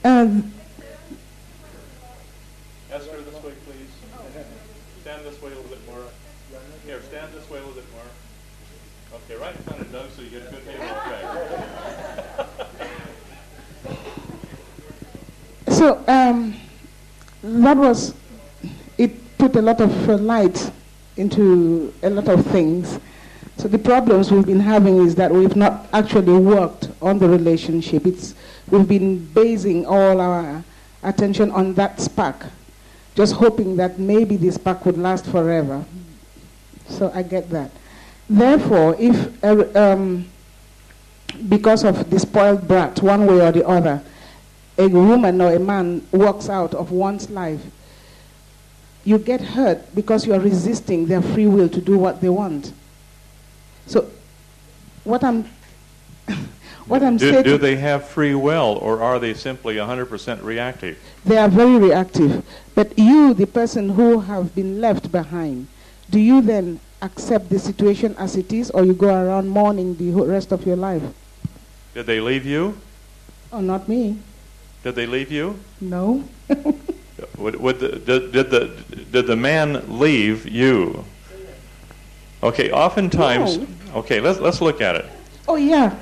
Esther, this way, please. Stand this way a little bit more. Here, stand this way a little bit more. Okay, right in front of Doug so you get a good halo effect. So that was, it put a lot of light into a lot of things. So the problems we've been having is that we've not actually worked on the relationship. We've been basing all our attention on that spark, just hoping that maybe this spark would last forever. So I get that. Therefore, if because of the spoiled brat, one way or the other, a woman or a man walks out of one's life, you get hurt because you are resisting their free will to do what they want. So, what I'm saying... Do they have free will, or are they simply 100% reactive? They are very reactive. But you, the person who have been left behind, do you then accept the situation as it is, or you go around mourning the rest of your life? Did they leave you? Oh, not me. Did they leave you? No. Did the man leave you? Okay, oftentimes... No. Okay, let's look at it. Oh, yeah.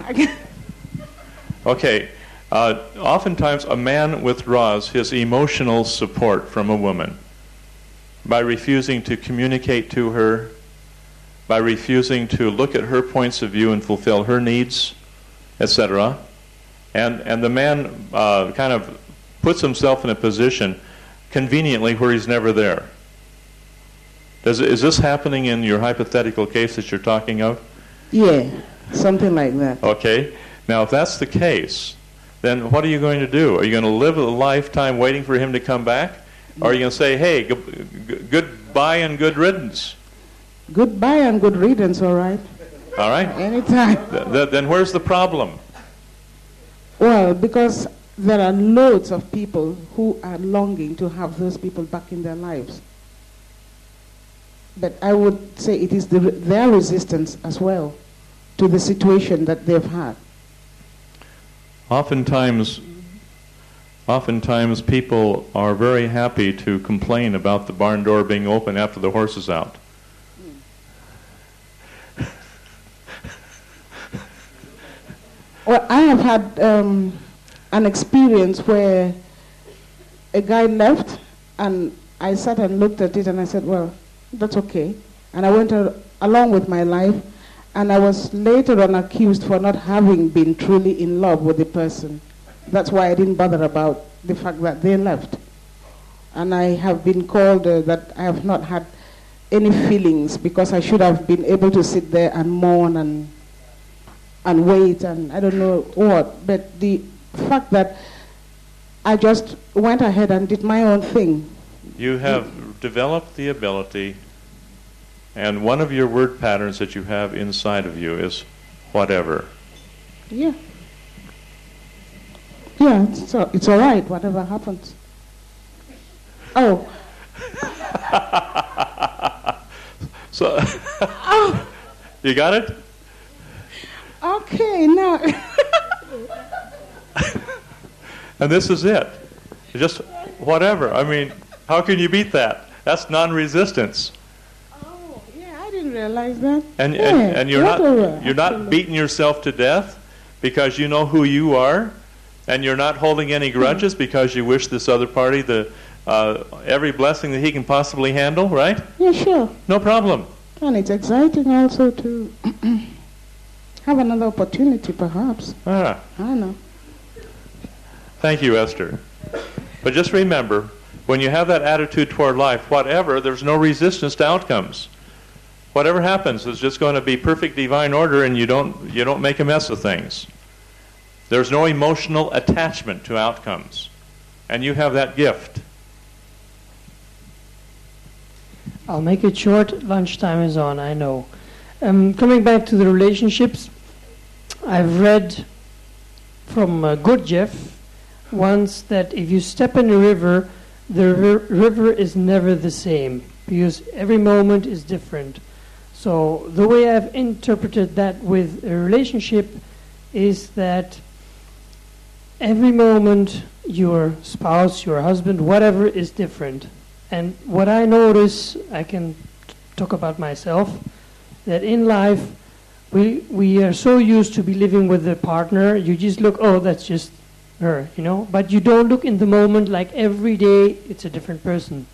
Okay, oftentimes a man withdraws his emotional support from a woman by refusing to communicate to her, by refusing to look at her points of view and fulfill her needs, etc. And the man kind of puts himself in a position conveniently where he's never there. Is this happening in your hypothetical case that you're talking of? Yeah, something like that. Okay. Now, if that's the case, then what are you going to do? Are you going to live a lifetime waiting for him to come back? Or are you going to say, hey, goodbye and good riddance? Goodbye and good riddance, all right. All right. Anytime. Then where's the problem? Well, because there are loads of people who are longing to have those people back in their lives. But I would say it is their resistance as well to the situation that they've had. Oftentimes people are very happy to complain about the barn door being open after the horse is out. Well, I have had an experience where a guy left, and I sat and looked at it, and I said, well, that's okay. And I went along with my life, and I was later on accused for not having been truly in love with the person. That's why I didn't bother about the fact that they left. And I have been called that I have not had any feelings because I should have been able to sit there and mourn and wait and I don't know what. But the fact that I just went ahead and did my own thing. You have developed the ability, and one of your word patterns that you have inside of you is whatever. Yeah. Yeah, it's all right, whatever happens. Oh. So, you got it? Okay, now. And this is it. Just whatever. I mean, how can you beat that? That's non-resistance. Oh, yeah, I didn't realize that. And you're not beating yourself to death because you know who you are, and you're not holding any grudges because you wish this other party the every blessing that he can possibly handle, right? Yeah, sure. No problem. And it's exciting also to have another opportunity, perhaps. Ah. I don't know. Thank you, Esther. But just remember, when you have that attitude toward life, whatever, there's no resistance to outcomes. Whatever happens is just going to be perfect divine order, and you don't make a mess of things. There's no emotional attachment to outcomes. And you have that gift. I'll make it short. Lunchtime is on, I know. Coming back to the relationships, I've read from Gurdjieff once that if you step in a river, the river is never the same because every moment is different. So the way I've interpreted that with a relationship is that every moment your spouse, your husband, whatever is different. And what I notice, I can talk about myself, that in life we are so used to be living with a partner, you just look, oh, that's just her, but you don't look in the moment like every day it's a different person.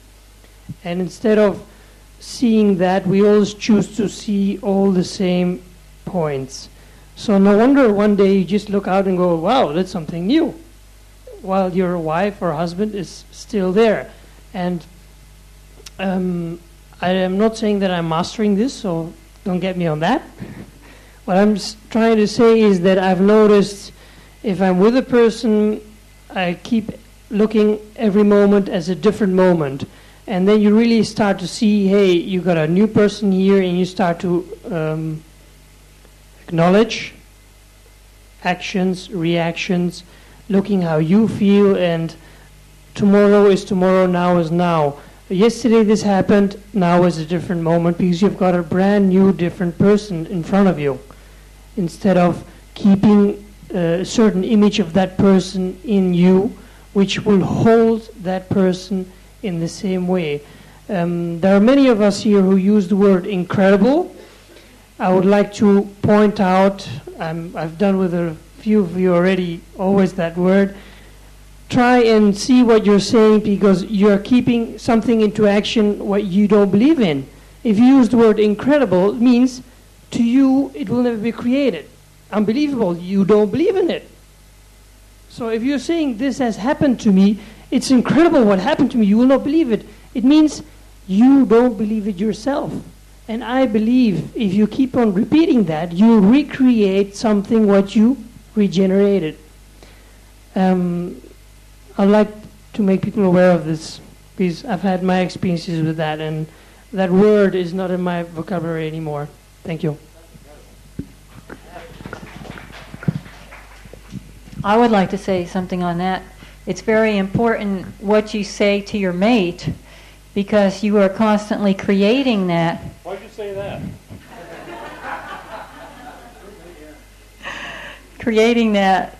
And instead of seeing that, we always choose to see all the same points. So no wonder one day you just look out and go, wow, that's something new, while your wife or husband is still there. And I am not saying that I'm mastering this, so don't get me on that. What I'm trying to say is that I've noticed if I'm with a person, I keep looking every moment as a different moment. And then you really start to see, hey, you got a new person here, and you start to acknowledge actions, reactions, looking how you feel, and tomorrow is tomorrow, now is now. Yesterday this happened, now is a different moment, because you've got a brand new, different person in front of you. Instead of keeping a certain image of that person in you, which will hold that person in the same way. There are many of us here who use the word incredible. I would like to point out, I've done with a few of you already, always that word. Try and see what you're saying, because you're keeping something into action what you don't believe in. If you use the word incredible, it means to you it will never be created. Unbelievable, you don't believe in it. So if you're saying this has happened to me, it's incredible what happened to me, you will not believe it. It means you don't believe it yourself. And I believe if you keep on repeating that, you recreate something what you regenerated. I'd like to make people aware of this, because I've had my experiences with that, and that word is not in my vocabulary anymore. Thank you. I would like to say something on that. It's very important what you say to your mate, because you are constantly creating that. Why'd you say that? Creating that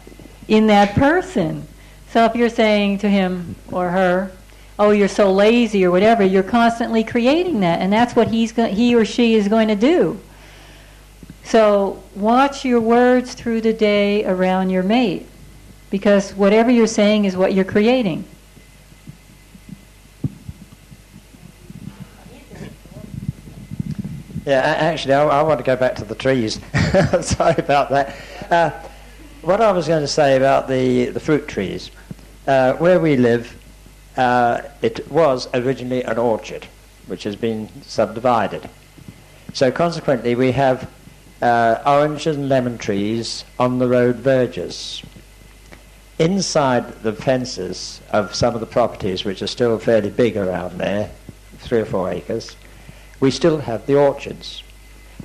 in that person. So if you're saying to him or her, oh, you're so lazy or whatever, you're constantly creating that, and that's what he or she is going to do. So watch your words through the day around your mate, because whatever you're saying is what you're creating. Yeah, actually, I want to go back to the trees. Sorry about that. What I was going to say about the fruit trees, where we live, it was originally an orchard, which has been subdivided. So consequently, we have orange and lemon trees on the road verges. Inside the fences of some of the properties, which are still fairly big around there, 3 or 4 acres, we still have the orchards.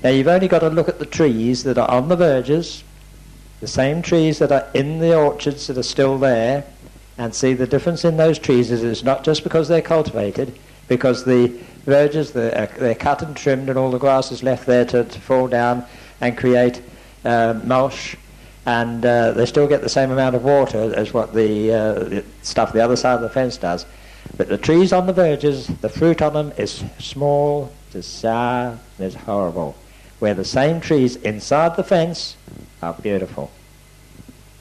Now you've only got to look at the trees that are on the verges, the same trees that are in the orchards that are still there, and see the difference in those trees is it's not just because they're cultivated, because the verges, they're cut and trimmed and all the grass is left there to fall down and create mulch, and they still get the same amount of water as what the stuff the other side of the fence does. But the trees on the verges, the fruit on them is small, it's sour, it's horrible. Where the same trees inside the fence are beautiful.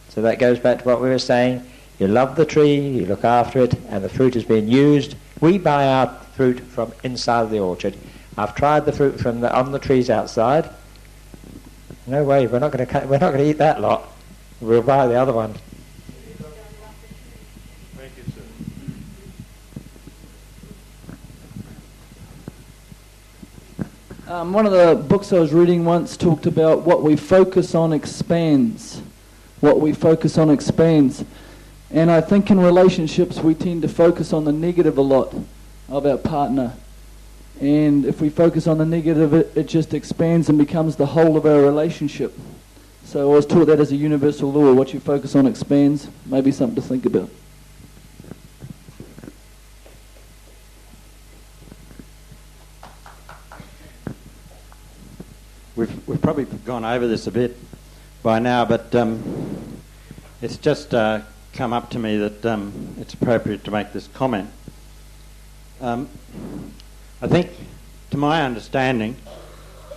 So that goes back to what we were saying. You love the tree, you look after it, and the fruit is being used. We buy our fruit from inside the orchard. I've tried the fruit from on the trees outside. No way, we're not going to eat that lot. We'll buy the other one. Thank you, sir. One of the books I was reading once talked about what we focus on expands. What we focus on expands. And I think in relationships we tend to focus on the negative a lot of our partner. And if we focus on the negative, it just expands and becomes the whole of our relationship. So I was taught that as a universal law. What you focus on expands. Maybe something to think about. We've probably gone over this a bit by now, but it's just come up to me that it's appropriate to make this comment. I think, to my understanding,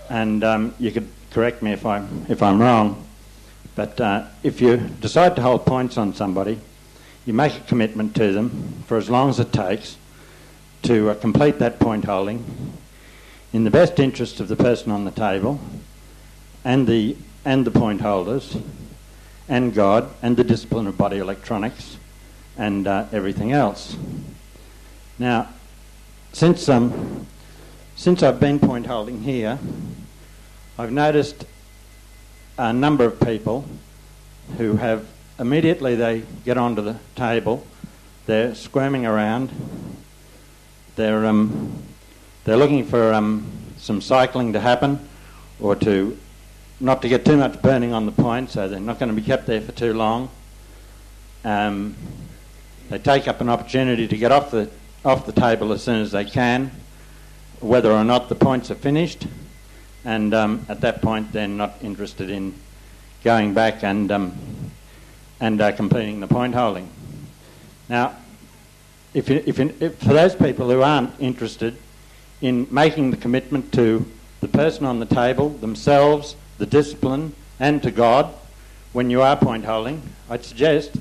and you could correct me if I'm wrong, but if you decide to hold points on somebody, you make a commitment to them for as long as it takes to complete that point holding in the best interest of the person on the table and the point holders and God and the discipline of body electronics and everything else. Now, since I've been point holding here, I've noticed a number of people who have immediately they get onto the table, they're squirming around, they're looking for some cycling to happen, or to not to get too much burning on the point, so they're not going to be kept there for too long. They take up an opportunity to get off the table as soon as they can, whether or not the points are finished, and at that point they're not interested in going back and completing the point holding. Now, if for those people who aren't interested in making the commitment to the person on the table, themselves, the discipline, and to God, when you are point holding, I'd suggest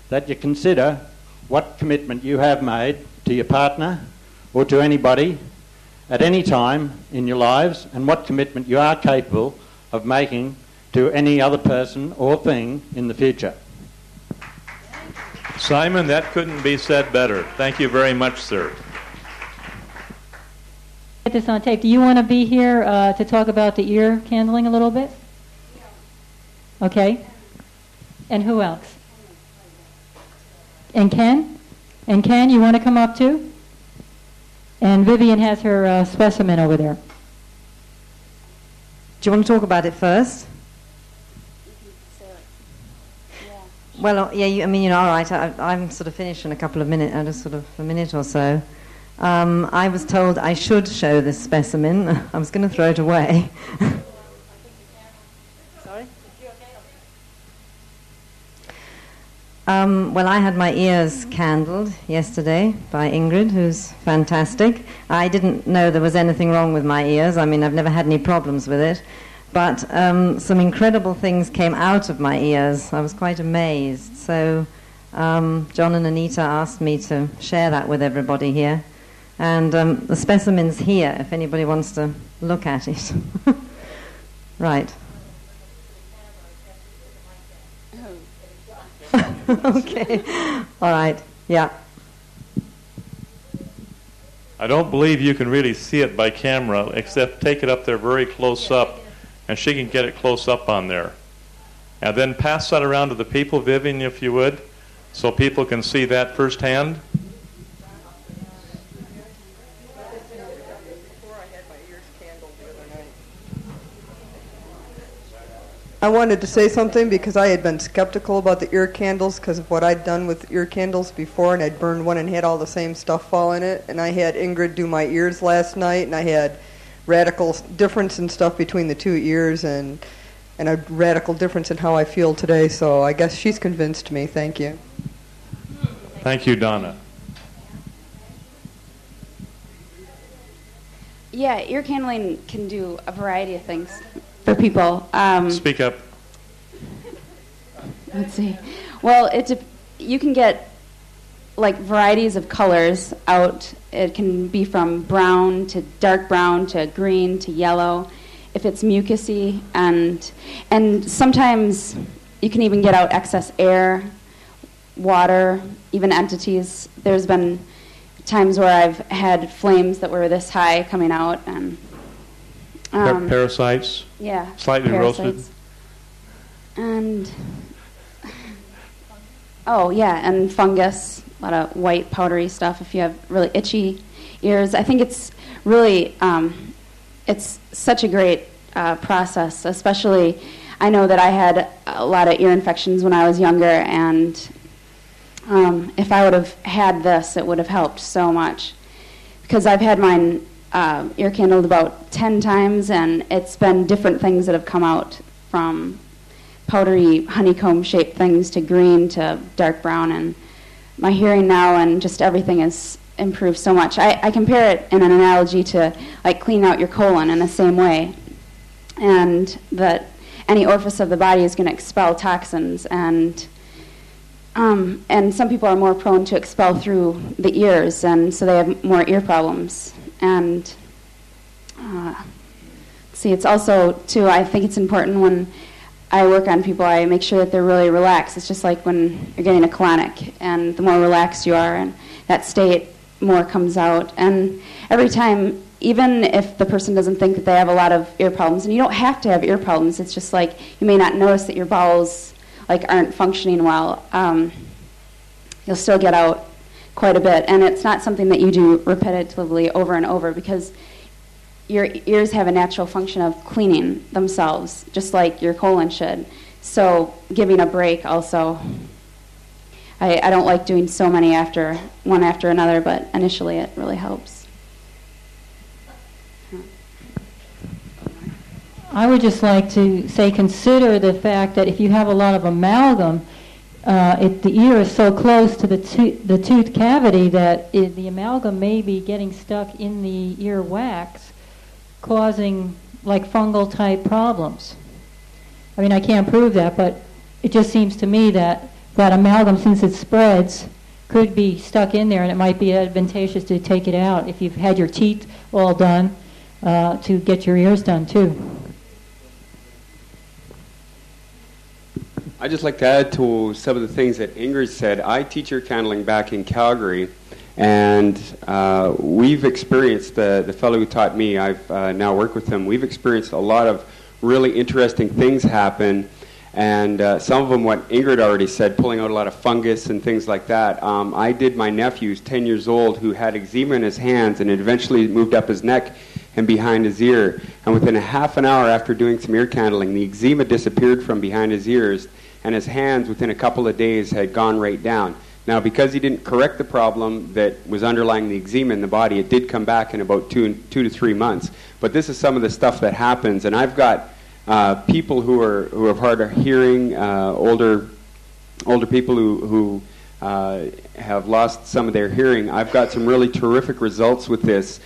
that you consider what commitment you have made to your partner or to anybody at any time in your lives, and what commitment you are capable of making to any other person or thing in the future. Simon, that couldn't be said better. Thank you very much, sir. Get this on tape. Do you want to be here to talk about the ear candling a little bit? Okay. And who else? And Ken? And Ken, you want to come up too? And Vivian has her specimen over there. Do you want to talk about it first? Well, yeah, all right. I'm sort of finished in a couple of minutes, just sort of a minute or so. I was told I should show this specimen. I was going to throw it away. Sorry? Well, I had my ears candled yesterday by Ingrid, who's fantastic. I didn't know there was anything wrong with my ears. I mean, I've never had any problems with it. But some incredible things came out of my ears. I was quite amazed. So John and Anita asked me to share that with everybody here. And the specimen's here, if anybody wants to look at it. Right. Okay. All right. Yeah. I don't believe you can really see it by camera, except take it up there very close up, and she can get it close up on there. And then pass that around to the people, Vivian, if you would, so people can see that firsthand. I wanted to say something because I had been skeptical about the ear candles because of what I'd done with ear candles before, and I'd burned one and had all the same stuff fall in it. And I had Ingrid do my ears last night, and I had radical difference in stuff between the two ears, and a radical difference in how I feel today. So I guess she's convinced me. Thank you. Thank you, Donna. Yeah, ear candling can do a variety of things for people. Speak up. Let's see. Well, you can get like varieties of colors out. It can be from brown to dark brown to green to yellow, if it's mucusy, and sometimes you can even get out excess air, water, even entities. There's been times where I've had flames that were this high coming out, and parasites. Yeah. Slightly parasites. roasted. And and fungus, a lot of white powdery stuff if you have really itchy ears. I think it's really it's such a great process, especially I know that I had a lot of ear infections when I was younger, and if I would have had this, it would have helped so much, because I've had mine ear candled about 10 times, and it's been different things that have come out from powdery honeycomb-shaped things to green to dark brown, and my hearing now and just everything has improved so much. I compare it in an analogy to like cleaning out your colon in the same way, and that any orifice of the body is going to expel toxins, and some people are more prone to expel through the ears, and so they have more ear problems. And it's also, too, I think it's important when I work on people, I make sure that they're really relaxed. It's just like when you're getting a colonic, and the more relaxed you are, and that state, more comes out. And every time, even if the person doesn't think that they have a lot of ear problems, and you don't have to have ear problems, it's just like you may not notice that your bowels like aren't functioning well. You'll still get out quite a bit, and it's not something that you do repetitively over and over, because your ears have a natural function of cleaning themselves, just like your colon should. So giving a break also. I don't like doing so many one after another, but initially it really helps. I would just like to say, consider the fact that if you have a lot of amalgam, the ear is so close to the tooth cavity that the amalgam may be getting stuck in the ear wax, causing like fungal type problems. I mean, I can't prove that, but it just seems to me that amalgam, since it spreads, could be stuck in there, and it might be advantageous to take it out if you've had your teeth all done, to get your ears done too. I'd just like to add to some of the things that Ingrid said. I teach ear candling back in Calgary, and we've experienced, the fellow who taught me, I've now worked with him, we've experienced a lot of really interesting things happen, and some of them what Ingrid already said, pulling out a lot of fungus and things like that. I did my nephew, who's 10 years old, who had eczema in his hands, and it eventually moved up his neck and behind his ear, and within a half an hour after doing some ear candling, the eczema disappeared from behind his ears, and his hands within a couple of days had gone right down. Now, because he didn't correct the problem that was underlying the eczema in the body, it did come back in about 2 to 3 months. But this is some of the stuff that happens, and I've got people who have hard of hearing, older people who have lost some of their hearing. I've got some really terrific results with this,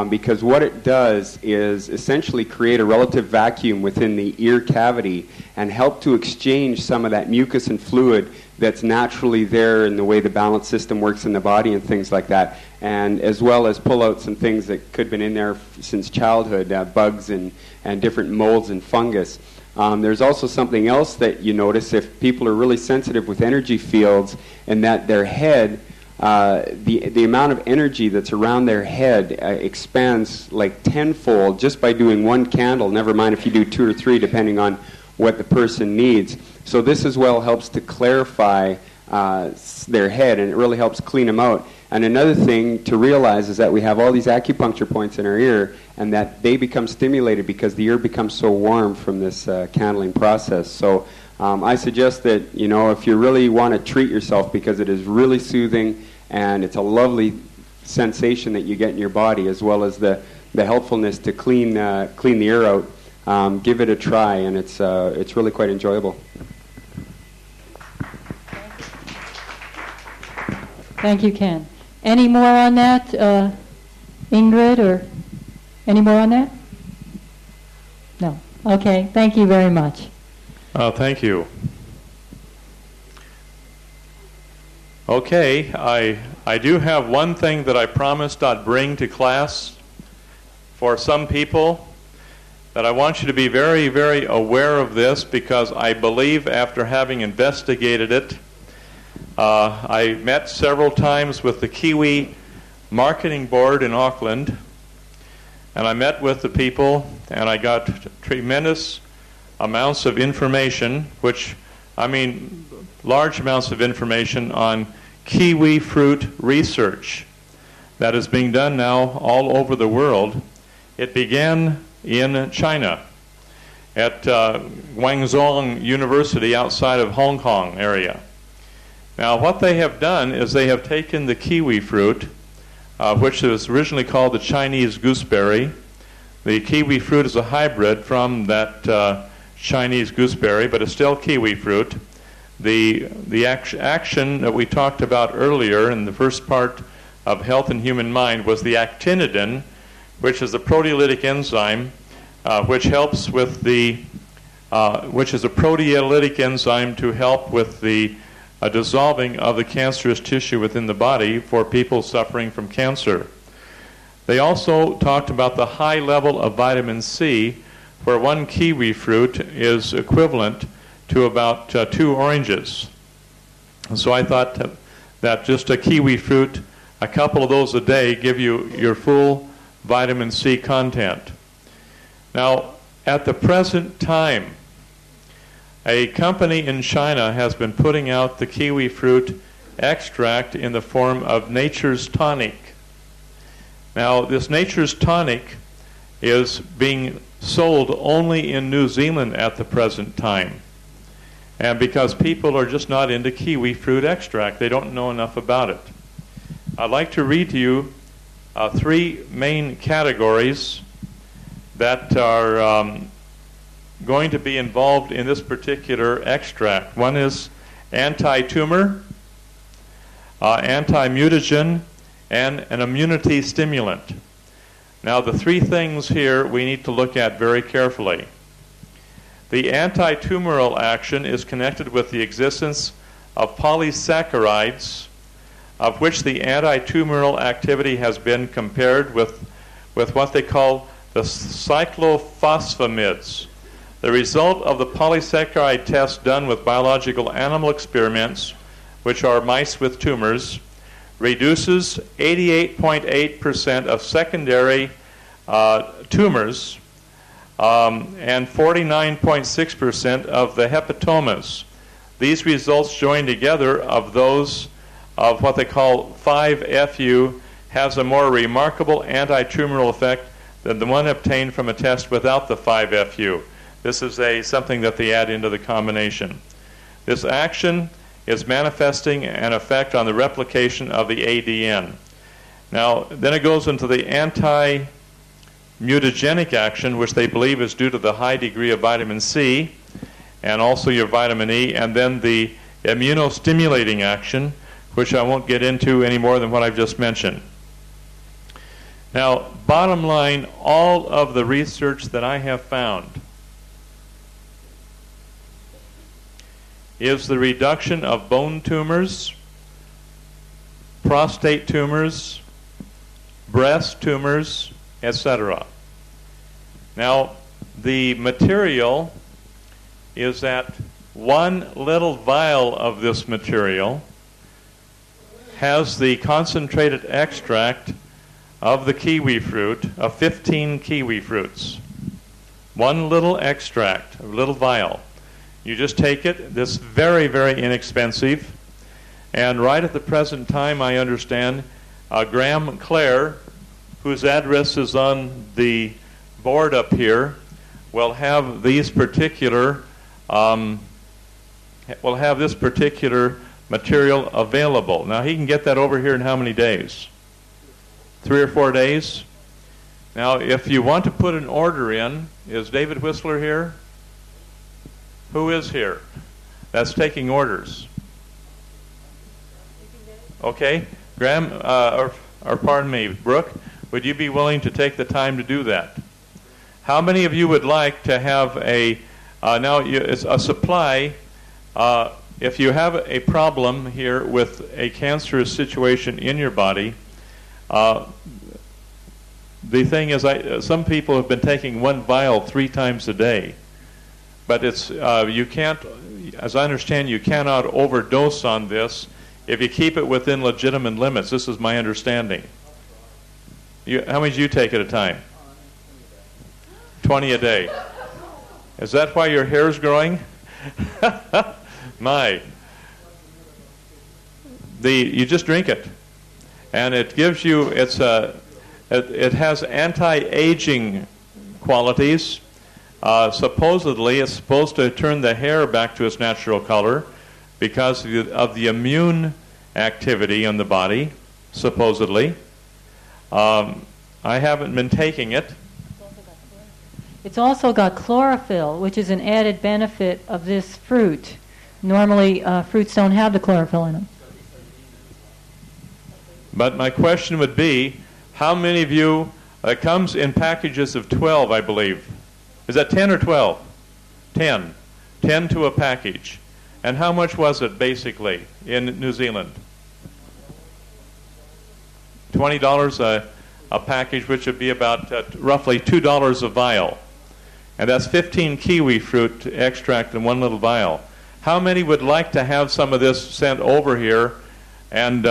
because what it does is essentially create a relative vacuum within the ear cavity and help to exchange some of that mucus and fluid that's naturally there in the way the balance system works in the body and things like that, and as well as pull out some things that could have been in there since childhood, bugs and different molds and fungus. There's also something else that you notice if people are really sensitive with energy fields, and that their head, the amount of energy that's around their head expands like tenfold just by doing one candle, never mind if you do 2 or 3 depending on what the person needs. So this as well helps to clarify their head, and it really helps clean them out. And another thing to realize is that we have all these acupuncture points in our ear, and that they become stimulated because the ear becomes so warm from this candling process. So I suggest that, if you really want to treat yourself, because it is really soothing and it's a lovely sensation that you get in your body, as well as the helpfulness to clean the ear out, give it a try, and it's really quite enjoyable. Thank you, Ken. Any more on that, Ingrid, or any more on that? No. Okay, thank you very much. Thank you. Okay, I do have one thing that I promised I'd bring to class for some people, that I want you to be very, very aware of this, because I believe after having investigated it, I met several times with the Kiwi Marketing Board in Auckland, and I met with the people, and I got tremendous amounts of information, large amounts of information on kiwi fruit research that is being done now all over the world. It began in China at Guangzhou University outside of Hong Kong area. Now, what they have done is they have taken the kiwi fruit, which was originally called the Chinese gooseberry. The kiwi fruit is a hybrid from that Chinese gooseberry, but it's still kiwi fruit. The action that we talked about earlier in the first part of Health and Human Mind was the actinidin, which is a proteolytic enzyme, which helps with which is a proteolytic enzyme to help with the dissolving of the cancerous tissue within the body for people suffering from cancer. They also talked about the high level of vitamin C, where one kiwi fruit is equivalent to about 2 oranges. And so I thought that just a kiwi fruit, a couple of those a day, give you your full vitamin C content. Now, at the present time, a company in China has been putting out the kiwi fruit extract in the form of Nature's Tonic. Now, this Nature's Tonic is being sold only in New Zealand at the present time. And because people are just not into kiwi fruit extract, they don't know enough about it. I'd like to read to you 3 main categories that are going to be involved in this particular extract. One is anti-tumor, anti-mutagen, and an immunity stimulant. Now, the 3 things here we need to look at very carefully. The anti-tumoral action is connected with the existence of polysaccharides, of which the anti-tumoral activity has been compared with what they call the cyclophosphamides. The result of the polysaccharide test done with biological animal experiments, which are mice with tumors, reduces 88.8% of secondary tumors and 49.6% of the hepatomas. These results joined together of those of what they call 5-FU has a more remarkable anti-tumoral effect than the one obtained from a test without the 5-FU. This is something that they add into the combination. This action is manifesting an effect on the replication of the ADN. Now, then it goes into the anti-mutagenic action, which they believe is due to the high degree of vitamin C and also your vitamin E, and then the immunostimulating action, which I won't get into any more than what I've just mentioned. Now, bottom line, all of the research that I have found is the reduction of bone tumors, prostate tumors, breast tumors, etc. Now, the material is that one little vial of this material has the concentrated extract of the kiwi fruit of 15 kiwi fruits. One little extract, a little vial. You just take it. This is very, very inexpensive. And right at the present time, I understand, Graham Clare, whose address is on the board up here, will have these particular, this particular material available. Now, he can get that over here in how many days? 3 or 4 days? Now, if you want to put an order in, is David Whistler here? Who is here? That's taking orders. Okay. Graham, or pardon me, Brooke, would you be willing to take the time to do that? How many of you would like to have it's a supply, if you have a problem here with a cancerous situation in your body, the thing is, some people have been taking one vial 3 times a day. But it's you can't, as I understand, you cannot overdose on this if you keep it within legitimate limits. This is my understanding. How many do you take at a time? 20 a day. Is that why your hair is growing? You just drink it, and it gives you. It has anti-aging qualities. Supposedly, it's supposed to turn the hair back to its natural color because of the immune activity in the body, supposedly. I haven't been taking it. It's also got chlorophyll, which is an added benefit of this fruit. Normally, fruits don't have the chlorophyll in them. But my question would be, how many of you, it comes in packages of 12, I believe. Is that 10 or 12? 10. 10 to a package. And how much was it, basically, in New Zealand? $20 a package, which would be about roughly $2 a vial. And that's 15 kiwi fruit extract in one little vial. How many would like to have some of this sent over here? And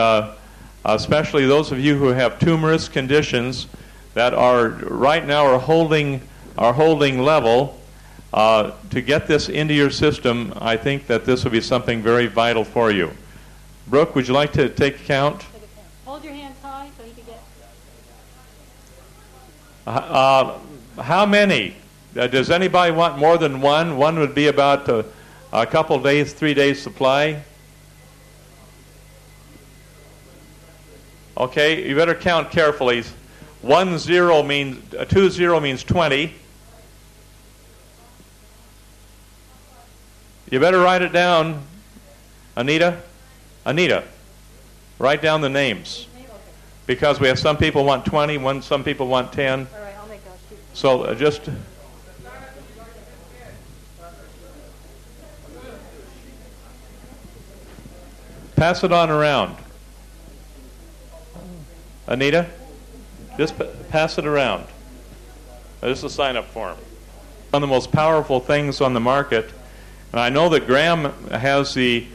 especially those of you who have tumorous conditions that are right now are holding level, to get this into your system, I think that this will be something very vital for you. Brooke, would you like to take account? Hold your hands high so he can get... How many? Does anybody want more than one? One would be about a couple days, 3 days supply. Okay, you better count carefully. 20 means 20. You better write it down, Anita. Anita, write down the names, because we have some people want 20, some people want 10. All right, I'll make those. So just pass it on around. Anita, just pass it around. This is a sign-up form. One of the most powerful things on the market, and I know that Graham has he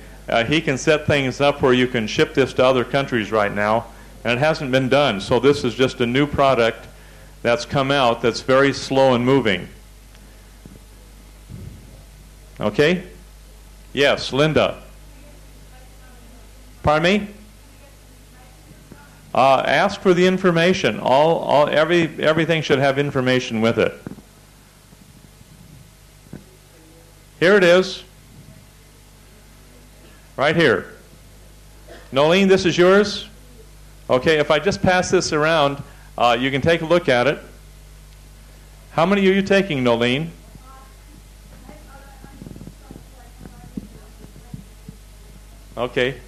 can set things up where you can ship this to other countries right now, and it hasn't been done. So this is just a new product that's come out that's very slow and moving. Okay? Yes, Linda. Pardon me? Ask for the information. Everything should have information with it. Here it is. Right here. Nolene, this is yours? Okay, if I just pass this around, you can take a look at it. How many are you taking, Nolene? Okay.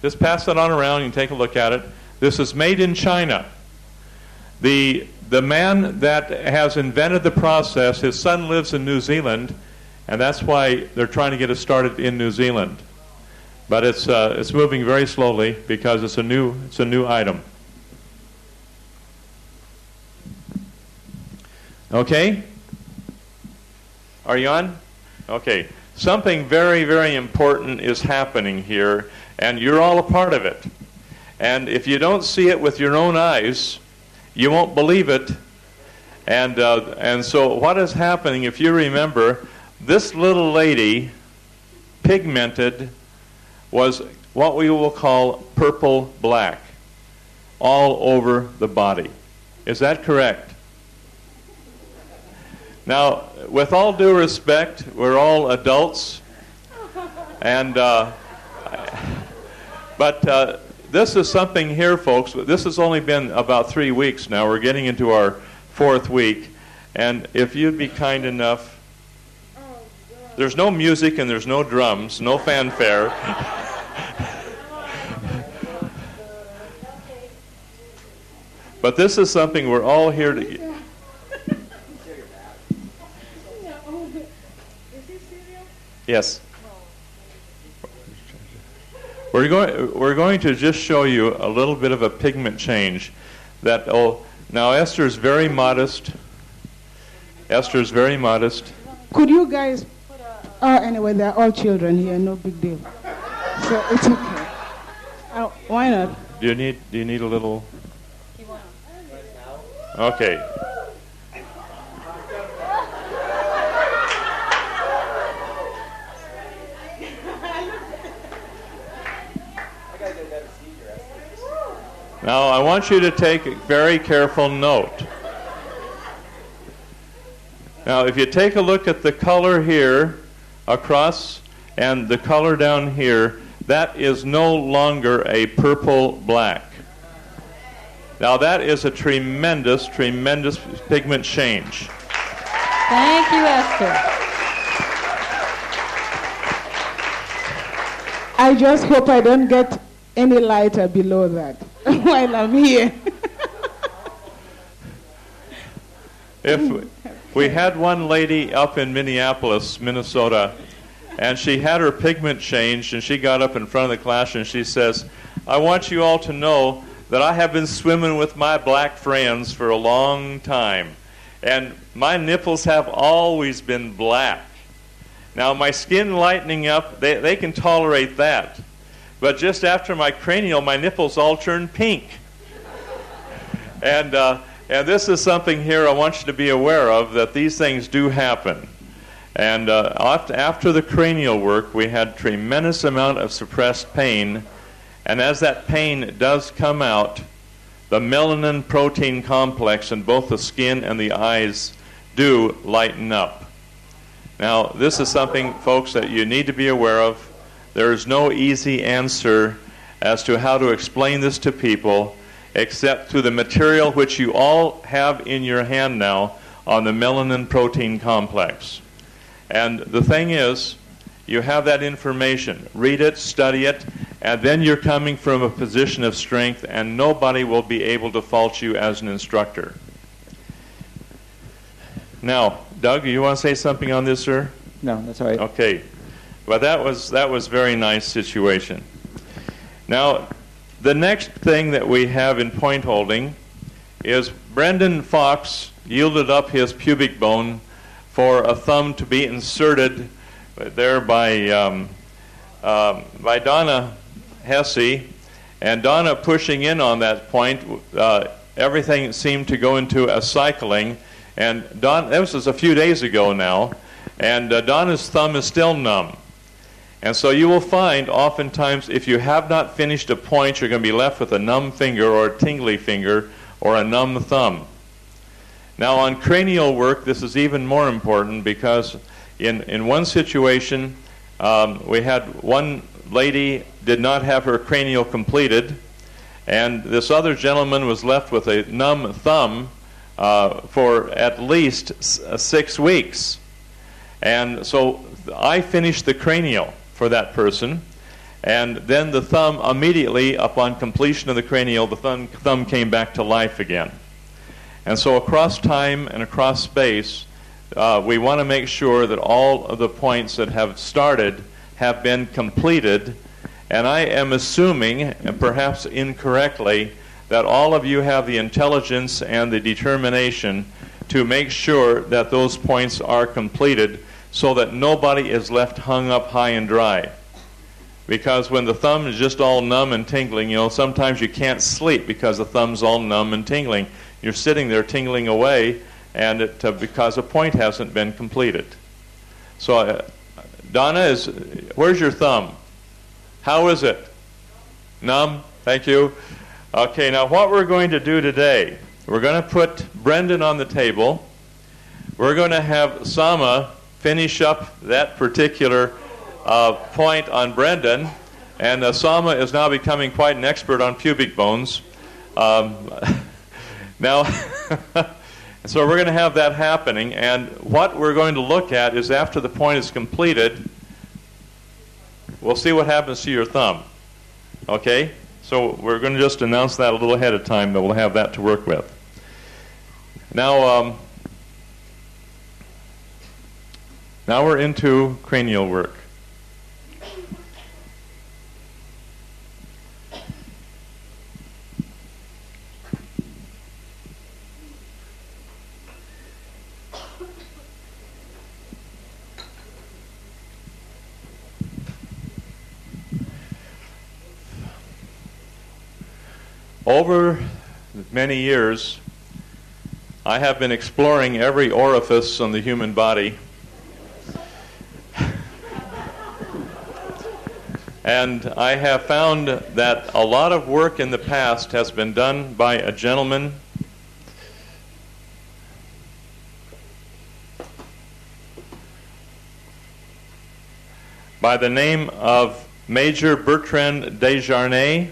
Just pass it on around and take a look at it. This is made in China. The man that has invented the process, his son lives in New Zealand, and that's why they're trying to get it started in New Zealand. But it's moving very slowly because it's a new item. Okay? Are you on? Okay. Something very, very important is happening here, and you're all a part of it. And if you don't see it with your own eyes, you won't believe it. And so what is happening, if you remember, this little lady, pigmented, was what we will call purple black all over the body. Is that correct? Now, with all due respect, we're all adults, and but this is something here, folks. This has only been about 3 weeks now. We're getting into our 4th week, and if you'd be kind enough, there's no music and there's no drums, no fanfare. But this is something we're all here to... Yes. We're going to just show you a little bit of a pigment change. Now Esther's very modest. Esther's very modest. Could you guys? Anyway, they're all children here. No big deal. So it's okay. Why not? Do you need a little? Okay. Now, I want you to take a very careful note. Now, if you take a look at the color here across and the color down here, that is no longer a purple black. Now that is a tremendous, tremendous pigment change. Thank you, Esther. I just hope I don't get any lighter below that while I'm here. If we had one lady up in Minneapolis, Minnesota, and she had her pigment changed, and she got up in front of the class and she says, I want you all to know that I have been swimming with my black friends for a long time, and my nipples have always been black. Now, my skin lightening up, they can tolerate that. But just after my cranial, my nipples all turned pink. And this is something here I want you to be aware of, that these things do happen. And after the cranial work, we had tremendous amount of suppressed pain. And as that pain does come out, the melanin protein complex in both the skin and the eyes do lighten up. Now, this is something, folks, that you need to be aware of. There is no easy answer as to how to explain this to people, except through the material which you all have in your hand now on the melanin protein complex. And the thing is, you have that information. Read it, study it, and then you're coming from a position of strength, and nobody will be able to fault you as an instructor. Now, Doug, you want to say something on this, sir? No, that's all right. Okay. Well, that was very nice situation. Now, the next thing that we have in point holding is Brendan Fox yielded up his pubic bone for a thumb to be inserted there by Donna Hesse, and Donna pushing in on that point. Everything seemed to go into a cycling, and this was a few days ago now, and Donna's thumb is still numb. And so you will find oftentimes if you have not finished a point, you're going to be left with a numb finger or a tingly finger or a numb thumb. Now on cranial work, this is even more important, because in one situation, we had one lady did not have her cranial completed, and this other gentleman was left with a numb thumb for at least 6 weeks. And so I finished the cranial for that person, and then the thumb immediately upon completion of the cranial, the thumb came back to life again. And so across time and across space, we want to make sure that all of the points that have started have been completed. And I am assuming, and perhaps incorrectly, that all of you have the intelligence and the determination to make sure that those points are completed, so that nobody is left hung up high and dry. Because when the thumb is just all numb and tingling, sometimes you can't sleep because the thumb's all numb and tingling. You're sitting there tingling away, and because a point hasn't been completed. So, Donna, where's your thumb? How is it? Numb? Thank you. Okay, now what we're going to do today, we're going to put Brendan on the table. We're going to have Sama finish up that particular point on Brendan, and Sama is now becoming quite an expert on pubic bones. Now, so we're going to have that happening, and what we're going to look at is after the point is completed, we'll see what happens to your thumb. Okay? So we're going to just announce that a little ahead of time, that we'll have that to work with. Now we're into cranial work. Over many years, I have been exploring every orifice on the human body. And I have found that a lot of work in the past has been done by a gentleman by the name of Major Bertrand Desjardins.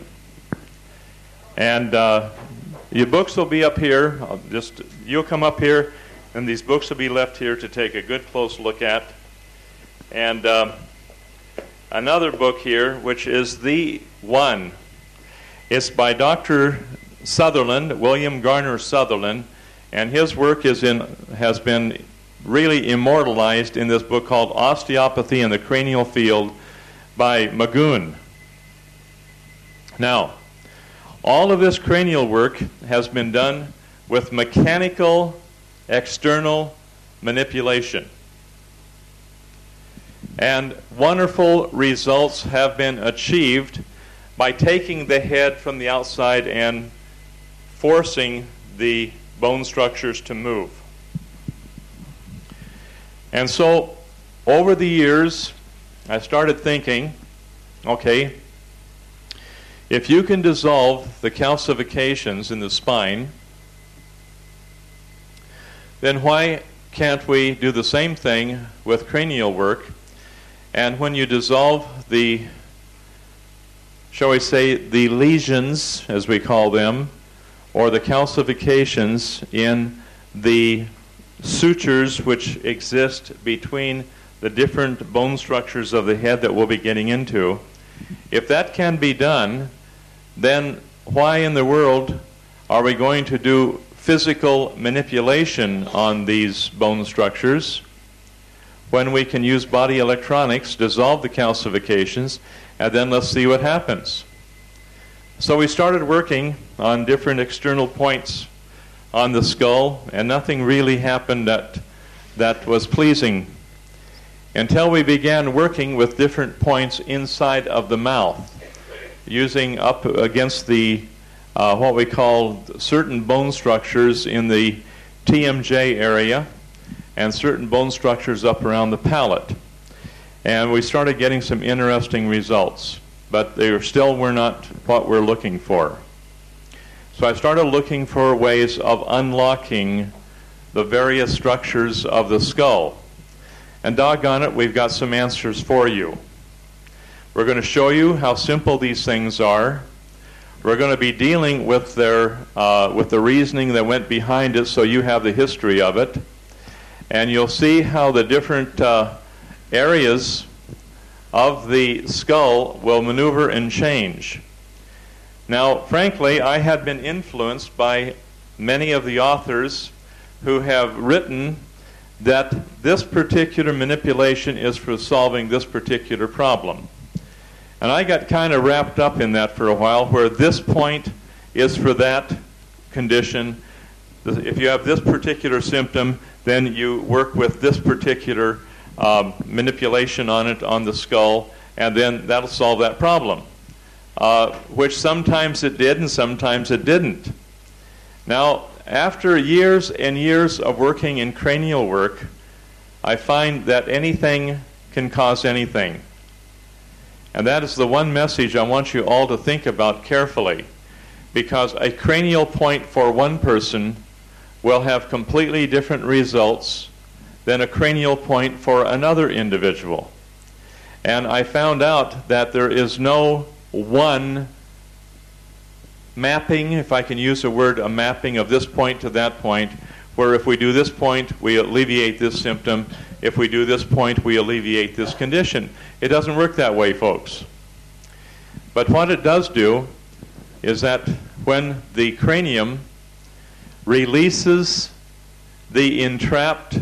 And Your books will be up here. You'll come up here, and these books will be left here to take a good close look at. And another book here, which is the one. It's by Dr. Sutherland, William Garner Sutherland, and his work has been really immortalized in this book called Osteopathy in the Cranial Field by Magoon. Now, all of this cranial work has been done with mechanical external manipulation. And wonderful results have been achieved by taking the head from the outside and forcing the bone structures to move. And so, over the years, I started thinking, okay, if you can dissolve the calcifications in the spine, then why can't we do the same thing with cranial work? And when you dissolve the, shall we say, the lesions, as we call them, or the calcifications in the sutures which exist between the different bone structures of the head that we'll be getting into, if that can be done, then why in the world are we going to do physical manipulation on these bone structures when we can use body electronics, dissolve the calcifications, and then let's see what happens? So we started working on different external points on the skull, and nothing really happened that was pleasing until we began working with different points inside of the mouth, using up against the what we call certain bone structures in the TMJ area and certain bone structures up around the palate. And we started getting some interesting results, but they still were not what we're looking for. So I started looking for ways of unlocking the various structures of the skull. And doggone it, we've got some answers for you. We're going to show you how simple these things are. We're going to be dealing with the reasoning that went behind it, so you have the history of it. And you'll see how the different areas of the skull will maneuver and change. Now, frankly, I had been influenced by many of the authors who have written that this particular manipulation is for solving this particular problem. And I got kind of wrapped up in that for a while, where this point is for that condition. If you have this particular symptom, then you work with this particular manipulation on it, on the skull, and then that'll solve that problem. Which sometimes it did and sometimes it didn't. Now, after years and years of working in cranial work, I find that anything can cause anything. And that is the one message I want you all to think about carefully, because a cranial point for one person will have completely different results than a cranial point for another individual. And I found out that there is no one mapping, if I can use a word, a mapping of this point to that point, where if we do this point, we alleviate this symptom. If we do this point, we alleviate this condition. It doesn't work that way, folks. But what it does do is that when the cranium releases the entrapped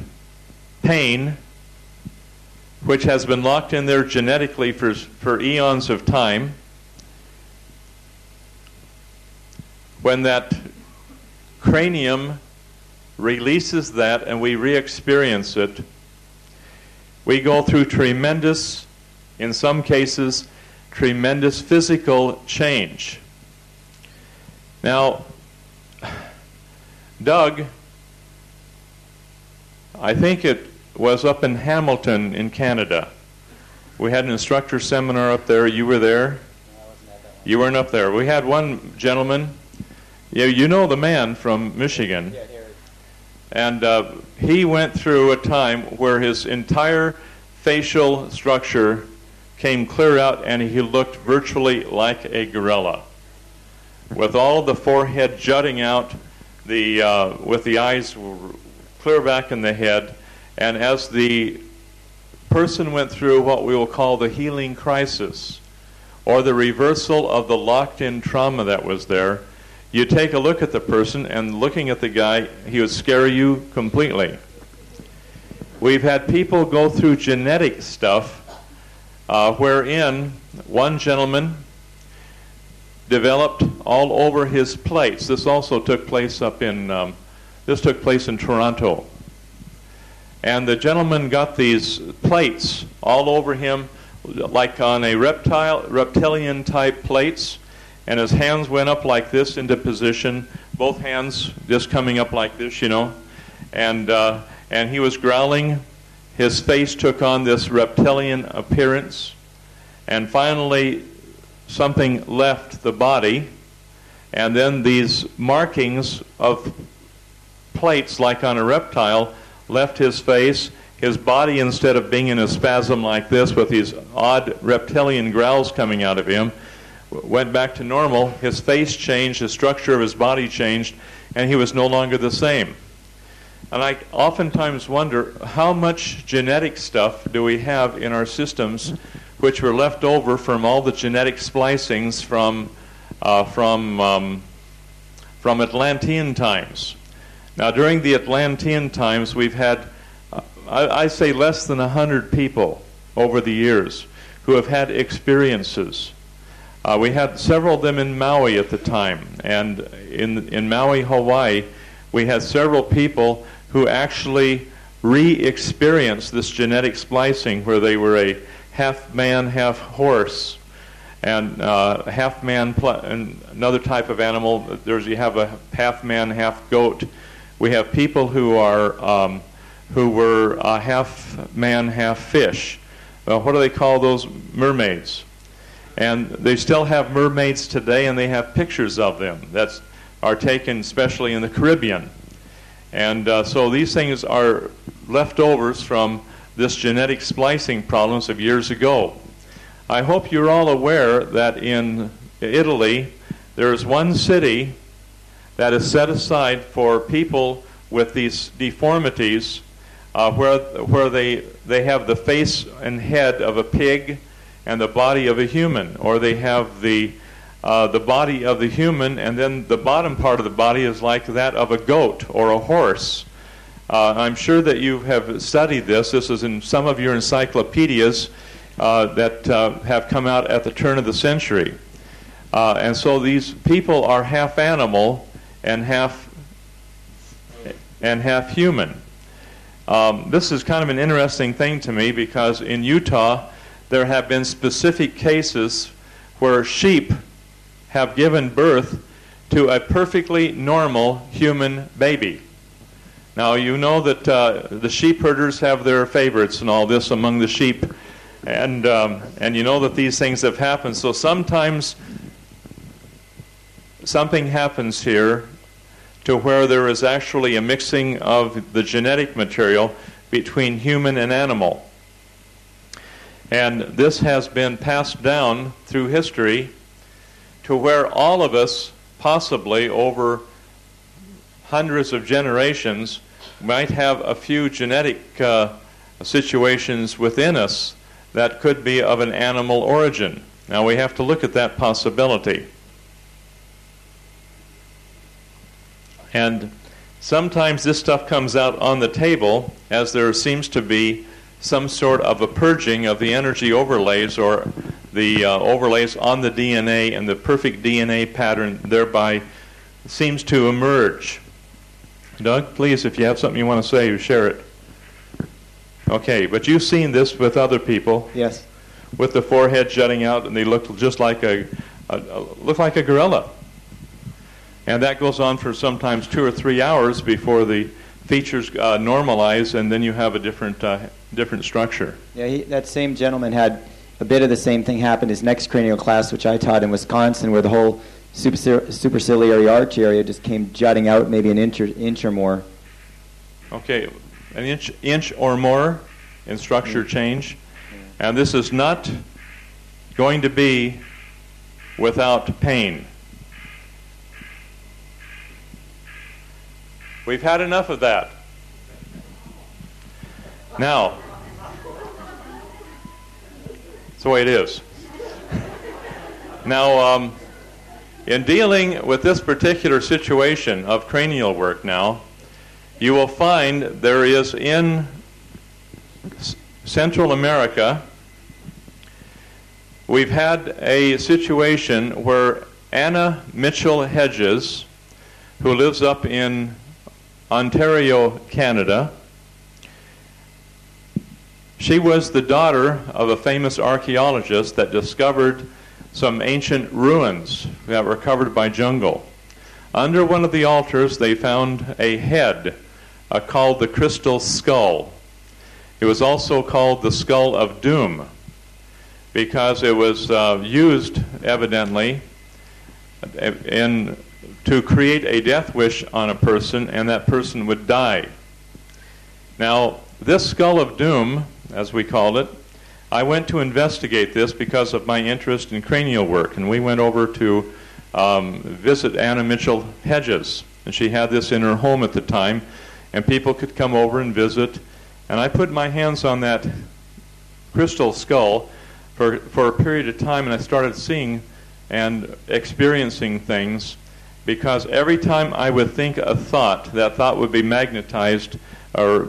pain, which has been locked in there genetically for eons of time, when that cranium releases that and we re-experience it, we go through tremendous, in some cases, tremendous physical change. Now, Doug, I think it was up in Hamilton in Canada. We had an instructor seminar up there. You were there? You weren't up there. We had one gentleman, you know the man from Michigan, and he went through a time where his entire facial structure came clear out and he looked virtually like a gorilla. with all of the forehead jutting out, with the eyes clear back in the head. And as the person went through what we will call the healing crisis, or the reversal of the locked-in trauma that was there, you take a look at the person, and looking at the guy, he would scare you completely. We've had people go through genetic stuff, wherein one gentleman developed all over his plates. This also took place took place in Toronto. And the gentleman got these plates all over him, like on a reptilian type plates, and his hands went up like this into position, both hands just coming up like this, and he was growling. His face took on this reptilian appearance, and finally something left the body, and then these markings of plates like on a reptile left his face. His body, instead of being in a spasm like this with these odd reptilian growls coming out of him, went back to normal. His face changed, the structure of his body changed, and he was no longer the same. And I oftentimes wonder, how much genetic stuff do we have in our systems which were left over from all the genetic splicings from Atlantean times. Now, during the Atlantean times, we've had, I say, less than 100 people over the years who have had experiences. We had several of them in Maui at the time, and in Maui, Hawaii, we had several people who actually re-experienced this genetic splicing, where they were a half man, half horse, and half man and another type of animal. You have a half man, half goat. We have people who were half man, half fish. What do they call those? Mermaids. And they still have mermaids today, and they have pictures of them that are taken especially in the Caribbean. And so these things are leftovers from this genetic splicing problems of years ago. I hope you're all aware that in Italy there is one city that is set aside for people with these deformities, where they have the face and head of a pig and the body of a human, or they have the body of the human, and then the bottom part of the body is like that of a goat or a horse. I'm sure that you have studied this. This is in some of your encyclopedias that have come out at the turn of the century. And so these people are half animal and half human. This is kind of an interesting thing to me, because in Utah there have been specific cases where sheep have given birth to a perfectly normal human baby. Now, you know that the sheep herders have their favorites and all this among the sheep, and you know that these things have happened. So sometimes something happens here to where there is actually a mixing of the genetic material between human and animal. And this has been passed down through history to where all of us, possibly over hundreds of generations, might have a few genetic situations within us that could be of an animal origin. Now, we have to look at that possibility. And sometimes this stuff comes out on the table as there seems to be some sort of a purging of the energy overlays, or the overlays on the DNA, and the perfect DNA pattern thereby seems to emerge. Doug, please, if you have something you want to say, you share it. Okay, but you've seen this with other people. Yes. With the forehead jutting out, and they look just like a gorilla. And that goes on for sometimes 2 or 3 hours before the features normalize, and then you have a different structure. Yeah, that same gentleman had a bit of the same thing happen his next cranial class, which I taught in Wisconsin, where the whole superciliary arch area just came jutting out maybe an inch or more. Okay, an inch or more in structure change. And this is not going to be without pain. We've had enough of that. Now, that's the way it is. Now, in dealing with this particular situation of cranial work now, you will find there is in Central America, we've had a situation where Anna Mitchell Hedges, who lives up in Ontario, Canada, she was the daughter of a famous archaeologist that discovered some ancient ruins that were covered by jungle. Under one of the altars, they found a head called the crystal skull. It was also called the skull of doom because it was used, evidently, to create a death wish on a person, and that person would die. Now, this skull of doom, as we called it, I went to investigate this because of my interest in cranial work, and we went over to visit Anna Mitchell Hedges, and she had this in her home at the time, and people could come over and visit, and I put my hands on that crystal skull for a period of time, and I started seeing and experiencing things, because every time I would think a thought, that thought would be magnetized or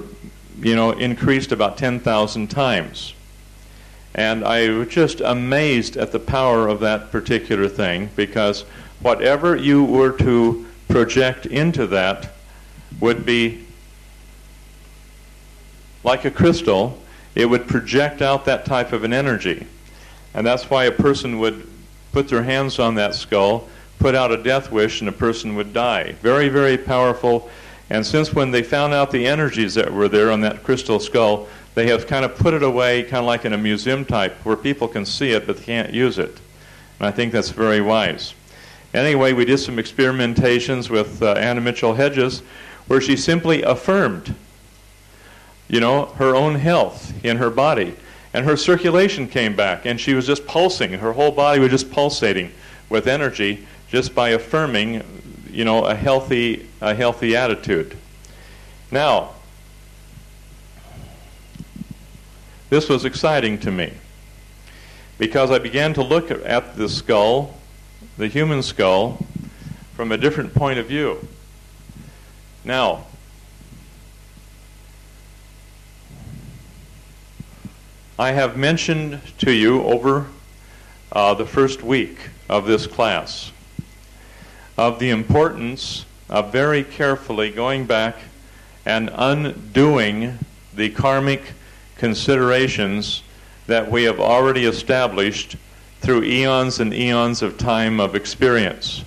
increased about 10,000 times. And I was just amazed at the power of that particular thing, because whatever you were to project into that would be like a crystal. It would project out that type of an energy. And that's why a person would put their hands on that skull, put out a death wish, and a person would die. Very, very powerful. And since when they found out the energies that were there on that crystal skull, they have kind of put it away, kind of like in a museum type, where people can see it but they can't use it. And I think that's very wise. Anyway, we did some experimentations with Anna Mitchell Hedges, where she simply affirmed, her own health in her body. And her circulation came back, and she was just pulsing. Her whole body was just pulsating with energy just by affirming, a healthy attitude. Now, this was exciting to me because I began to look at the skull, the human skull, from a different point of view. Now, I have mentioned to you over the first week of this class of the importance of very carefully going back and undoing the karmic considerations that we have already established through eons and eons of time of experience.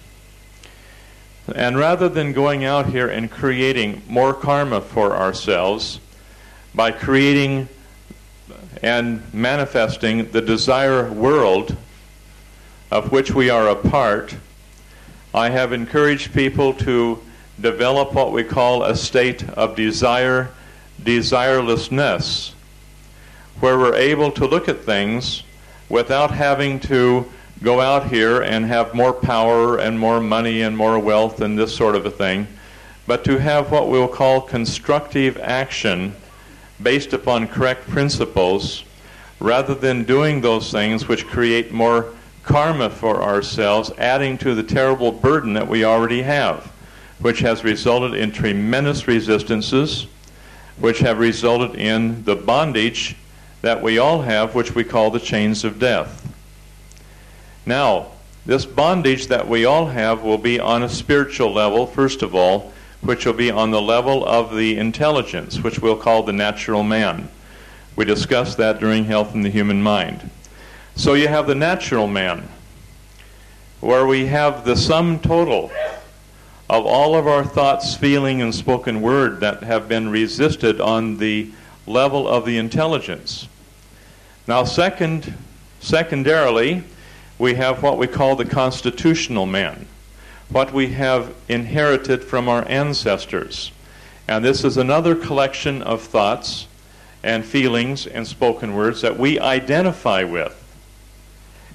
And rather than going out here and creating more karma for ourselves by creating and manifesting the desire world of which we are a part, I have encouraged people to develop what we call a state of desirelessness, where we're able to look at things without having to go out here and have more power and more money and more wealth and this sort of a thing, but to have what we'll call constructive action based upon correct principles, rather than doing those things which create more karma for ourselves, adding to the terrible burden that we already have, which has resulted in tremendous resistances, which have resulted in the bondage that we all have, which we call the chains of death. Now, this bondage that we all have will be on a spiritual level, first of all, which will be on the level of the intelligence, which we'll call the natural man. We discussed that during Health in the Human Mind. So you have the natural man, where we have the sum total of all of our thoughts, feeling, and spoken word that have been resisted on the level of the intelligence. Now, secondarily, we have what we call the constitutional man, what we have inherited from our ancestors. And this is another collection of thoughts and feelings and spoken words that we identify with.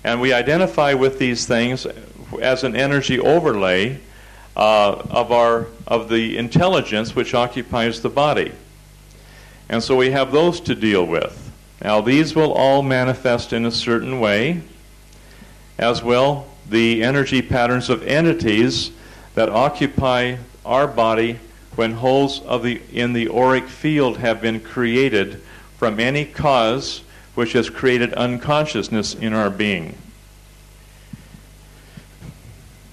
And we identify with these things as an energy overlay of the intelligence which occupies the body. And so we have those to deal with. Now these will all manifest in a certain way, as well the energy patterns of entities that occupy our body when holes in the auric field have been created from any cause which has created unconsciousness in our being.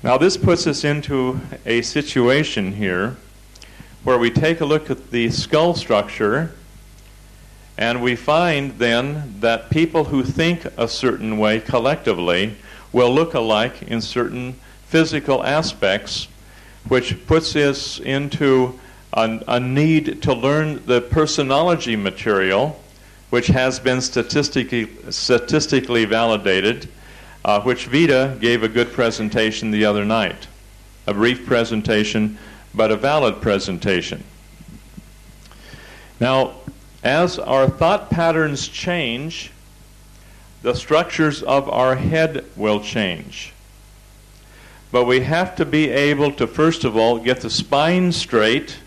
Now this puts us into a situation here where we take a look at the skull structure, and we find then that people who think a certain way collectively will look alike in certain physical aspects, which puts us into a need to learn the personology material, which has been statistically validated, which Vita gave a good presentation the other night. A brief presentation, but a valid presentation. Now, as our thought patterns change, the structures of our head will change. But we have to be able to, first of all, get the spine straight.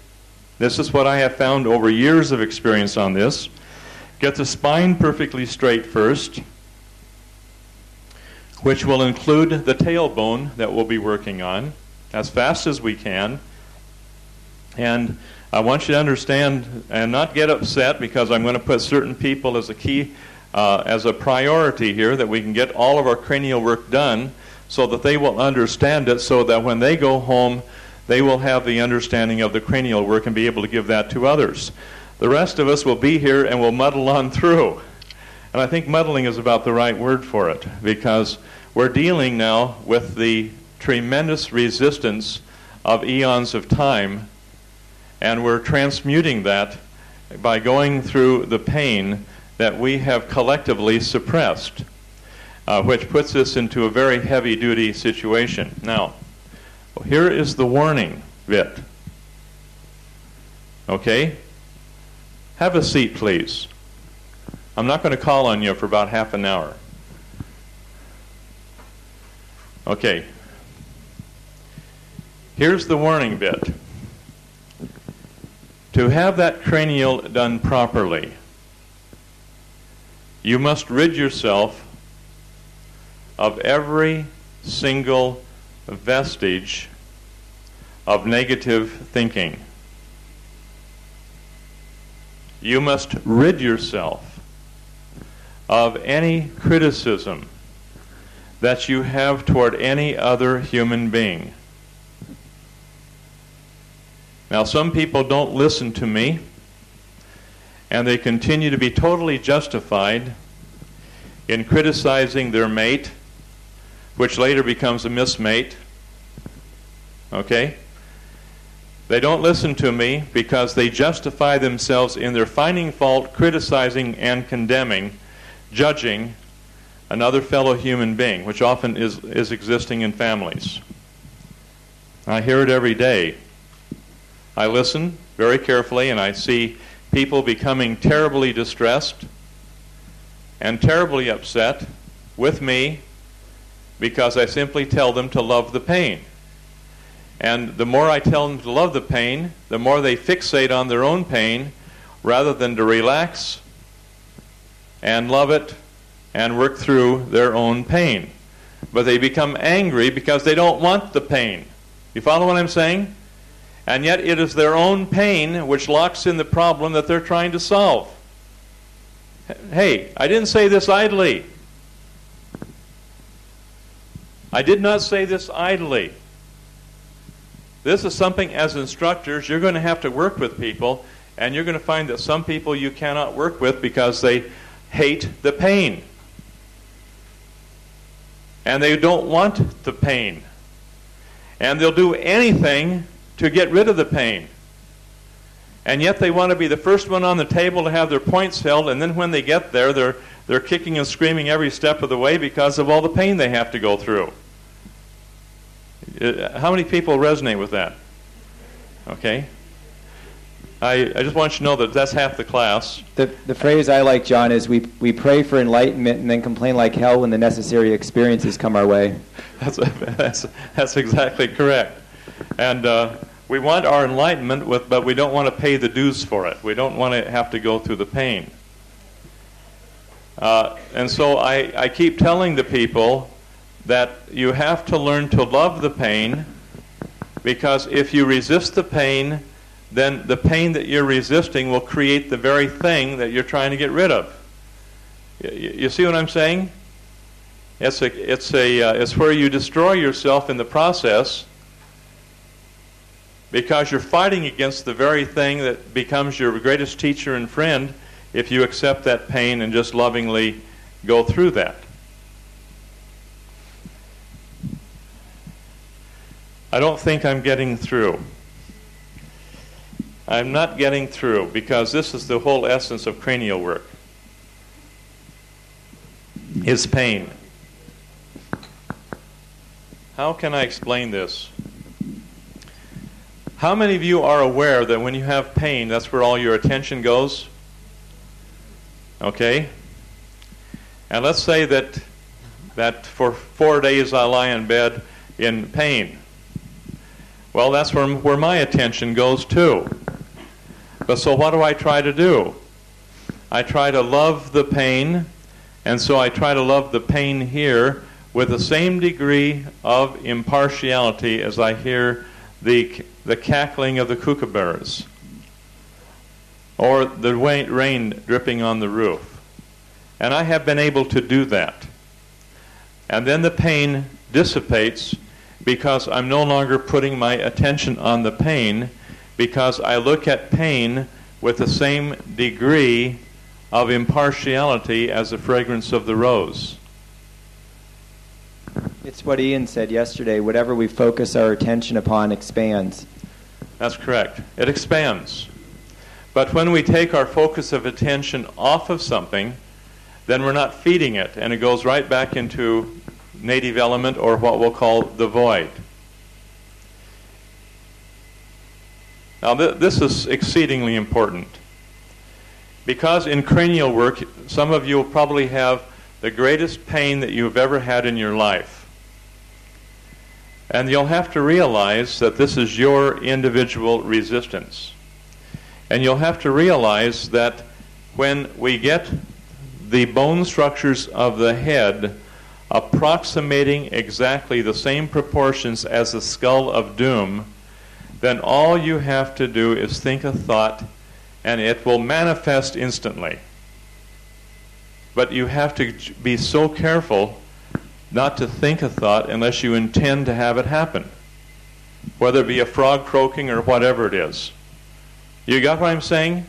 This is what I have found over years of experience on this. Get the spine perfectly straight first, which will include the tailbone that we'll be working on as fast as we can. And I want you to understand and not get upset, because I'm going to put certain people as a key, as a priority here, that we can get all of our cranial work done so that they will understand it, so that when they go home, they will have the understanding of the cranial work and be able to give that to others. The rest of us will be here and will muddle on through. And I think muddling is about the right word for it, because we're dealing now with the tremendous resistance of eons of time, and we're transmuting that by going through the pain that we have collectively suppressed, which puts us into a very heavy-duty situation. Now, here is the warning bit. Okay? Have a seat, please. I'm not going to call on you for about half an hour. Okay. Here's the warning bit. To have that cranial done properly, you must rid yourself of every single vestige of negative thinking. You must rid yourself of any criticism that you have toward any other human being. Now, some people don't listen to me, and they continue to be totally justified in criticizing their mate, which later becomes a mismate. Okay? They don't listen to me because they justify themselves in their finding fault, criticizing and condemning, judging another fellow human being, which often is existing in families. I hear it every day. I listen very carefully, and I see people becoming terribly distressed and terribly upset with me because I simply tell them to love the pain. And the more I tell them to love the pain, the more they fixate on their own pain rather than to relax and love it and work through their own pain. But they become angry because they don't want the pain. You follow what I'm saying? And yet it is their own pain which locks in the problem that they're trying to solve. Hey, I didn't say this idly. I did not say this idly. This is something, as instructors, you're going to have to work with people, and you're going to find that some people you cannot work with because they hate the pain. And they don't want the pain. And they'll do anything to get rid of the pain. And yet they want to be the first one on the table to have their points held, and then when they get there, they're kicking and screaming every step of the way because of all the pain they have to go through. How many people resonate with that? Okay. I just want you to know that that's half the class. The phrase I like, John, is we pray for enlightenment and then complain like hell when the necessary experiences come our way. That's exactly correct. And we want our enlightenment, but we don't want to pay the dues for it. We don't want to have to go through the pain. And so I keep telling the people that you have to learn to love the pain, because if you resist the pain, then the pain that you're resisting will create the very thing that you're trying to get rid of. You see what I'm saying? It's where you destroy yourself in the process, because you're fighting against the very thing that becomes your greatest teacher and friend if you accept that pain and just lovingly go through that. I don't think I'm getting through. I'm not getting through, because this is the whole essence of cranial work. Is pain. How can I explain this? How many of you are aware that when you have pain, that's where all your attention goes? Okay? And let's say that for 4 days I lie in bed in pain. Well, that's where my attention goes too. But so what do I try to do? I try to love the pain, and so I try to love the pain here with the same degree of impartiality as I hear the cackling of the kookaburras, or the rain dripping on the roof. And I have been able to do that. And then the pain dissipates, because I'm no longer putting my attention on the pain, because I look at pain with the same degree of impartiality as the fragrance of the rose. It's what Ian said yesterday. Whatever we focus our attention upon expands. That's correct. It expands. But when we take our focus of attention off of something, then we're not feeding it, and it goes right back into native element, or what we'll call the void. Now this is exceedingly important, because in cranial work, some of you will probably have the greatest pain that you've ever had in your life. And you'll have to realize that this is your individual resistance. And you'll have to realize that when we get the bone structures of the head approximating exactly the same proportions as the skull of doom, then all you have to do is think a thought, and it will manifest instantly. But you have to be so careful not to think a thought unless you intend to have it happen, whether it be a frog croaking or whatever it is. You got what I'm saying?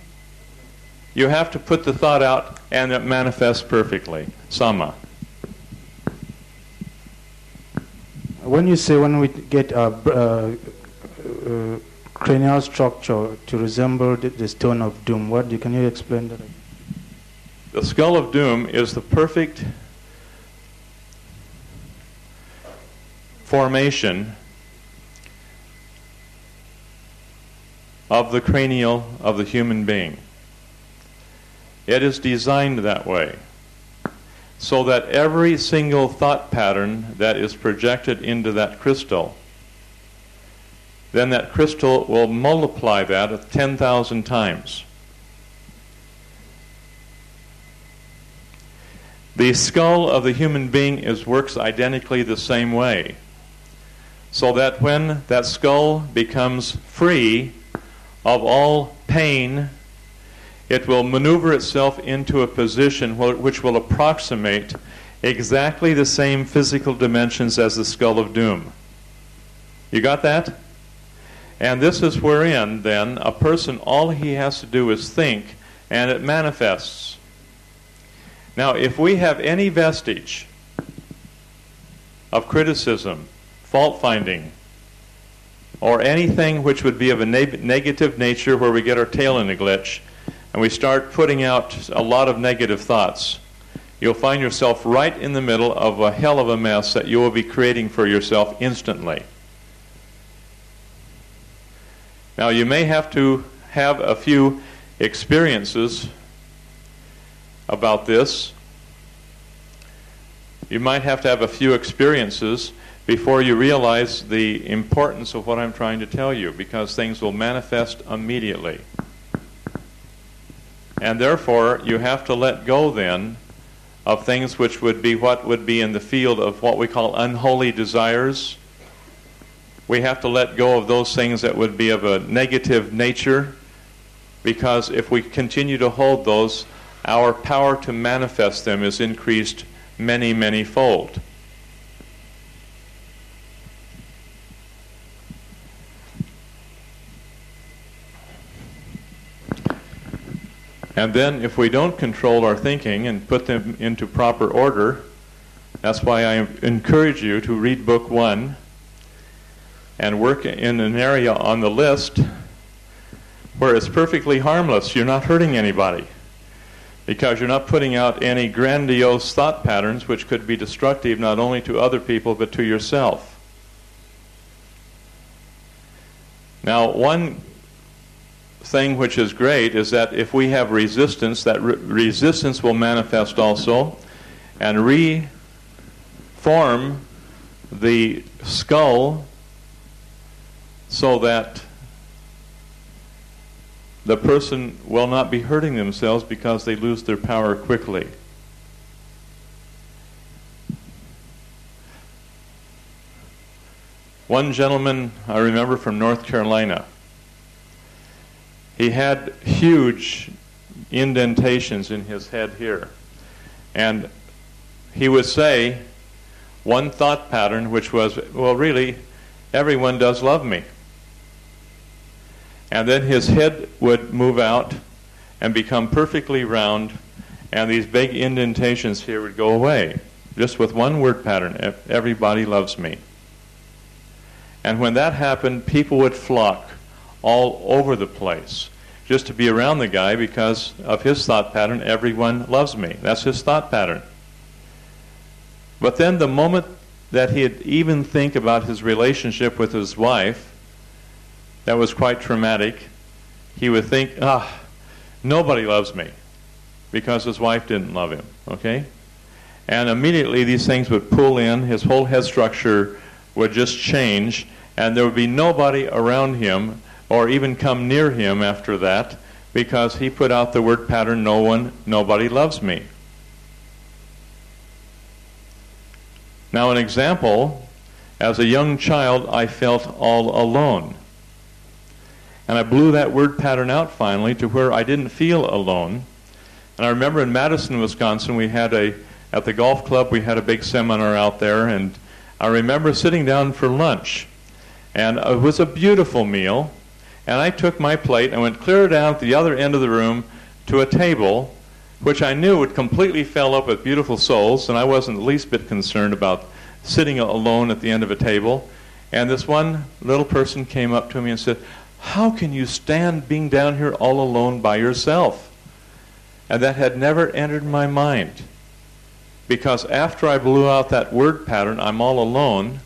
You have to put the thought out, and it manifests perfectly. Sama. When you say when we get cranial structure to resemble the stone of doom, can you explain that? The skull of doom is the perfect formation of the cranial of the human being. It is designed that way, so that every single thought pattern that is projected into that crystal, then that crystal will multiply that 10,000 times. The skull of the human being works identically the same way, so that when that skull becomes free of all pain, it will maneuver itself into a position which will approximate exactly the same physical dimensions as the skull of doom. You got that? And this is wherein, then, a person, all he has to do is think, and it manifests. Now, if we have any vestige of criticism, fault-finding, or anything which would be of a negative nature where we get our tail in a glitch, and we start putting out a lot of negative thoughts, you'll find yourself right in the middle of a hell of a mess that you will be creating for yourself instantly. Now, you may have to have a few experiences about this. You might have to have a few experiences before you realize the importance of what I'm trying to tell you, because things will manifest immediately. And therefore, you have to let go then of things which would be what would be in the field of what we call unholy desires. We have to let go of those things that would be of a negative nature, because if we continue to hold those, our power to manifest them is increased many, many fold. And then if we don't control our thinking and put them into proper order, that's why I encourage you to read book 1 and work in an area on the list where it's perfectly harmless. You're not hurting anybody, because you're not putting out any grandiose thought patterns which could be destructive not only to other people but to yourself. Now, one thing which is great is that if we have resistance, that resistance will manifest also and reform the skull so that the person will not be hurting themselves because they lose their power quickly. One gentleman I remember from North Carolina, he had huge indentations in his head here. And he would say one thought pattern, which was, well, really, everyone does love me. And then his head would move out and become perfectly round, and these big indentations here would go away, just with one word pattern: everybody loves me. And when that happened, people would flock all over the place just to be around the guy because of his thought pattern: everyone loves me. That's his thought pattern. But then the moment that he'd even think about his relationship with his wife, that was quite traumatic, he would think, nobody loves me, because his wife didn't love him, okay? And immediately these things would pull in, his whole head structure would just change, and there would be nobody around him or even come near him after that, because he put out the word pattern, nobody loves me. Now, an example, as a young child, I felt all alone. And I blew that word pattern out finally to where I didn't feel alone. And I remember in Madison, Wisconsin, at the golf club, we had a big seminar out there, and I remember sitting down for lunch. And it was a beautiful meal, and I took my plate and went clear down at the other end of the room to a table, which I knew would completely fill up with beautiful souls, and I wasn't the least bit concerned about sitting alone at the end of a table. And this one little person came up to me and said, "How can you stand being down here all alone by yourself?" And that had never entered my mind, because after I blew out that word pattern, I'm all alone,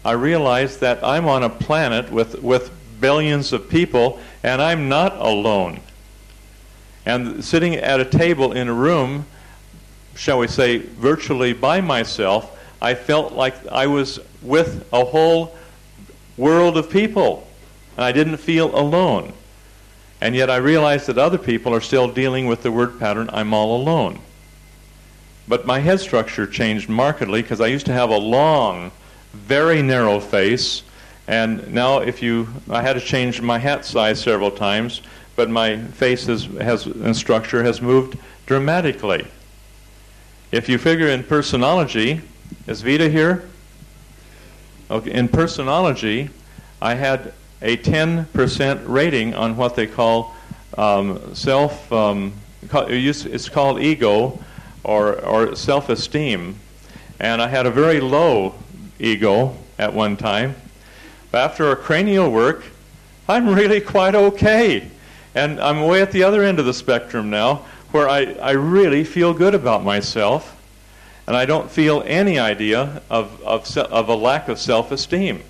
I realized that I'm on a planet with billions of people, and I'm not alone. And sitting at a table in a room, shall we say, virtually by myself, I felt like I was with a whole world of people, and I didn't feel alone. And yet I realized that other people are still dealing with the word pattern, I'm all alone. But my head structure changed markedly, because I used to have a long, very narrow face, and now I had to change my hat size several times, but my face and structure has moved dramatically. If you figure in personology, is Vita here? Okay, in personology, I had a 10% rating on what they call it's called ego or self-esteem. And I had a very low ego at one time. But after a cranial work, I'm really quite okay. And I'm way at the other end of the spectrum now, where I really feel good about myself, and I don't feel any idea of a lack of self-esteem.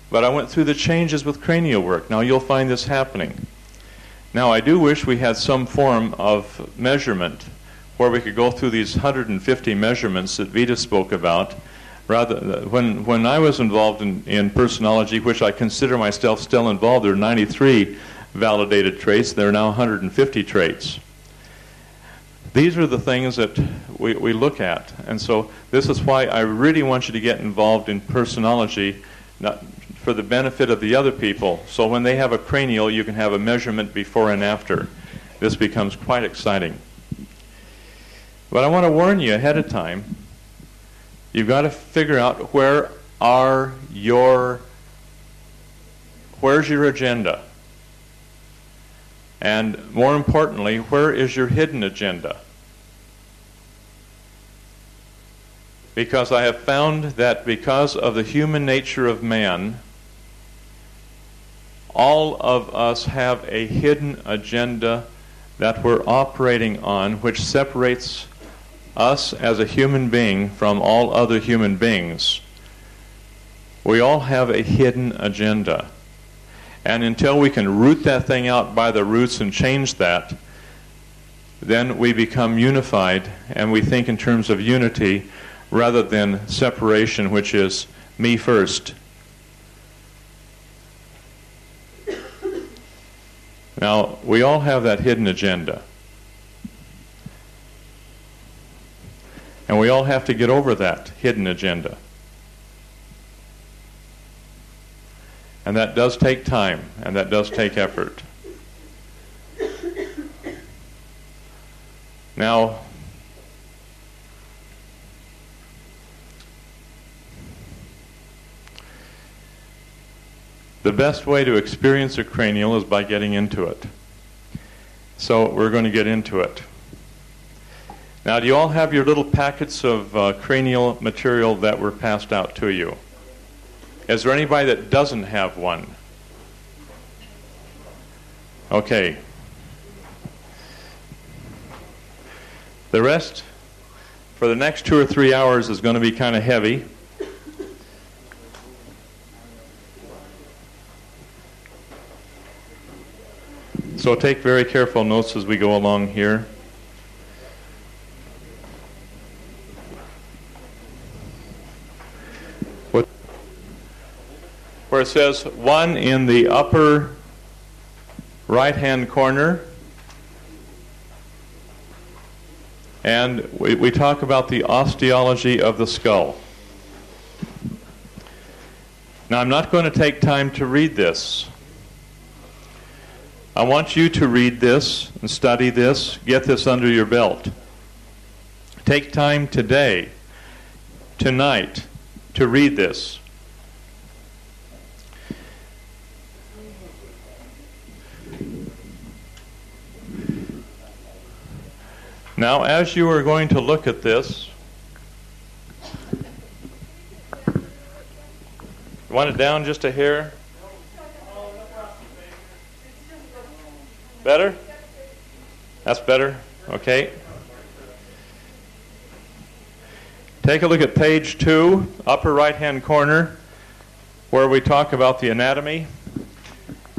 But I went through the changes with cranial work. Now you'll find this happening. Now I do wish we had some form of measurement where we could go through these 150 measurements that Vita spoke about, When I was involved in personology, which I consider myself still involved, there are 93 validated traits. There are now 150 traits. These are the things that we look at. And so this is why I really want you to get involved in personology, not for the benefit of the other people. So when they have a cranial, you can have a measurement before and after. This becomes quite exciting. But I want to warn you ahead of time, you've got to figure out where's your agenda? And more importantly, where is your hidden agenda? Because I have found that because of the human nature of man, all of us have a hidden agenda that we're operating on, which separates us as a human being from all other human beings. We all have a hidden agenda. And until we can root that thing out by the roots and change that, then we become unified and we think in terms of unity rather than separation, which is me first. Now, we all have that hidden agenda. And we all have to get over that hidden agenda. And that does take time, and that does take effort. Now, the best way to experience a cranial is by getting into it. So we're going to get into it. Now, do you all have your little packets of cranial material that were passed out to you? Is there anybody that doesn't have one? Okay. The rest, for the next 2 or 3 hours, is going to be kind of heavy. So take very careful notes as we go along here. Where it says 1 in the upper right-hand corner. And we talk about the osteology of the skull. Now, I'm not going to take time to read this. I want you to read this and study this, get this under your belt. Take time today, tonight, to read this. Now, as you are going to look at this, you want it down just a hair? Better? That's better? Okay. Take a look at page 2, upper right-hand corner, where we talk about the anatomy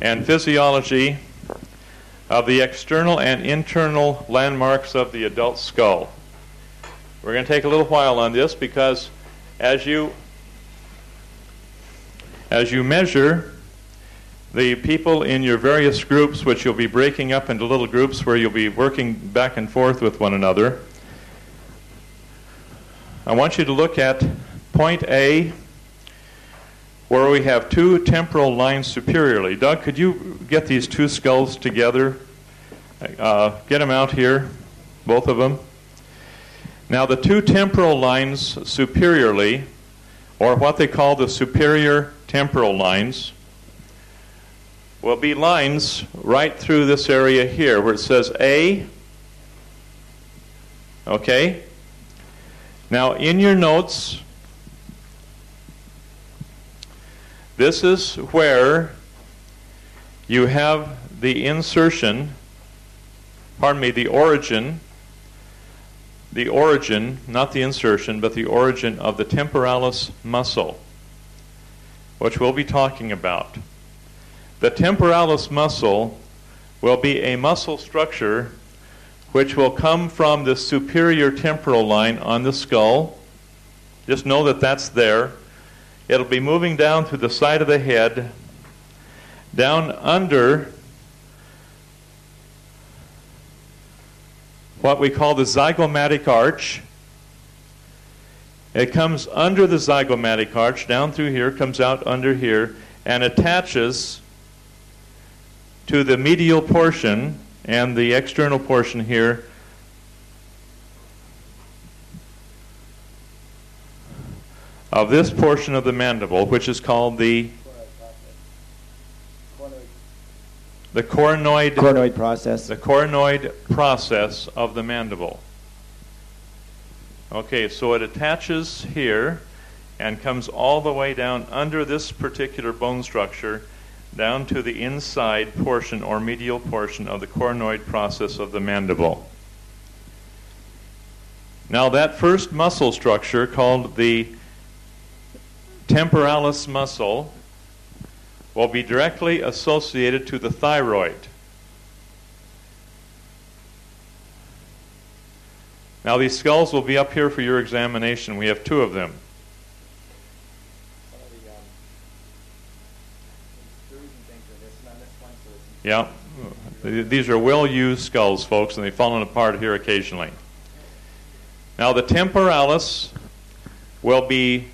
and physiology of the external and internal landmarks of the adult skull. We're going to take a little while on this because as you measure the people in your various groups, which you'll be breaking up into little groups where you'll be working back and forth with one another, I want you to look at point A, where we have 2 temporal lines superiorly. Doug, could you get these 2 skulls together? Get them out here, both of them. Now, the 2 temporal lines superiorly, or what they call the superior temporal lines, will be lines right through this area here where it says A. Okay? Now, in your notes, this is where you have the insertion, the origin, not the insertion, but the origin of the temporalis muscle, which we'll be talking about. The temporalis muscle will be a muscle structure which will come from the superior temporal line on the skull Just know that that's there. It'll be moving down through the side of the head, down under what we call the zygomatic arch. It comes under the zygomatic arch, down through here, comes out under here, and attaches to the medial portion and the external portion here of this portion of the mandible, which is called the coronoid process. The coronoid process of the mandible. Okay, so it attaches here and comes all the way down under this particular bone structure, down to the inside portion or medial portion of the coronoid process of the mandible. Now that first muscle structure, called the temporalis muscle, will be directly associated to the thyroid. Now these skulls will be up here for your examination. We have two of them. Yeah, these are well-used skulls, folks, and they've fallen apart here occasionally. Now the temporalis will be,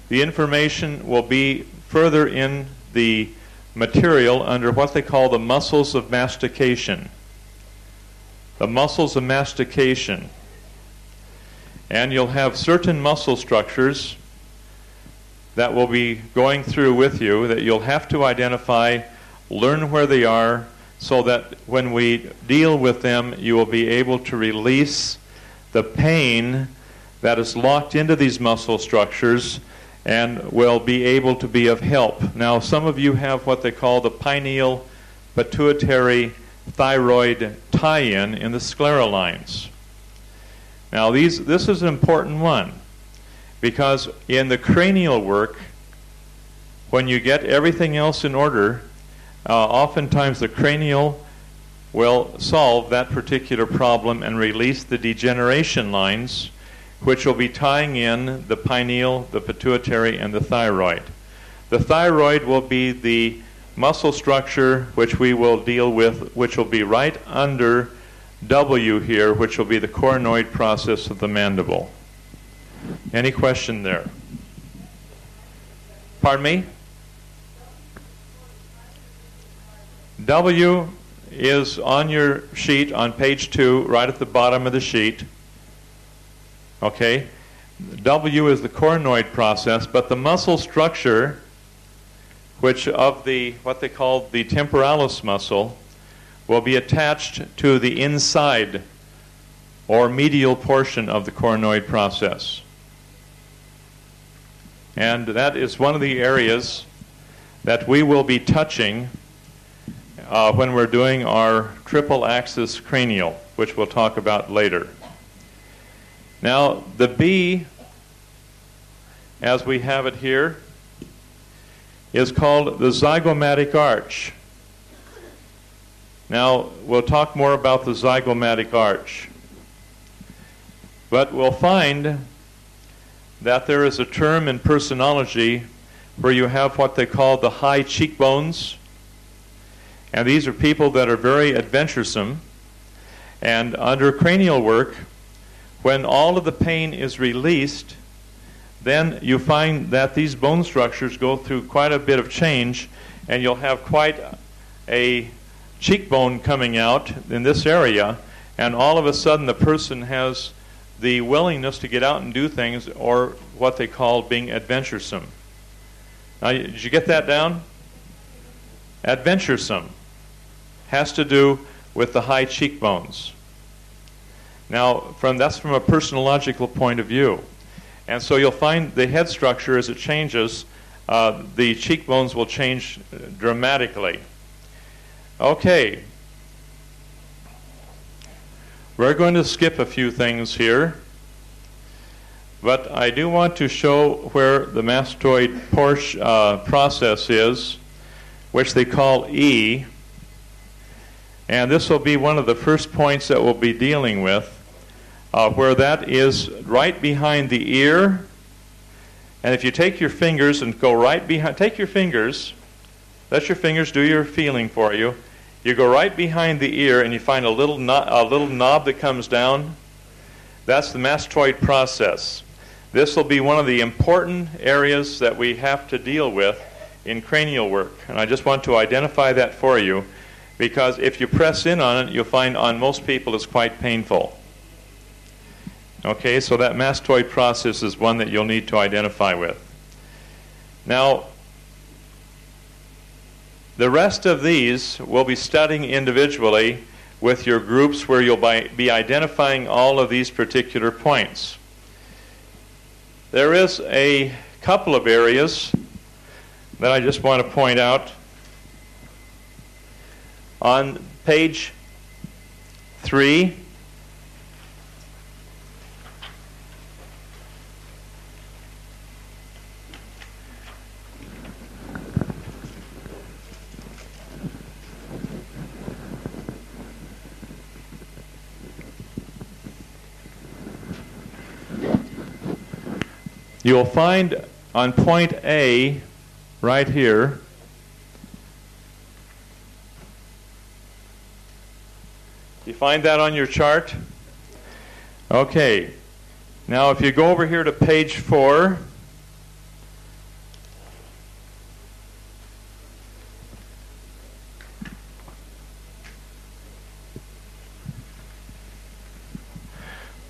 the information will be further in the material under what they call the muscles of mastication. The muscles of mastication. And you'll have certain muscle structures that will be going through with you that you'll have to identify, learn where they are, so that when we deal with them, you will be able to release the pain that is locked into these muscle structures and will be able to be of help. Now, some of you have what they call the pineal pituitary thyroid tie-in in the scleral lines. Now, this is an important one, because in the cranial work, when you get everything else in order, oftentimes the cranial will solve that particular problem and release the degeneration lines, which will be tying in the pineal, the pituitary, and the thyroid. The thyroid will be the muscle structure which we will deal with, which will be right under W here, which will be the coronoid process of the mandible. Any question there? Pardon me? W is on your sheet on page 2, right at the bottom of the sheet. Okay? W is the coronoid process, but the muscle structure, which of the, what they call the temporalis muscle, will be attached to the inside or medial portion of the coronoid process. And that is one of the areas that we will be touching when we're doing our triple axis cranial, which we'll talk about later. Now, the B, as we have it here, is called the zygomatic arch. Now, we'll talk more about the zygomatic arch. But we'll find that there is a term in personology where you have what they call the high cheekbones. And these are people that are very adventuresome. And under cranial work, when all of the pain is released, then you find that these bone structures go through quite a bit of change, and you'll have quite a cheekbone coming out in this area, and all of a sudden the person has the willingness to get out and do things, or what they call being adventuresome. Now, did you get that down? Adventuresome has to do with the high cheekbones. Now, that's from a personological point of view. And so you'll find the head structure, as it changes, the cheekbones will change dramatically. Okay. We're going to skip a few things here, but I do want to show where the mastoid process is, which they call E. And this will be one of the first points that we'll be dealing with. where that is right behind the ear. And if you take your fingers and go right behind, take your fingers, let your fingers do your feeling for you. You go right behind the ear and you find a little knob that comes down. That's the mastoid process. This will be one of the important areas that we have to deal with in cranial work. And I just want to identify that for you, because if you press in on it, you'll find on most people it's quite painful. Okay, so that mastoid process is one that you'll need to identify with. Now, the rest of these we'll be studying individually with your groups, where you'll be identifying all of these particular points. There is a couple of areas that I just want to point out. On page 3, you'll find on point A, right here, you find that on your chart? Okay. Now if you go over here to page 4,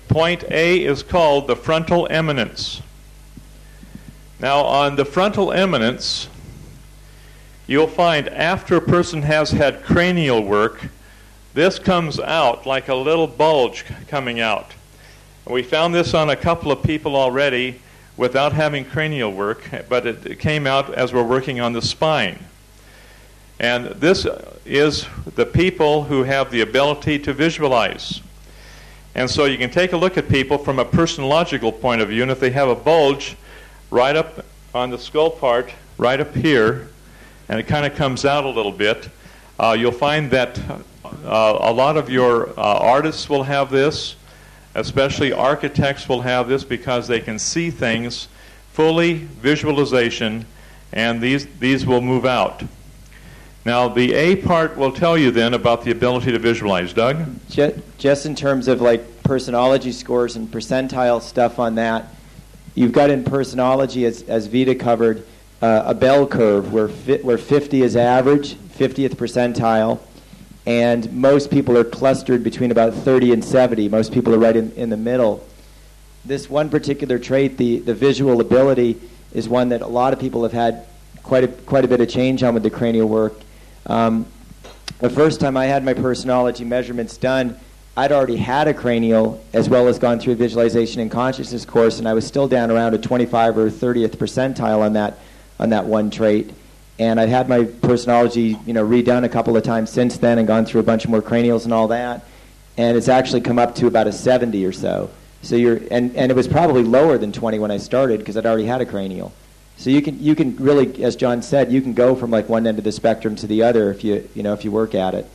point A is called the frontal eminence. Now on the frontal eminence, you'll find after a person has had cranial work, this comes out like a little bulge coming out. We found this on a couple of people already without having cranial work, but it came out as we're working on the spine. And this is the people who have the ability to visualize. And so you can take a look at people from a personological point of view, and if they have a bulge right up on the skull part, right up here, and it kind of comes out a little bit, you'll find that a lot of your artists will have this, especially architects will have this, because they can see things fully, visualization, and these will move out. Now the A part will tell you then about the ability to visualize. Doug? Just in terms of like personology scores and percentile stuff on that, you've got in personology, as Vita covered, a bell curve where 50 is average, 50th percentile, and most people are clustered between about 30 and 70. Most people are right in the middle. This one particular trait, the visual ability, is one that a lot of people have had quite a bit of change on with the cranial work. The first time I had my personology measurements done, I'd already had a cranial as well as gone through a visualization and consciousness course, and I was still down around a 25 or 30th percentile on that one trait. And I'd had my personology, redone a couple of times since then, and gone through a bunch more cranials and all that. And it's actually come up to about a 70 or so. So and it was probably lower than 20 when I started because I'd already had a cranial. So you can really, as John said, you can go from like one end of the spectrum to the other if you work at it.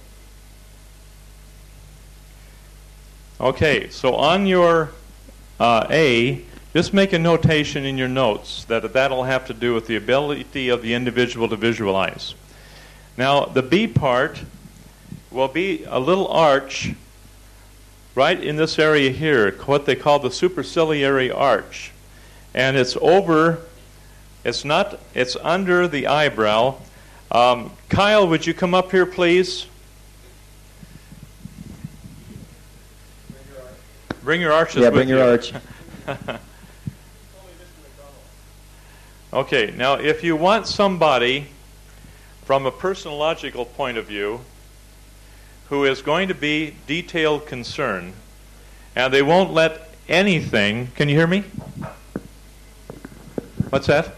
Okay, so on your A, just make a notation in your notes that'll have to do with the ability of the individual to visualize. Now, the B part will be a little arch right in this area here, what they call the superciliary arch. And it's under the eyebrow. Kyle, would you come up here, please? Bring your arches with you. Yeah, bring your arch. Okay, now if you want somebody from a personological point of view who is going to be detailed concern, and they won't let anything... Can you hear me? What's that?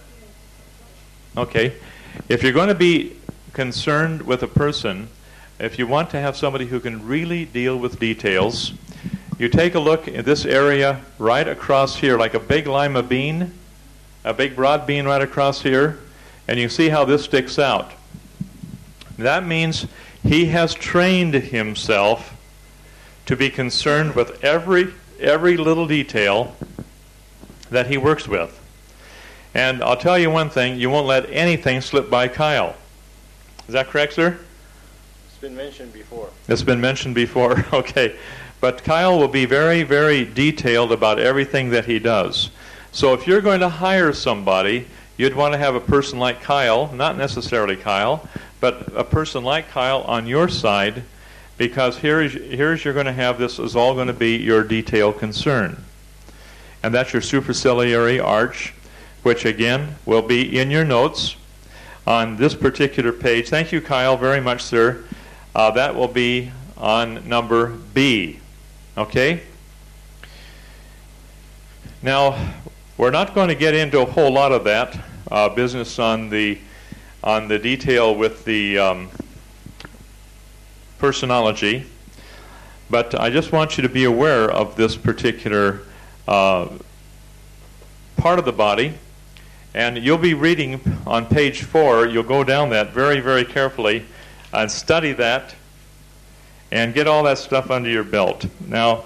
Okay. If you're going to be concerned with a person, if you want to have somebody who can really deal with details, you take a look at this area right across here, like a big lima bean, a big broad bean right across here, and you see how this sticks out. That means he has trained himself to be concerned with every every little detail that he works with. And I'll tell you one thing, you won't let anything slip by Kyle. Is that correct, sir? It's been mentioned before. It's been mentioned before, okay. But Kyle will be very, very detailed about everything that he does. So if you're going to hire somebody, you'd want to have a person like Kyle, not necessarily Kyle, but a person like Kyle on your side, because here's you're going to have, this is all going to be your detail concern. And that's your superciliary arch, which again will be in your notes on this particular page. Thank you, Kyle, very much, sir. That will be on number B. Okay? Now, we're not going to get into a whole lot of that business on the detail with the personology, but I just want you to be aware of this particular part of the body. And you'll be reading on page 4, you'll go down that very, very carefully and study that and get all that stuff under your belt. Now,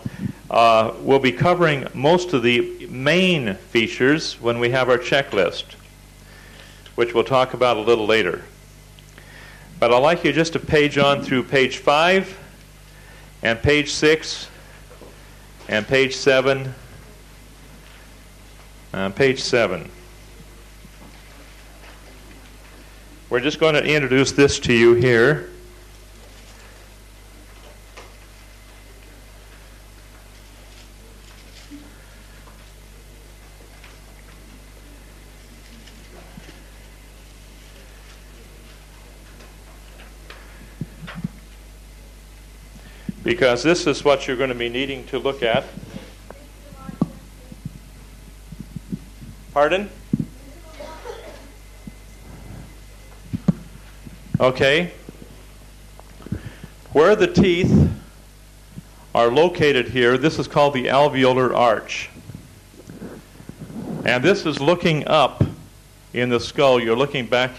we'll be covering most of the main features when we have our checklist, which we'll talk about a little later. But I'd like you just to page on through page 5 and page 6 and page 7 and page 7. We're just going to introduce this to you here. Because this is what you're going to be needing to look at. Pardon? Okay. Where the teeth are located here, this is called the alveolar arch. And this is looking up in the skull. You're looking back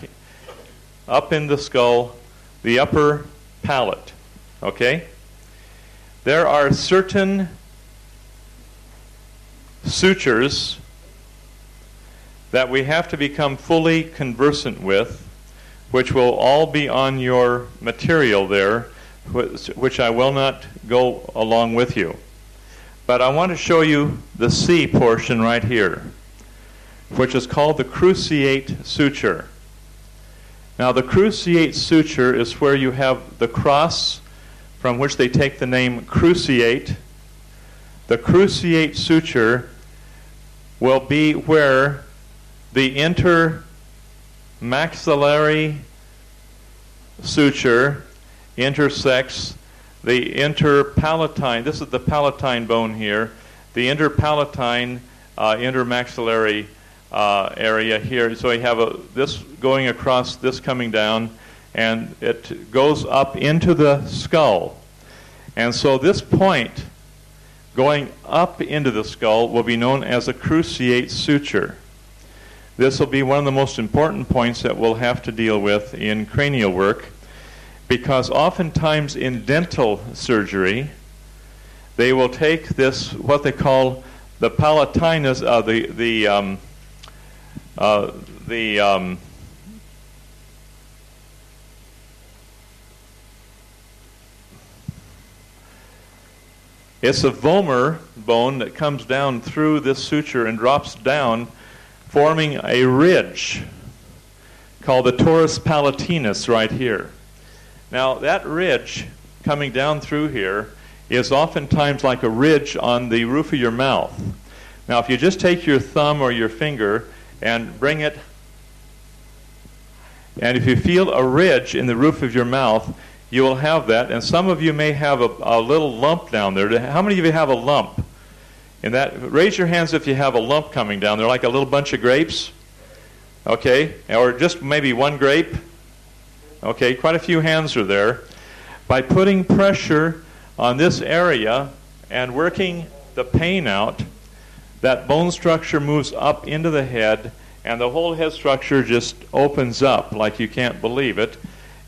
up in the skull, the upper palate. Okay? There are certain sutures that we have to become fully conversant with, which will all be on your material there, which I will not go along with you. But I want to show you the C portion right here, which is called the cruciate suture. Now, the cruciate suture is where you have the cross from which they take the name cruciate. The cruciate suture will be where the intermaxillary suture intersects the interpalatine. This is the palatine bone here. The interpalatine intermaxillary area here. So you have this going across, this coming down, and it goes up into the skull. And so this point going up into the skull will be known as a cruciate suture. This will be one of the most important points that we'll have to deal with in cranial work, because oftentimes in dental surgery, they will take this, what they call the palatinus, it's a vomer bone that comes down through this suture and drops down, forming a ridge called the torus palatinus right here. Now, that ridge coming down through here is oftentimes like a ridge on the roof of your mouth. Now, if you just take your thumb or your finger and bring it, and if you feel a ridge in the roof of your mouth, you will have that, and some of you may have a little lump down there. How many of you have a lump? In that, raise your hands if you have a lump coming down there, like a little bunch of grapes. Okay, or just maybe one grape. Okay, quite a few hands are there. By putting pressure on this area and working the pain out, that bone structure moves up into the head, and the whole head structure just opens up like you can't believe it.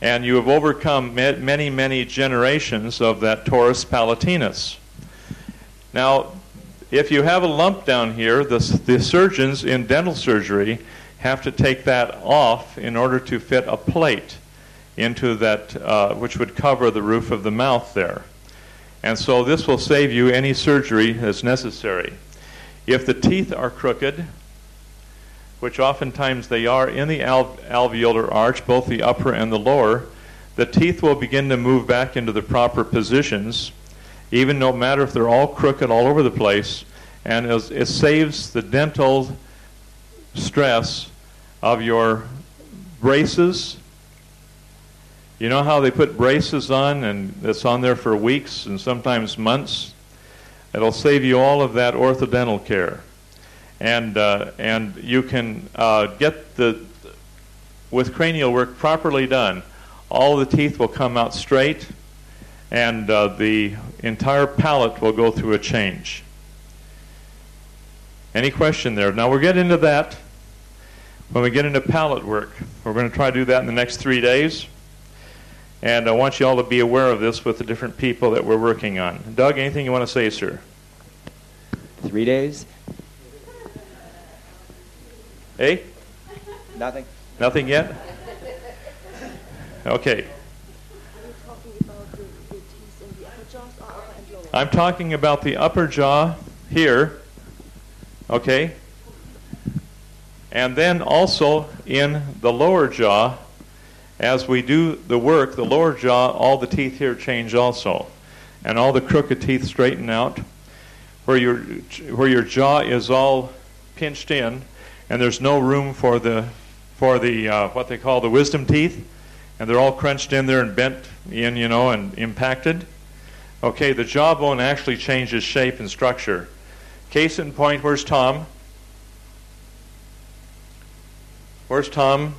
And you have overcome many, many generations of that torus palatinus. Now, if you have a lump down here, the surgeons in dental surgery have to take that off in order to fit a plate into that, which would cover the roof of the mouth there. And so this will save you any surgery that's necessary. If the teeth are crooked, which oftentimes they are in the alveolar arch, both the upper and the lower, the teeth will begin to move back into the proper positions, even no matter if they're all crooked all over the place, and it saves the dental stress of your braces. You know how they put braces on and it's on there for weeks and sometimes months? It'll save you all of that orthodontal care. And you can get with cranial work properly done, all the teeth will come out straight, and the entire palate will go through a change. Any question there? Now we'll get into that when we get into palate work. We're going to try to do that in the next 3 days. And I want you all to be aware of this with the different people that we're working on. Doug, anything you want to say, sir? 3 days? Hey? Nothing. Nothing yet? Okay. I'm talking about the upper jaw here, okay? And then also in the lower jaw, as we do the work, the lower jaw, all the teeth here change also. And all the crooked teeth straighten out. Where your jaw is all pinched in, and there's no room for the what they call the wisdom teeth, and they're all crunched in there and bent in, and impacted. Okay, the jawbone actually changes shape and structure. Case in point, where's Tom? Where's Tom?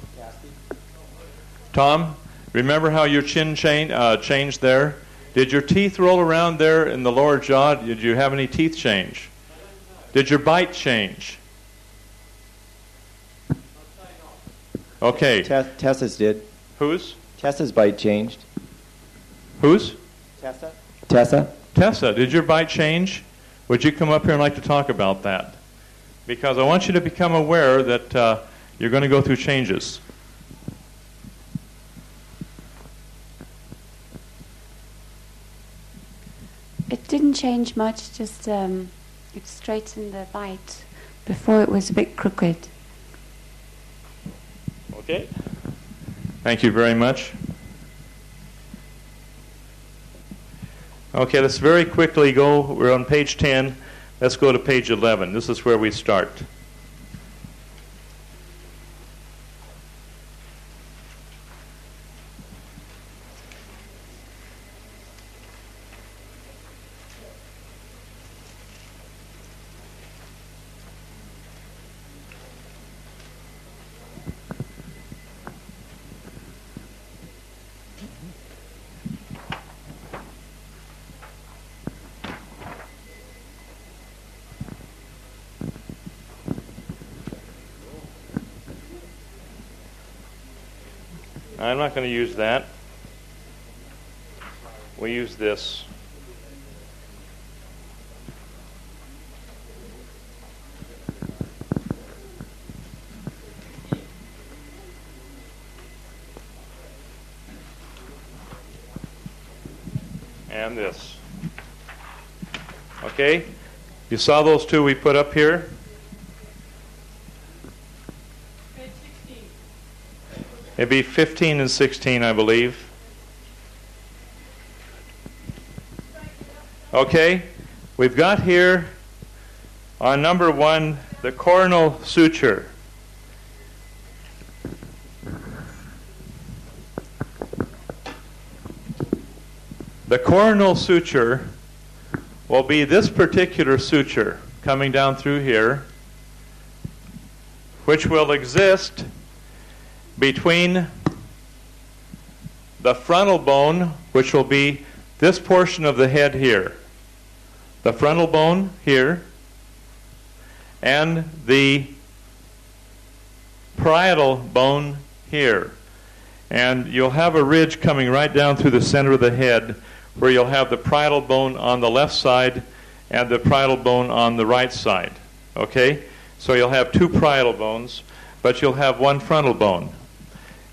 Tom, remember how your chin changed there? Did your teeth roll around there in the lower jaw? Did you have any teeth change? Did your bite change? Okay. Tessa's did. Whose? Tessa's bite changed. Whose? Tessa. Tessa, did your bite change? Would you come up here and like to talk about that? Because I want you to become aware that you're going to go through changes. It didn't change much, just it straightened the bite. Before it was a bit crooked. Okay. Thank you very much. Okay, let's very quickly go. We're on page 10. Let's go to page 11. This is where we start. I'm not going to use that. We use this. And this. Okay? You saw those two we put up here? It'd be 15 and 16, I believe. Okay, we've got here on number 1 the coronal suture. The coronal suture will be this particular suture coming down through here, which will exist between the frontal bone, which will be this portion of the head here, the frontal bone here, and the parietal bone here. And you'll have a ridge coming right down through the center of the head where you'll have the parietal bone on the left side and the parietal bone on the right side. Okay? So you'll have two parietal bones, but you'll have one frontal bone.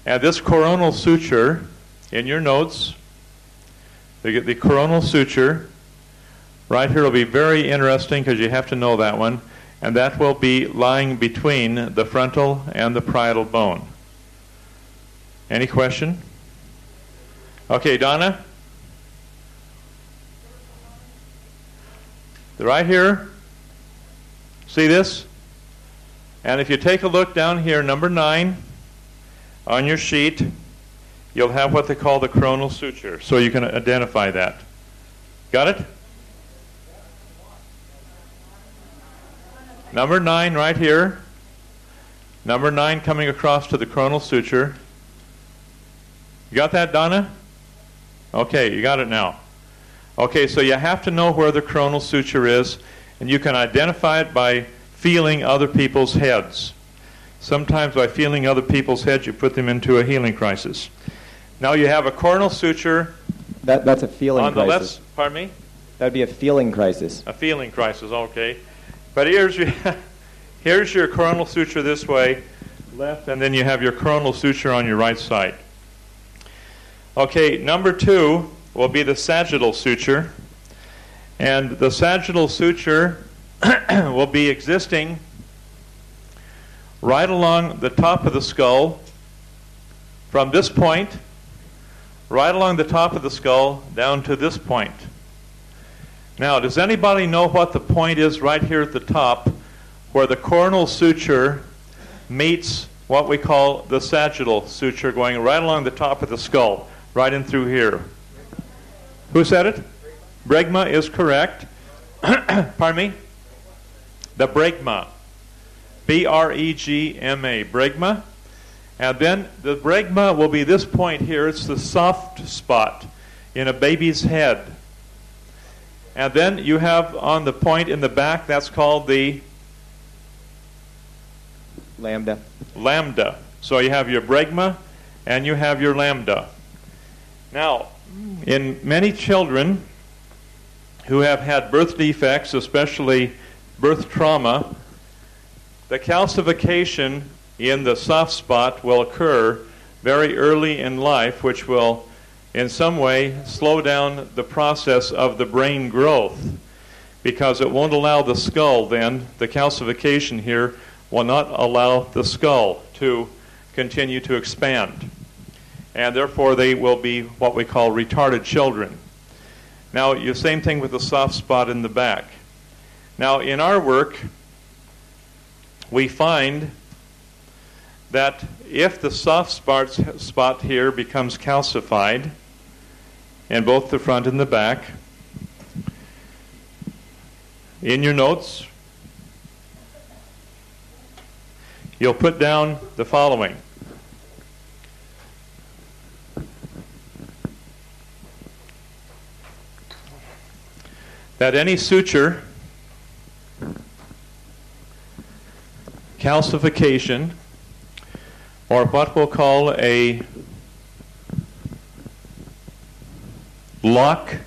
And this coronal suture, in your notes, the coronal suture, right here will be very interesting because you have to know that one, and that will be lying between the frontal and the parietal bone. Any question? Okay, Donna? Right here. See this? And if you take a look down here, number 9, on your sheet, you'll have what they call the coronal suture, so you can identify that. Got it? Number 9 right here. Number 9 coming across to the coronal suture. You got that, Donna? Okay, you got it now. Okay, so you have to know where the coronal suture is, and you can identify it by feeling other people's heads. Sometimes by feeling other people's heads, you put them into a healing crisis. Now you have a coronal suture. That's a feeling on the crisis. left. Pardon me? That would be a feeling crisis. A feeling crisis, okay. But here's your coronal suture this way, left, and then you have your coronal suture on your right side. Okay, number 2 will be the sagittal suture. And the sagittal suture will be existing right along the top of the skull from this point, right along the top of the skull down to this point. Now, does anybody know what the point is right here at the top where the coronal suture meets what we call the sagittal suture going right along the top of the skull, right in through here? Who said it? Bregma is correct. Pardon me? The bregma. B-R-E-G-M-A. Bregma. And then the bregma will be this point here. It's the soft spot in a baby's head. And then you have on the point in the back, that's called the lambda. Lambda. So you have your bregma and you have your lambda. Now, in many children who have had birth defects, especially birth trauma, the calcification in the soft spot will occur very early in life, which will in some way slow down the process of the brain growth, because it won't allow the skull then, the calcification here will not allow the skull to continue to expand. And therefore they will be what we call retarded children. Now, the same thing with the soft spot in the back. Now, in our work, we find that if the soft spot here becomes calcified in both the front and the back, in your notes, you'll put down the following. That any suture, calcification, or what we'll call a lock,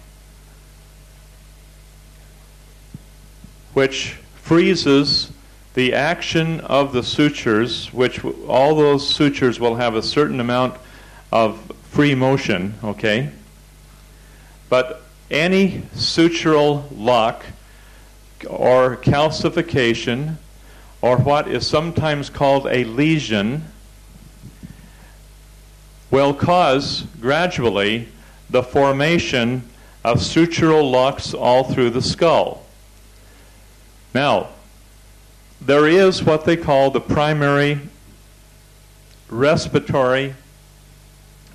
which freezes the action of the sutures, which all those sutures will have a certain amount of free motion, okay? But any sutural lock or calcification, or what is sometimes called a lesion, will cause gradually the formation of sutural locks all through the skull. Now, there is what they call the primary respiratory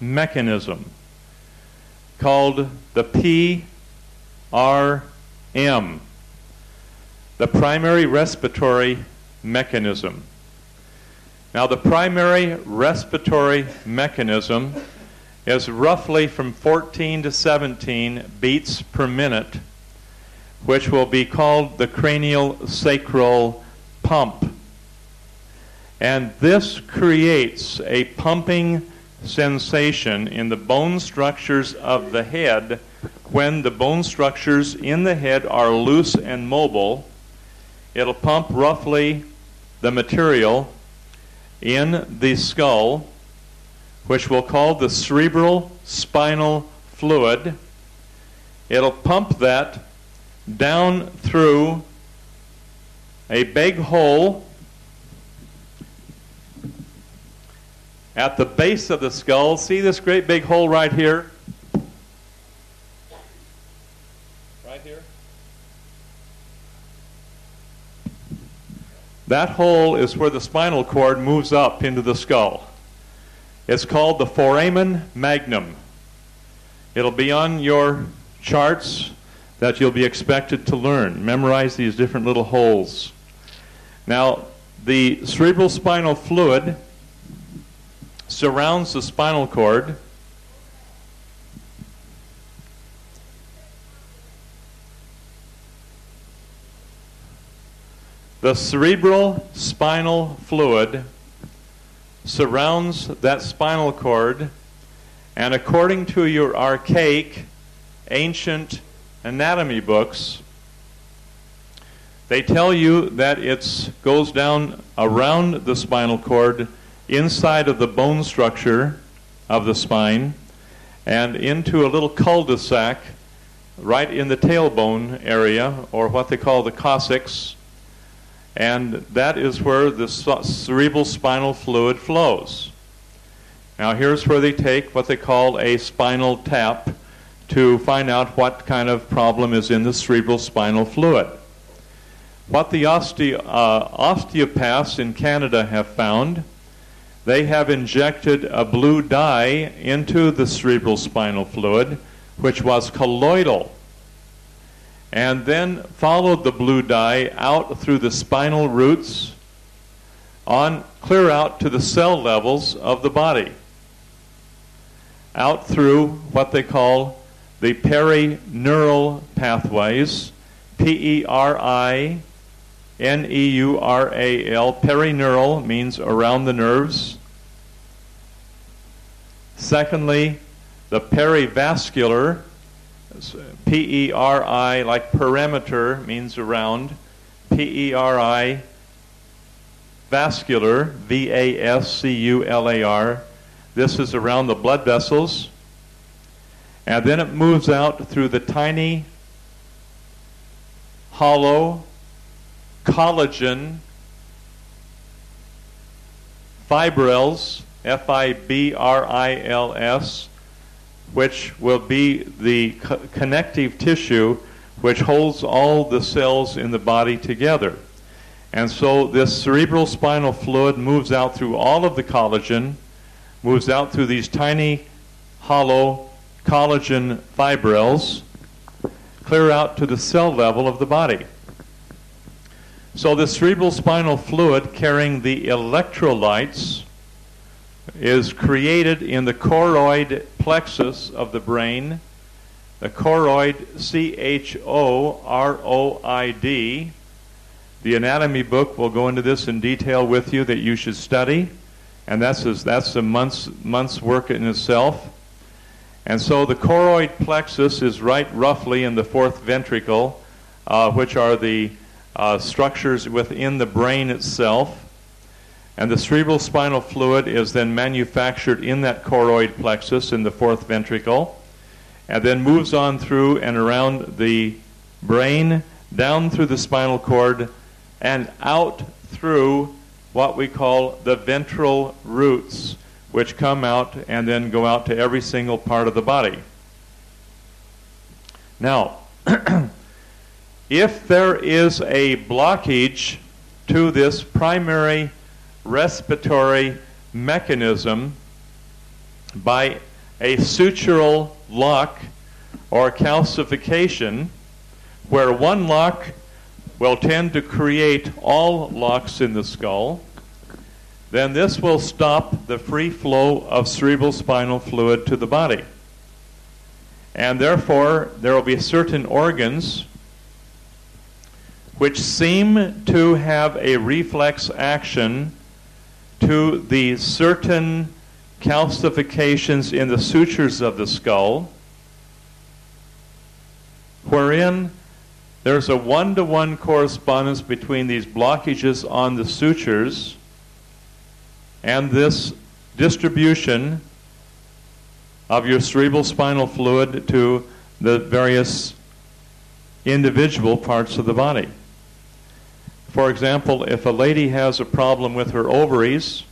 mechanism, called the PRM, the primary respiratory mechanism. Now, the primary respiratory mechanism is roughly from 14 to 17 beats per minute, which will be called the cranial sacral pump. And this creates a pumping sensation in the bone structures of the head when the bone structures in the head are loose and mobile, it'll pump roughly the material in the skull, which we'll call the cerebral spinal fluid. It'll pump that down through a big hole at the base of the skull. See this great big hole right here? Right here? That hole is where the spinal cord moves up into the skull. It's called the foramen magnum. It'll be on your charts that you'll be expected to learn. Memorize these different little holes. Now, the cerebral spinal fluid surrounds the spinal cord. The cerebral spinal fluid surrounds that spinal cord, and according to your archaic, ancient anatomy books, they tell you that it goes down around the spinal cord, inside of the bone structure of the spine, and into a little cul-de-sac right in the tailbone area, or what they call the coccyx, and that is where the cerebral spinal fluid flows. Now here's where they take what they call a spinal tap to find out what kind of problem is in the cerebral spinal fluid. What the osteopaths in Canada have found, they have injected a blue dye into the cerebral spinal fluid, which was colloidal, and then followed the blue dye out through the spinal roots, on clear out to the cell levels of the body, out through what they call the perineural pathways, P-E-R-I-N-E-U-R-A-L. Perineural means around the nerves. Secondly, the perivascular, P-E-R-I, like perimeter means around, P-E-R-I, vascular, V-A-S-C-U-L-A-R. This is around the blood vessels. And then it moves out through the tiny, hollow, collagen fibrils, F-I-B-R-I-L-S, which will be the connective tissue which holds all the cells in the body together. And so this cerebral spinal fluid moves out through all of the collagen, moves out through these tiny, hollow collagen fibrils, clear out to the cell level of the body. So the cerebral spinal fluid carrying the electrolytes is created in the choroid plexus of the brain, the choroid, C-H-O-R-O-I-D. The anatomy book will go into this in detail with you that you should study, and that's a month's work in itself. And so the choroid plexus is right roughly in the fourth ventricle, which are the structures within the brain itself. And the cerebral spinal fluid is then manufactured in that choroid plexus in the fourth ventricle, and then moves on through and around the brain, down through the spinal cord, and out through what we call the ventral roots, which come out and then go out to every single part of the body. Now, if there is a blockage to this primary respiratory mechanism by a sutural lock or calcification, where one lock will tend to create all locks in the skull, then this will stop the free flow of cerebral spinal fluid to the body. And therefore, there will be certain organs which seem to have a reflex action to the certain calcifications in the sutures of the skull, wherein there's a one-to-one correspondence between these blockages on the sutures and this distribution of your cerebral spinal fluid to the various individual parts of the body. For example, if a lady has a problem with her ovaries,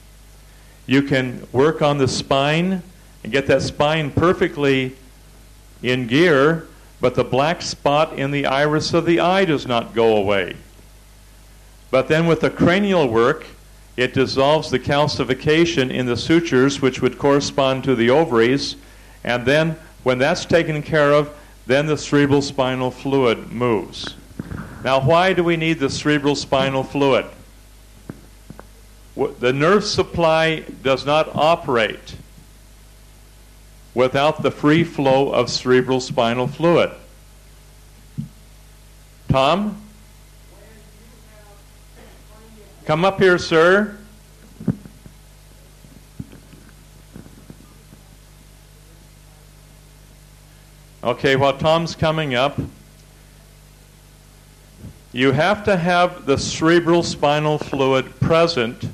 you can work on the spine and get that spine perfectly in gear, but the black spot in the iris of the eye does not go away. But then with the cranial work, it dissolves the calcification in the sutures, which would correspond to the ovaries, and then when that's taken care of, then the cerebral spinal fluid moves. Now, why do we need the cerebral spinal fluid? The nerve supply does not operate without the free flow of cerebral spinal fluid. Tom? Come up here, sir. Okay, while Tom's coming up, you have to have the cerebral spinal fluid present,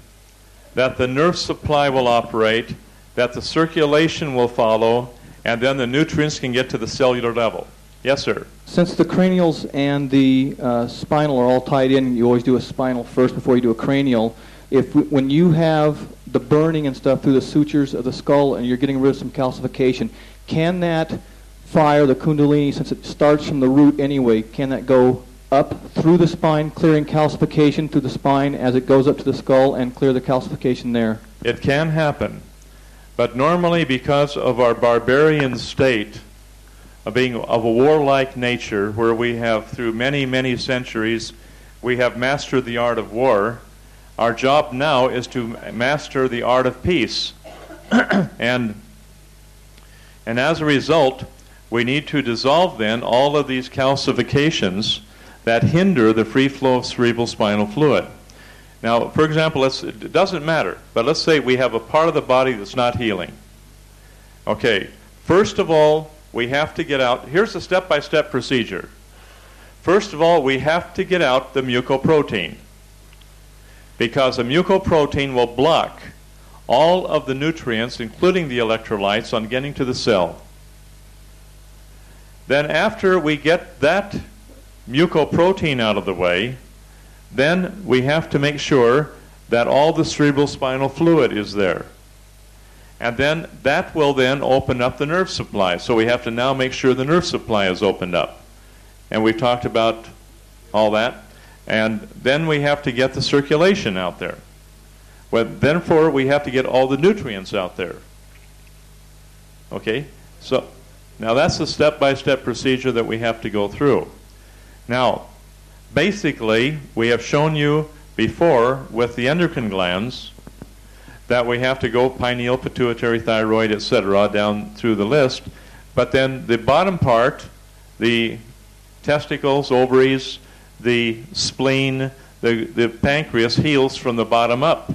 that the nerve supply will operate, that the circulation will follow, and then the nutrients can get to the cellular level. Yes, sir? Since the cranials and the spinal are all tied in, you always do a spinal first before you do a cranial. When you have the burning and stuff through the sutures of the skull and you're getting rid of some calcification, can that fire, the kundalini, since it starts from the root anyway, can that go up through the spine, clearing calcification through the spine as it goes up to the skull and clear the calcification there? It can happen. But normally, because of our barbarian state of being of a warlike nature, where we have, through many, many centuries, we have mastered the art of war, our job now is to master the art of peace. and as a result, we need to dissolve then all of these calcifications that hinder the free flow of cerebral spinal fluid. Now, for example, it doesn't matter, but let's say we have a part of the body that's not healing. Okay, first of all, we have to get out. Here's the step-by-step procedure. First of all, we have to get out the mucoprotein, because the mucoprotein will block all of the nutrients, including the electrolytes, on getting to the cell. Then after we get that mucoprotein out of the way, then we have to make sure that all the cerebral spinal fluid is there. And then that will then open up the nerve supply. So we have to now make sure the nerve supply is opened up. And we've talked about all that. And then we have to get the circulation out there. Therefore, we have to get all the nutrients out there. Okay? So now that's the step-by-step procedure that we have to go through. Now, basically, we have shown you before with the endocrine glands that we have to go pineal, pituitary, thyroid, etc., down through the list. But then the bottom part, the testicles, ovaries, the spleen, the pancreas, heals from the bottom up.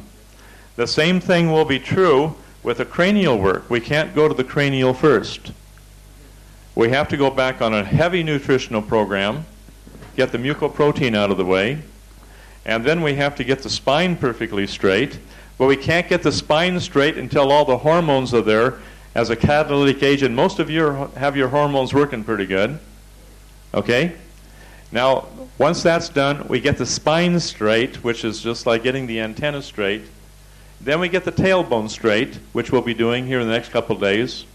The same thing will be true with the cranial work. We can't go to the cranial first. We have to go back on a heavy nutritional program, get the mucoprotein out of the way, and then we have to get the spine perfectly straight. But we can't get the spine straight until all the hormones are there as a catalytic agent. Most of you have your hormones working pretty good. Okay? Now, once that's done, we get the spine straight, which is just like getting the antenna straight. Then we get the tailbone straight, which we'll be doing here in the next couple of days.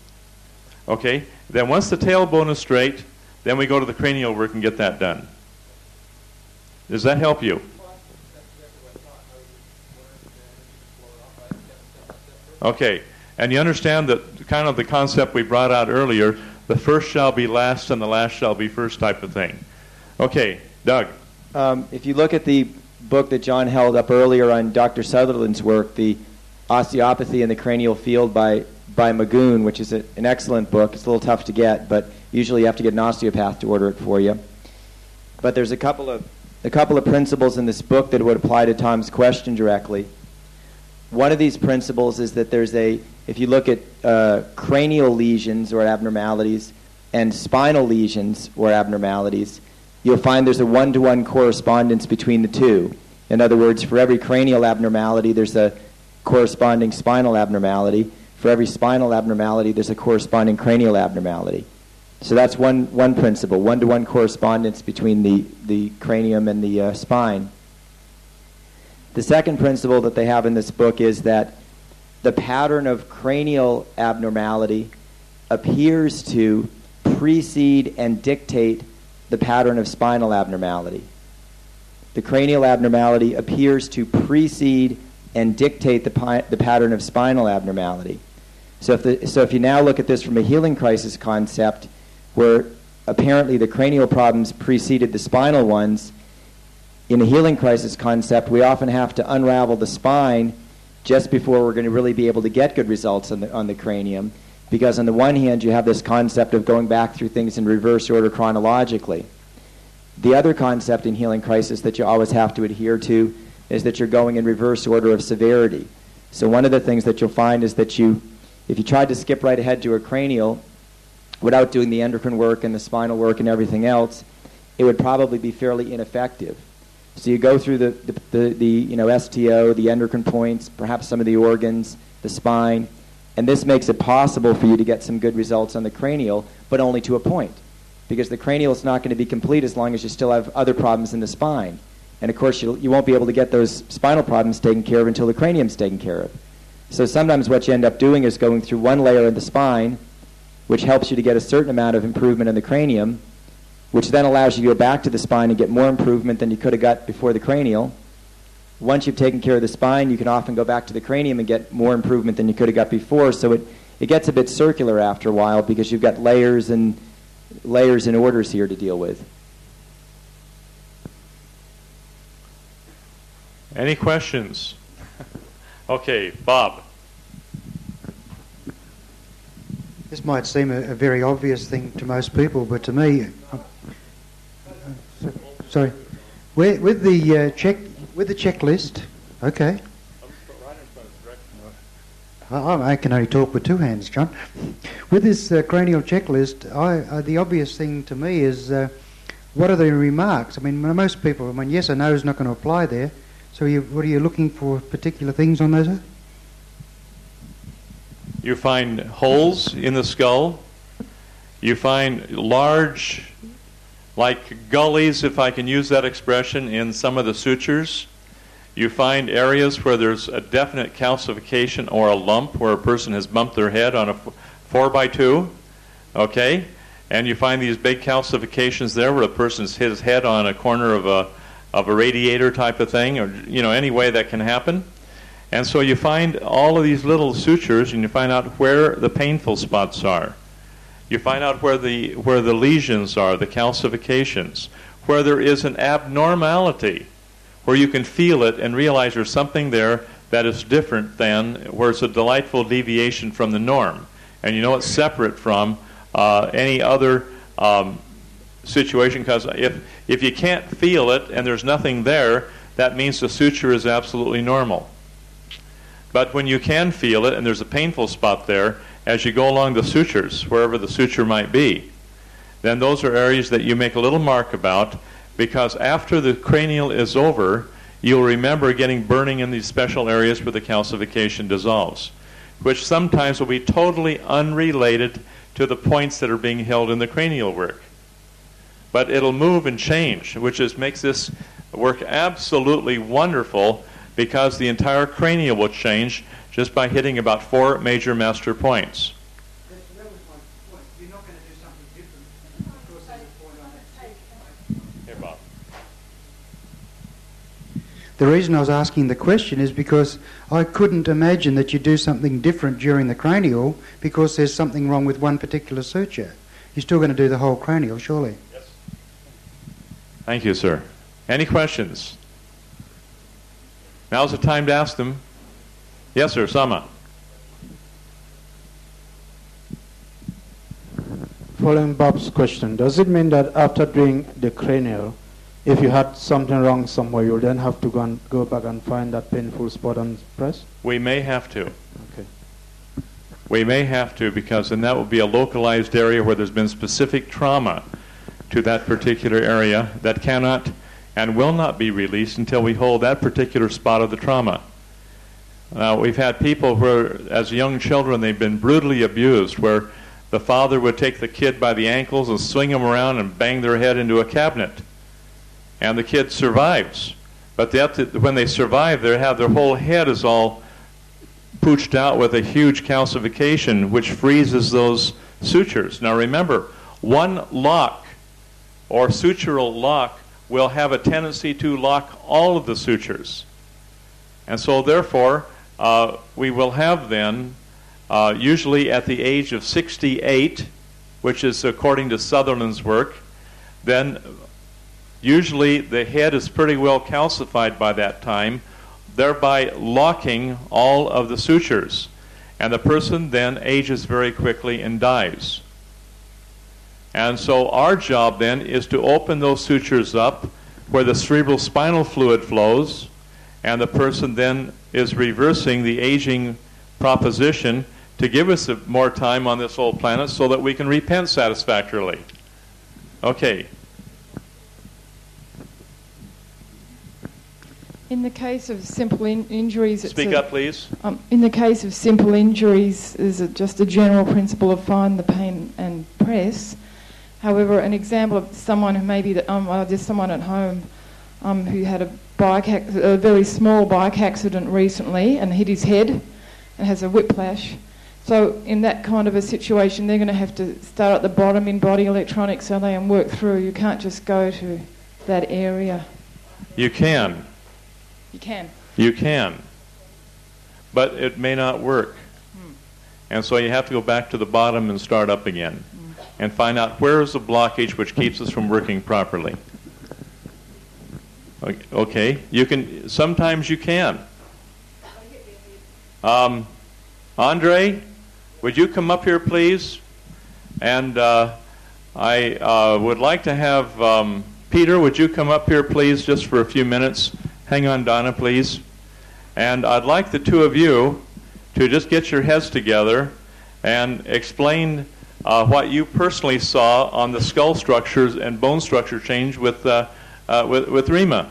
Okay? Then once the tailbone is straight, then we go to the cranial work and get that done. Does that help you? Okay, and you understand that kind of the concept we brought out earlier, the first shall be last and the last shall be first type of thing. Okay, Doug. If you look at the book that John held up earlier on Dr. Sutherland's work, the Osteopathy in the Cranial Field by Magoon, which is an excellent book. It's a little tough to get, but usually you have to get an osteopath to order it for you. But there's a couple of principles in this book that would apply to Tom's question directly. One of these principles is that if you look at cranial lesions or abnormalities, and spinal lesions or abnormalities, you'll find there's a one-to-one correspondence between the two. In other words, for every cranial abnormality, there's a corresponding spinal abnormality. For every spinal abnormality, there's a corresponding cranial abnormality. So that's one principle, one-to-one correspondence between the cranium and the spine. The second principle that they have in this book is that the pattern of cranial abnormality appears to precede and dictate the pattern of spinal abnormality. The cranial abnormality appears to precede and dictate the pattern of spinal abnormality. So if you now look at this from a healing crisis concept, where apparently the cranial problems preceded the spinal ones, in a healing crisis concept, we often have to unravel the spine just before we're going to really be able to get good results on the cranium, because on the one hand, you have this concept of going back through things in reverse order chronologically. The other concept in healing crisis that you always have to adhere to is that you're going in reverse order of severity. So one of the things that you'll find is that if you tried to skip right ahead to a cranial without doing the endocrine work and the spinal work and everything else, it would probably be fairly ineffective. So you go through the STO, the endocrine points, perhaps some of the organs, the spine, and this makes it possible for you to get some good results on the cranial, but only to a point, because the cranial is not going to be complete as long as you still have other problems in the spine. And of course, you won't be able to get those spinal problems taken care of until the cranium's taken care of. So sometimes what you end up doing is going through one layer of the spine, which helps you to get a certain amount of improvement in the cranium, which then allows you to go back to the spine and get more improvement than you could have got before the cranial. Once you've taken care of the spine, you can often go back to the cranium and get more improvement than you could have got before. So it gets a bit circular after a while, because you've got layers and orders here to deal with. Any questions? Okay, Bob. This might seem a very obvious thing to most people, but to me, sorry, with the checklist, okay. I can only talk with two hands, John. With this cranial checklist, the obvious thing to me is what are the remarks? I mean, most people, yes or no is not going to apply there. So what are you looking for, particular things on those? You find holes in the skull. You find large, like gullies, if I can use that expression, in some of the sutures. You find areas where there's a definite calcification or a lump where a person has bumped their head on a 4x2, okay? And you find these big calcifications there where a person's hit his head on a corner of a radiator type of thing, or any way that can happen. And so you find all of these little sutures, and you find out where the painful spots are. You find out where the lesions are, the calcifications, where there is an abnormality, where you can feel it and realize there's something there that is different than, where it's a delightful deviation from the norm. And it's separate from any other situation, because if you can't feel it and there's nothing there, that means the suture is absolutely normal. But when you can feel it and there's a painful spot there, as you go along the sutures, wherever the suture might be, then those are areas that you make a little mark about, because after the cranial is over, you'll remember getting burning in these special areas where the calcification dissolves, which sometimes will be totally unrelated to the points that are being held in the cranial work. But it'll move and change, which makes this work absolutely wonderful, because the entire cranial will change just by hitting about 4 major master points. Here, Bob. The reason I was asking the question is because I couldn't imagine that you do something different during the cranial because there's something wrong with one particular suture. You're still going to do the whole cranial, surely. Yes. Thank you, sir. Any questions? Now's the time to ask them. Yes, sir, Sama. Following Bob's question, does it mean that after doing the cranial, if you had something wrong somewhere, you'll then have to go back and find that painful spot on the breast? We may have to. Okay. we may have to, because then that will be a localized area where there's been specific trauma to that particular area that cannot and will not be released until we hold that particular spot of the trauma. We've had people where, as young children, they've been brutally abused, where the father would take the kid by the ankles and swing them around and bang their head into a cabinet. And the kid survives. But when they survive, their whole head is all pooched out with a huge calcification, which freezes those sutures. Now remember, one lock or sutural lock will have a tendency to lock all of the sutures. And so therefore, we will have then, usually at the age of 68, which is according to Sutherland's work, then usually the head is pretty well calcified by that time, thereby locking all of the sutures. And the person then ages very quickly and dies. And so our job then is to open those sutures up where the cerebral spinal fluid flows, and the person then is reversing the aging proposition to give us more time on this old planet so that we can repent satisfactorily. Okay. In the case of simple injuries... Speak up, please. In the case of simple injuries, there's just a general principle of find the pain and press. However, an example of someone who maybe... there's someone at home who had a very small bike accident recently and hit his head and has a whiplash. So in that kind of a situation, they're going to have to start at the bottom in body electronics, so they and work through. You can't just go to that area. You can. You can. You can. But it may not work. And so you have to go back to the bottom and start up again and find out where is the blockage which keeps us from working properly. Okay, you can. Sometimes you can. Andre, would you come up here, please? And I would like to have Peter. Would you come up here, please, just for a few minutes? Hang on, Donna, please. And I'd like the two of you to just get your heads together and explain what you personally saw on the skull structures and bone structure change with Rima.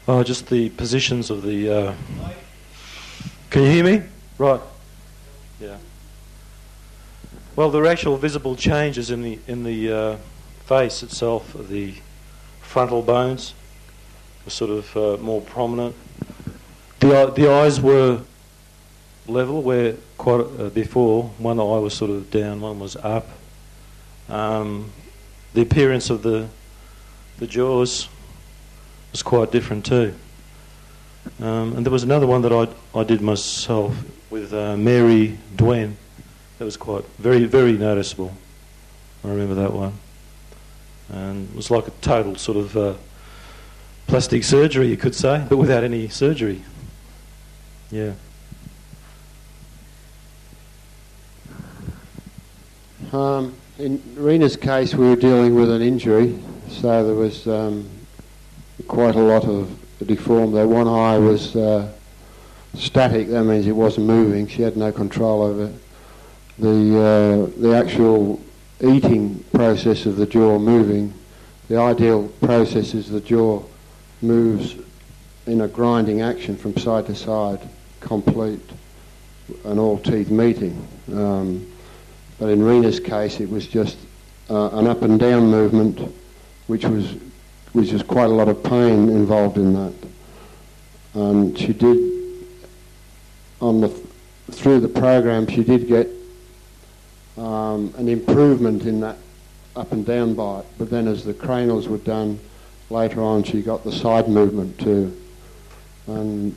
Oh, just the positions of the... Can you hear me? Right. Yeah. Well, there are actual visible changes in the face itself. The frontal bones were sort of more prominent. The eyes were level, where before one eye was sort of down, one was up. The appearance of the jaws was quite different too. And there was another one that I did myself with Mary Dwen. That was quite very, very noticeable. I remember that one. And it was like a total sort of plastic surgery, you could say, but without any surgery. Yeah. In Rena's case, we were dealing with an injury, so there was quite a lot of deformed. Though one eye was static, that means it wasn't moving. She had no control over it. The actual eating process of the jaw moving, the ideal process is the jaw moves in a grinding action from side to side, complete, and all teeth meeting. But in Rena's case, it was just an up and down movement, which was quite a lot of pain involved in that. And she did, through the program, she did get an improvement in that up and down bite. But then as the cranials were done, later on she got the side movement too. And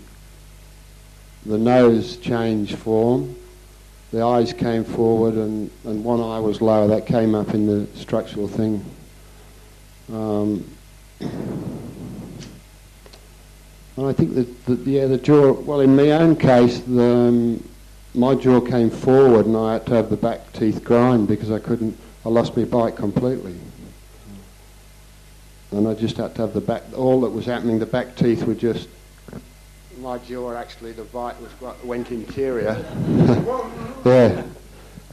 the nose changed form. The eyes came forward and one eye was lower. That came up in the structural thing. And I think that the jaw, well, in my own case, my jaw came forward and I had to have the back teeth grind because I lost my bite completely. And I just had to have all that was happening, the back teeth were just my jaw, actually, the bite went interior. Yeah.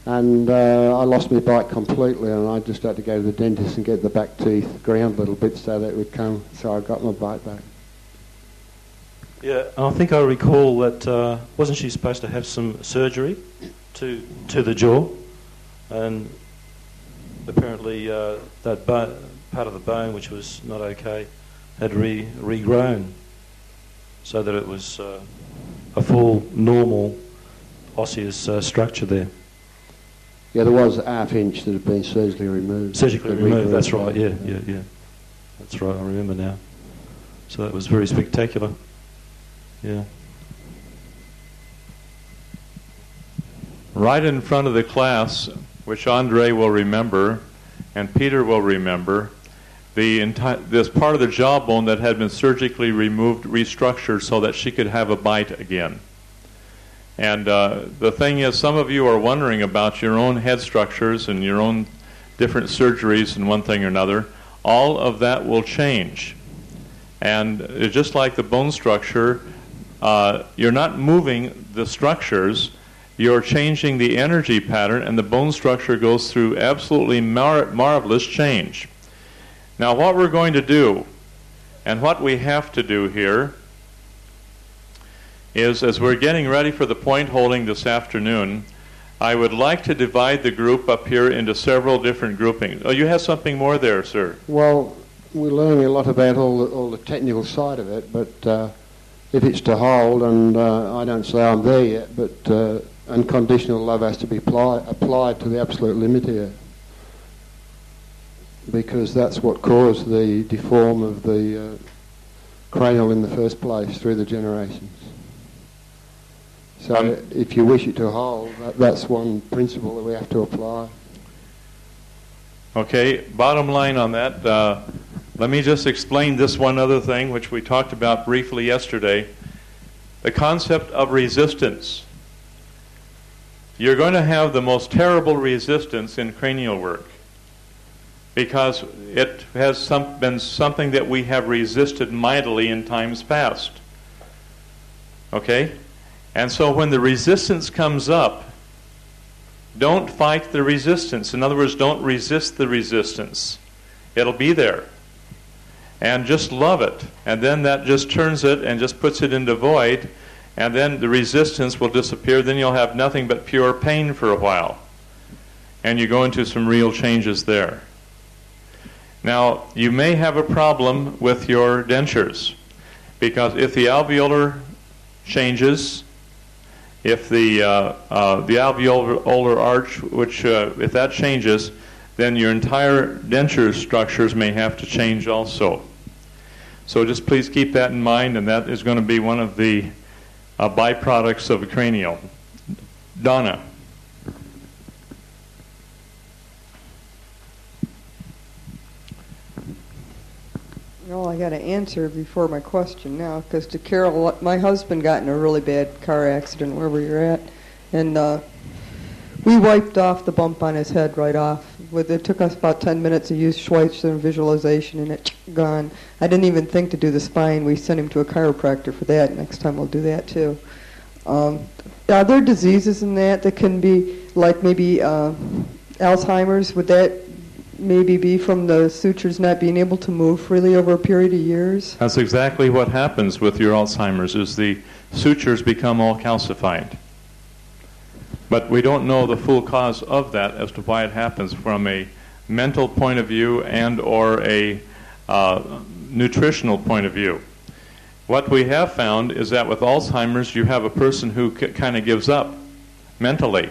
And I lost my bite completely, and I just had to go to the dentist and get the back teeth ground a little bit so that it would come, so I got my bite back. Yeah, I think I recall that wasn't she supposed to have some surgery to the jaw, and apparently that part of the bone, which was not okay, had regrown, so that it was a full normal osseous structure there. Yeah, there was a half-inch that had been surgically removed. Surgically removed, that's right, yeah. That's right, I remember now. So that was very spectacular. Yeah. Right in front of the class, which Andre will remember and Peter will remember, this part of the jawbone that had been surgically removed, restructured so that she could have a bite again. And the thing is, some of you are wondering about your own head structures and your own different surgeries and one thing or another. All of that will change. And just like the bone structure, you're not moving the structures, you're changing the energy pattern, and the bone structure goes through absolutely marvelous change. Now what we're going to do, and what we have to do here, is as we're getting ready for the point holding this afternoon, I would like to divide the group up here into several different groupings. Oh, you have something more there, sir? Well, we're learning a lot about all the technical side of it, but if it's to hold, and I don't say I'm there yet, but unconditional love has to be applied to the absolute limit here, because that's what caused the deform of the cranial in the first place through the generations. So if you wish it to hold, that's one principle that we have to apply. Okay, bottom line on that, let me just explain this one other thing which we talked about briefly yesterday. The concept of resistance. You're going to have the most terrible resistance in cranial work because it has been something that we have resisted mightily in times past. Okay? And so when the resistance comes up, don't fight the resistance. In other words, don't resist the resistance. It'll be there. And just love it. And then that just turns it and just puts it into void. And then the resistance will disappear. Then you'll have nothing but pure pain for a while. And you go into some real changes there. Now, you may have a problem with your dentures. Because if the alveolar changes, if the alveolar arch, which if that changes, then your entire denture structures may have to change also. So just please keep that in mind, and that is going to be one of the byproducts of a cranial. Donna. Well, I got to answer before my question now, because to Carol, my husband got in a really bad car accident wherever you're at, and we wiped off the bump on his head right off. It took us about 10 minutes to use Schweitzer and visualization, and it gone. I didn't even think to do the spine. We sent him to a chiropractor for that. Next time we'll do that too. Are there diseases in that can be, like maybe Alzheimer's? Would that maybe be from the sutures not being able to move freely over a period of years? That's exactly what happens with your Alzheimer's, is the sutures become all calcified. But we don't know the full cause of that as to why it happens from a mental point of view and or a nutritional point of view. What we have found is that with Alzheimer's, you have a person who kind of gives up mentally.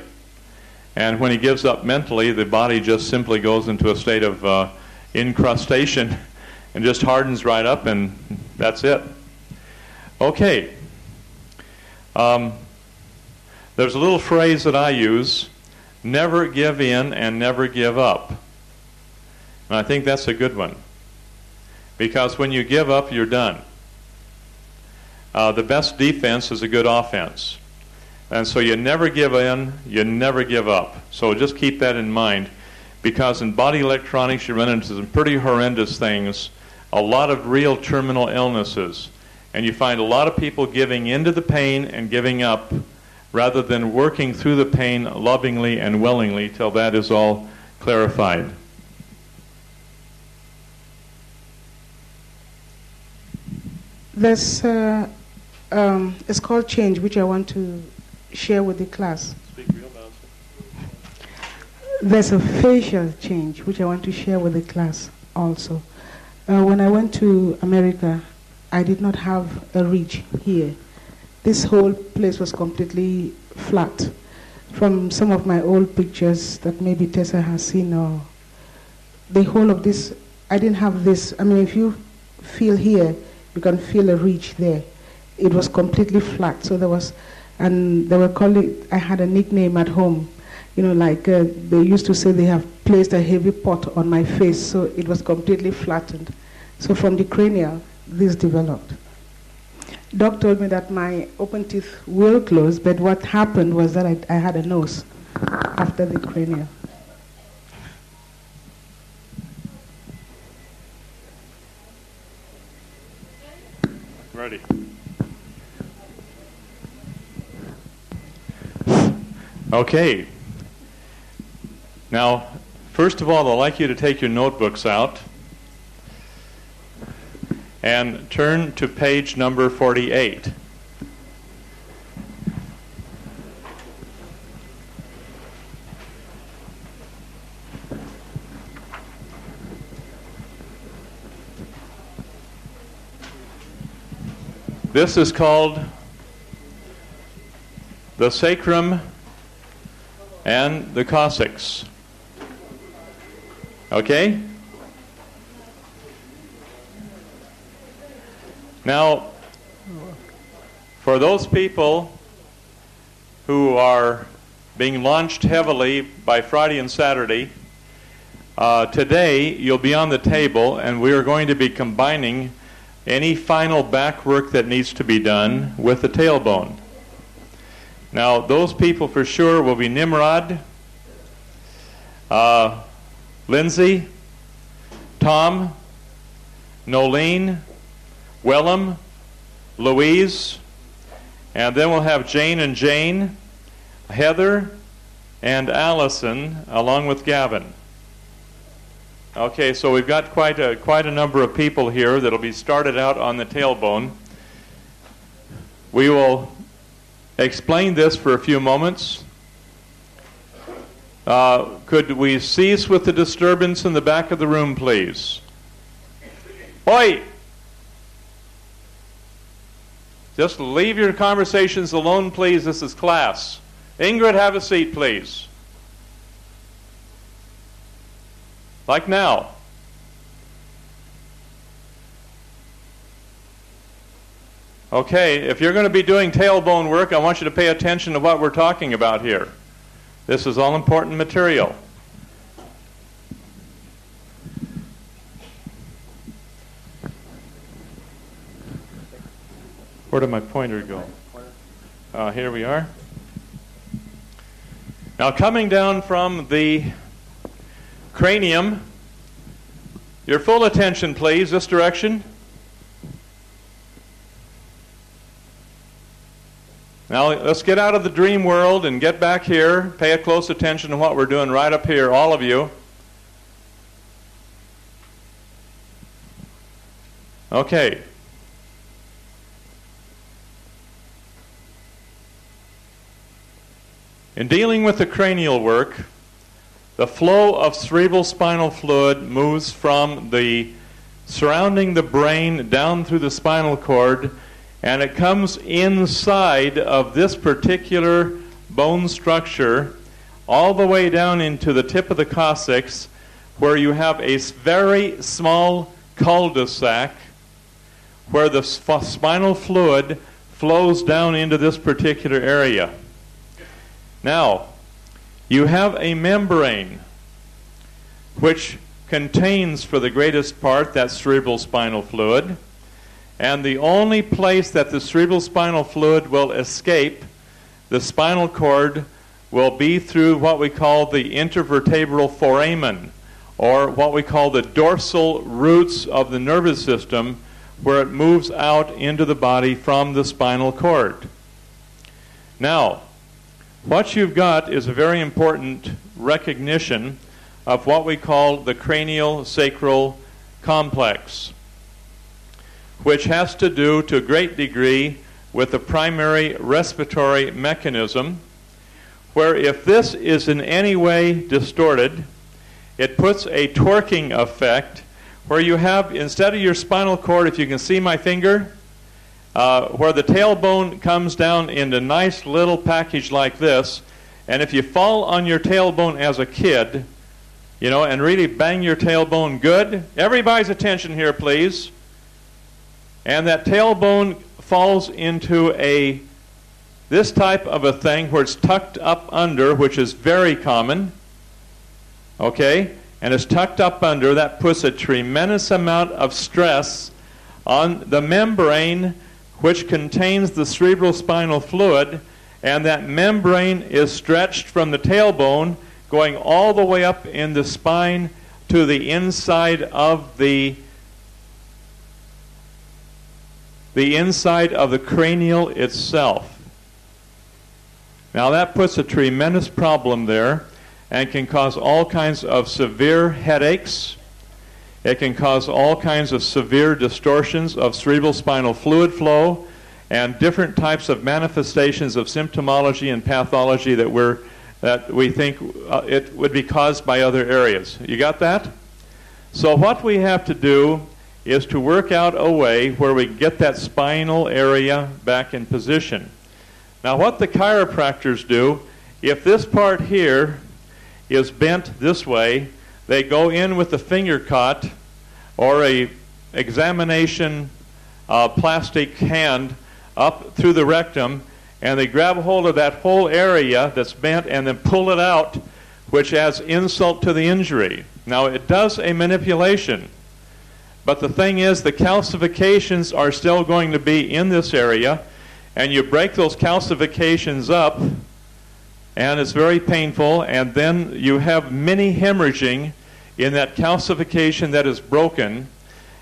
And when he gives up mentally, the body just simply goes into a state of incrustation and just hardens right up, and that's it. Okay. There's a little phrase that I use, never give in and never give up. And I think that's a good one. Because when you give up, you're done. The best defense is a good offense. And so you never give in, you never give up. So just keep that in mind. Because in body electronics, you run into some pretty horrendous things, a lot of real terminal illnesses. And you find a lot of people giving into the pain and giving up rather than working through the pain lovingly and willingly till that is all clarified. There's it's called change, which I want to share with the class. Speak real loud. There's a facial change, which I want to share with the class also. When I went to America, I did not have a ridge here. This whole place was completely flat. From some of my old pictures that maybe Tessa has seen, or the whole of this, I didn't have this. I mean, if you feel here, you can feel a ridge there. It was completely flat. So there was, and they were calling, I had a nickname at home. You know, like they used to say they have placed a heavy pot on my face, so it was completely flattened. So from the cranial, this developed. Doc told me that my open teeth will close, but what happened was that I had a nose after the cranial. Ready. Okay. Now, first of all, I'd like you to take your notebooks out and turn to page number 48. This is called the sacrum and the coccyx. Okay? Now, for those people who are being launched heavily by Friday and Saturday, today you'll be on the table and we are going to be combining any final back work that needs to be done with the tailbone. Now, those people for sure will be Nimrod, Lindsay, Tom, Nolene, Willem, Louise, and then we'll have Jane and Jane, Heather, and Allison, along with Gavin. Okay, so we've got quite a number of people here that'll be started out on the tailbone. We will explain this for a few moments. Could we cease with the disturbance in the back of the room, please? Oi! Just leave your conversations alone, please. This is class. Ingrid, have a seat, please. Like now. Okay, if you're going to be doing tailbone work, I want you to pay attention to what we're talking about here. This is all important material. Where did my pointer go? Here we are. Now, coming down from the cranium, your full attention, please, this direction. Now, let's get out of the dream world and get back here. Pay a close attention to what we're doing right up here, all of you. Okay. In dealing with the cranial work, the flow of cerebral spinal fluid moves from the surrounding the brain down through the spinal cord, and it comes inside of this particular bone structure all the way down into the tip of the coccyx, where you have a very small cul-de-sac where the spinal fluid flows down into this particular area. Now, you have a membrane which contains, for the greatest part, that cerebral spinal fluid, and the only place that the cerebral spinal fluid will escape the spinal cord will be through what we call the intervertebral foramen, or what we call the dorsal roots of the nervous system, where it moves out into the body from the spinal cord. Now, what you've got is a very important recognition of what we call the cranial-sacral complex, which has to do to a great degree with the primary respiratory mechanism, where if this is in any way distorted, it puts a torquing effect where you have, instead of your spinal cord, if you can see my finger, where the tailbone comes down in a nice little package like this, and if you fall on your tailbone as a kid, you know, and really bang your tailbone good, everybody's attention here, please, and that tailbone falls into this type of a thing where it's tucked up under, which is very common, okay, and it's tucked up under, that puts a tremendous amount of stress on the membrane which contains the cerebrospinal fluid, and that membrane is stretched from the tailbone going all the way up in the spine to the inside of the inside of the cranial itself. Now that puts a tremendous problem there and can cause all kinds of severe headaches. It can cause all kinds of severe distortions of cerebrospinal fluid flow and different types of manifestations of symptomology and pathology that we think it would be caused by other areas. You got that? So what we have to do is to work out a way where we get that spinal area back in position. Now what the chiropractors do, if this part here is bent this way, they go in with a finger cut or a examination plastic hand up through the rectum, and they grab a hold of that whole area that's bent and then pull it out, which adds insult to the injury. Now it does a manipulation, but the thing is the calcifications are still going to be in this area, and you break those calcifications up, and it's very painful, and then you have mini hemorrhaging in that calcification that is broken,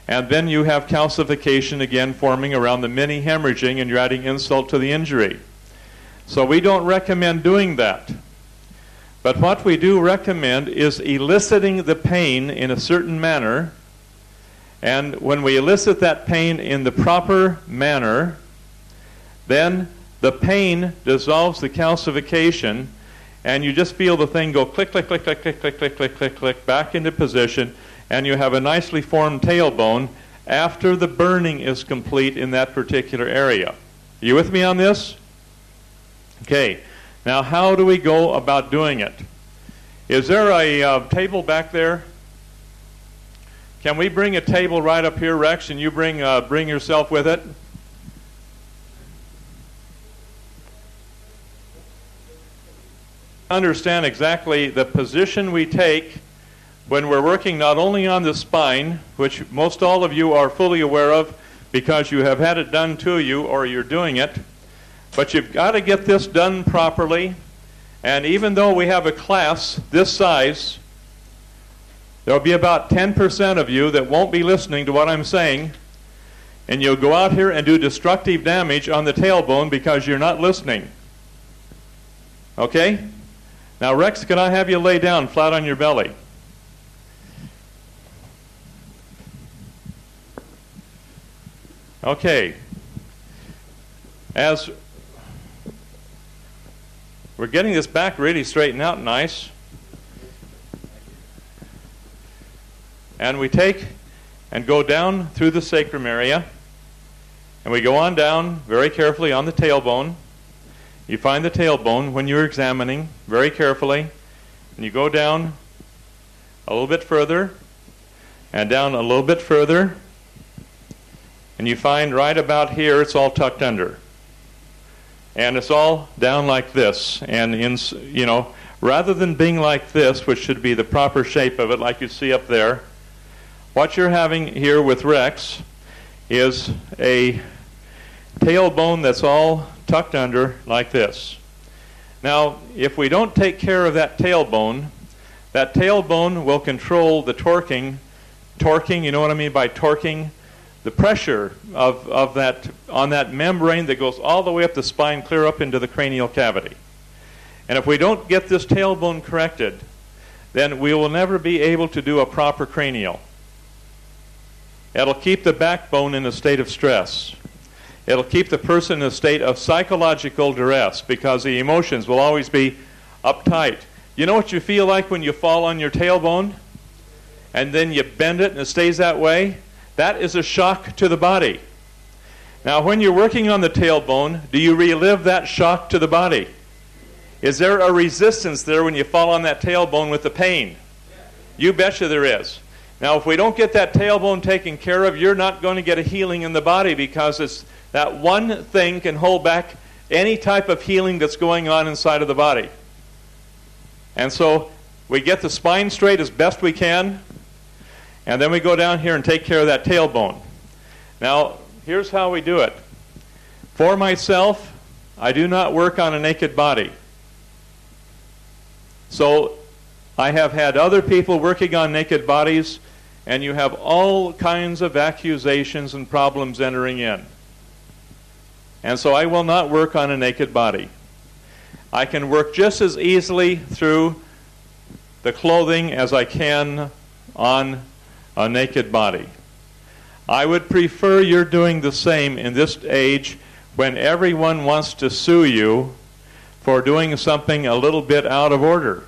and then you have calcification again forming around the mini hemorrhaging, and you're adding insult to the injury. So we don't recommend doing that. But what we do recommend is eliciting the pain in a certain manner, and when we elicit that pain in the proper manner, then the pain dissolves the calcification, and you just feel the thing go click, click, click, click, click, click, click, click, click, click, back into position, and you have a nicely formed tailbone after the burning is complete in that particular area. Are you with me on this? Okay. Now, how do we go about doing it? Is there a table back there? Can we bring a table right up here, Rex, and you bring yourself with it? Understand exactly the position we take when we're working not only on the spine, which most all of you are fully aware of because you have had it done to you or you're doing it, but you've got to get this done properly. And even though we have a class this size, there'll be about 10% of you that won't be listening to what I'm saying, and you'll go out here and do destructive damage on the tailbone because you're not listening. Okay? Now, Rex, can I have you lay down flat on your belly? Okay. As we're getting this back really straightened out nice, and we take and go down through the sacrum area, and we go on down very carefully on the tailbone. You find the tailbone when you're examining very carefully, and you go down a little bit further, and down a little bit further, and you find right about here it's all tucked under. And it's all down like this, and rather than being like this, which should be the proper shape of it, like you see up there, what you're having here with Rex is a tailbone that's all tucked under like this. Now, if we don't take care of that tailbone will control the torquing, you know what I mean by torquing? the pressure of that on that membrane that goes all the way up the spine, clear up into the cranial cavity. And if we don't get this tailbone corrected, then we will never be able to do a proper cranial. It'll keep the backbone in a state of stress. It'll keep the person in a state of psychological duress because the emotions will always be uptight. You know what you feel like when you fall on your tailbone and then you bend it and it stays that way? That is a shock to the body. Now, when you're working on the tailbone, do you relive that shock to the body? Is there a resistance there when you fall on that tailbone with the pain? You betcha there is. Now, if we don't get that tailbone taken care of, you're not going to get a healing in the body because it's that one thing can hold back any type of healing that's going on inside of the body. And so we get the spine straight as best we can, and then we go down here and take care of that tailbone. Now, here's how we do it. For myself, I do not work on a naked body. So I have had other people working on naked bodies, and you have all kinds of accusations and problems entering in. And so I will not work on a naked body. I can work just as easily through the clothing as I can on a naked body. I would prefer you're doing the same in this age when everyone wants to sue you for doing something a little bit out of order.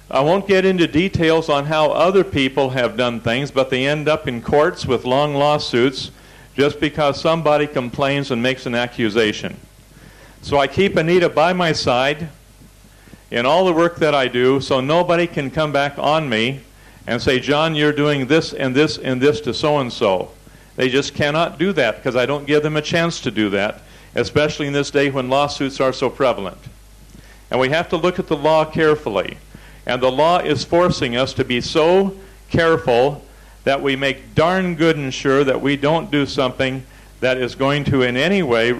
I won't get into details on how other people have done things, but they end up in courts with long lawsuits just because somebody complains and makes an accusation. So I keep Anita by my side in all the work that I do so nobody can come back on me and say, John, you're doing this and this and this to so-and-so. They just cannot do that because I don't give them a chance to do that, especially in this day when lawsuits are so prevalent. And we have to look at the law carefully. And the law is forcing us to be so careful that we make darn good and sure that we don't do something that is going to in any way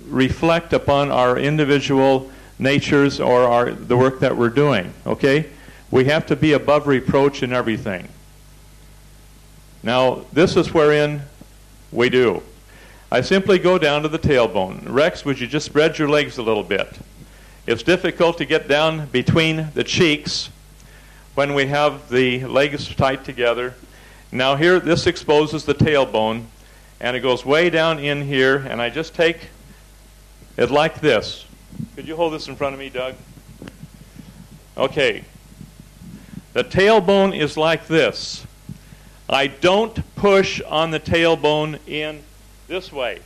reflect upon our individual natures or the work that we're doing. Okay? We have to be above reproach in everything. Now, this is wherein we do. I simply go down to the tailbone. Rex, would you just spread your legs a little bit? It's difficult to get down between the cheeks when we have the legs tight together. Now here, this exposes the tailbone, and it goes way down in here, and I just take it like this. Could you hold this in front of me, Doug? Okay. The tailbone is like this. I don't push on the tailbone in this way.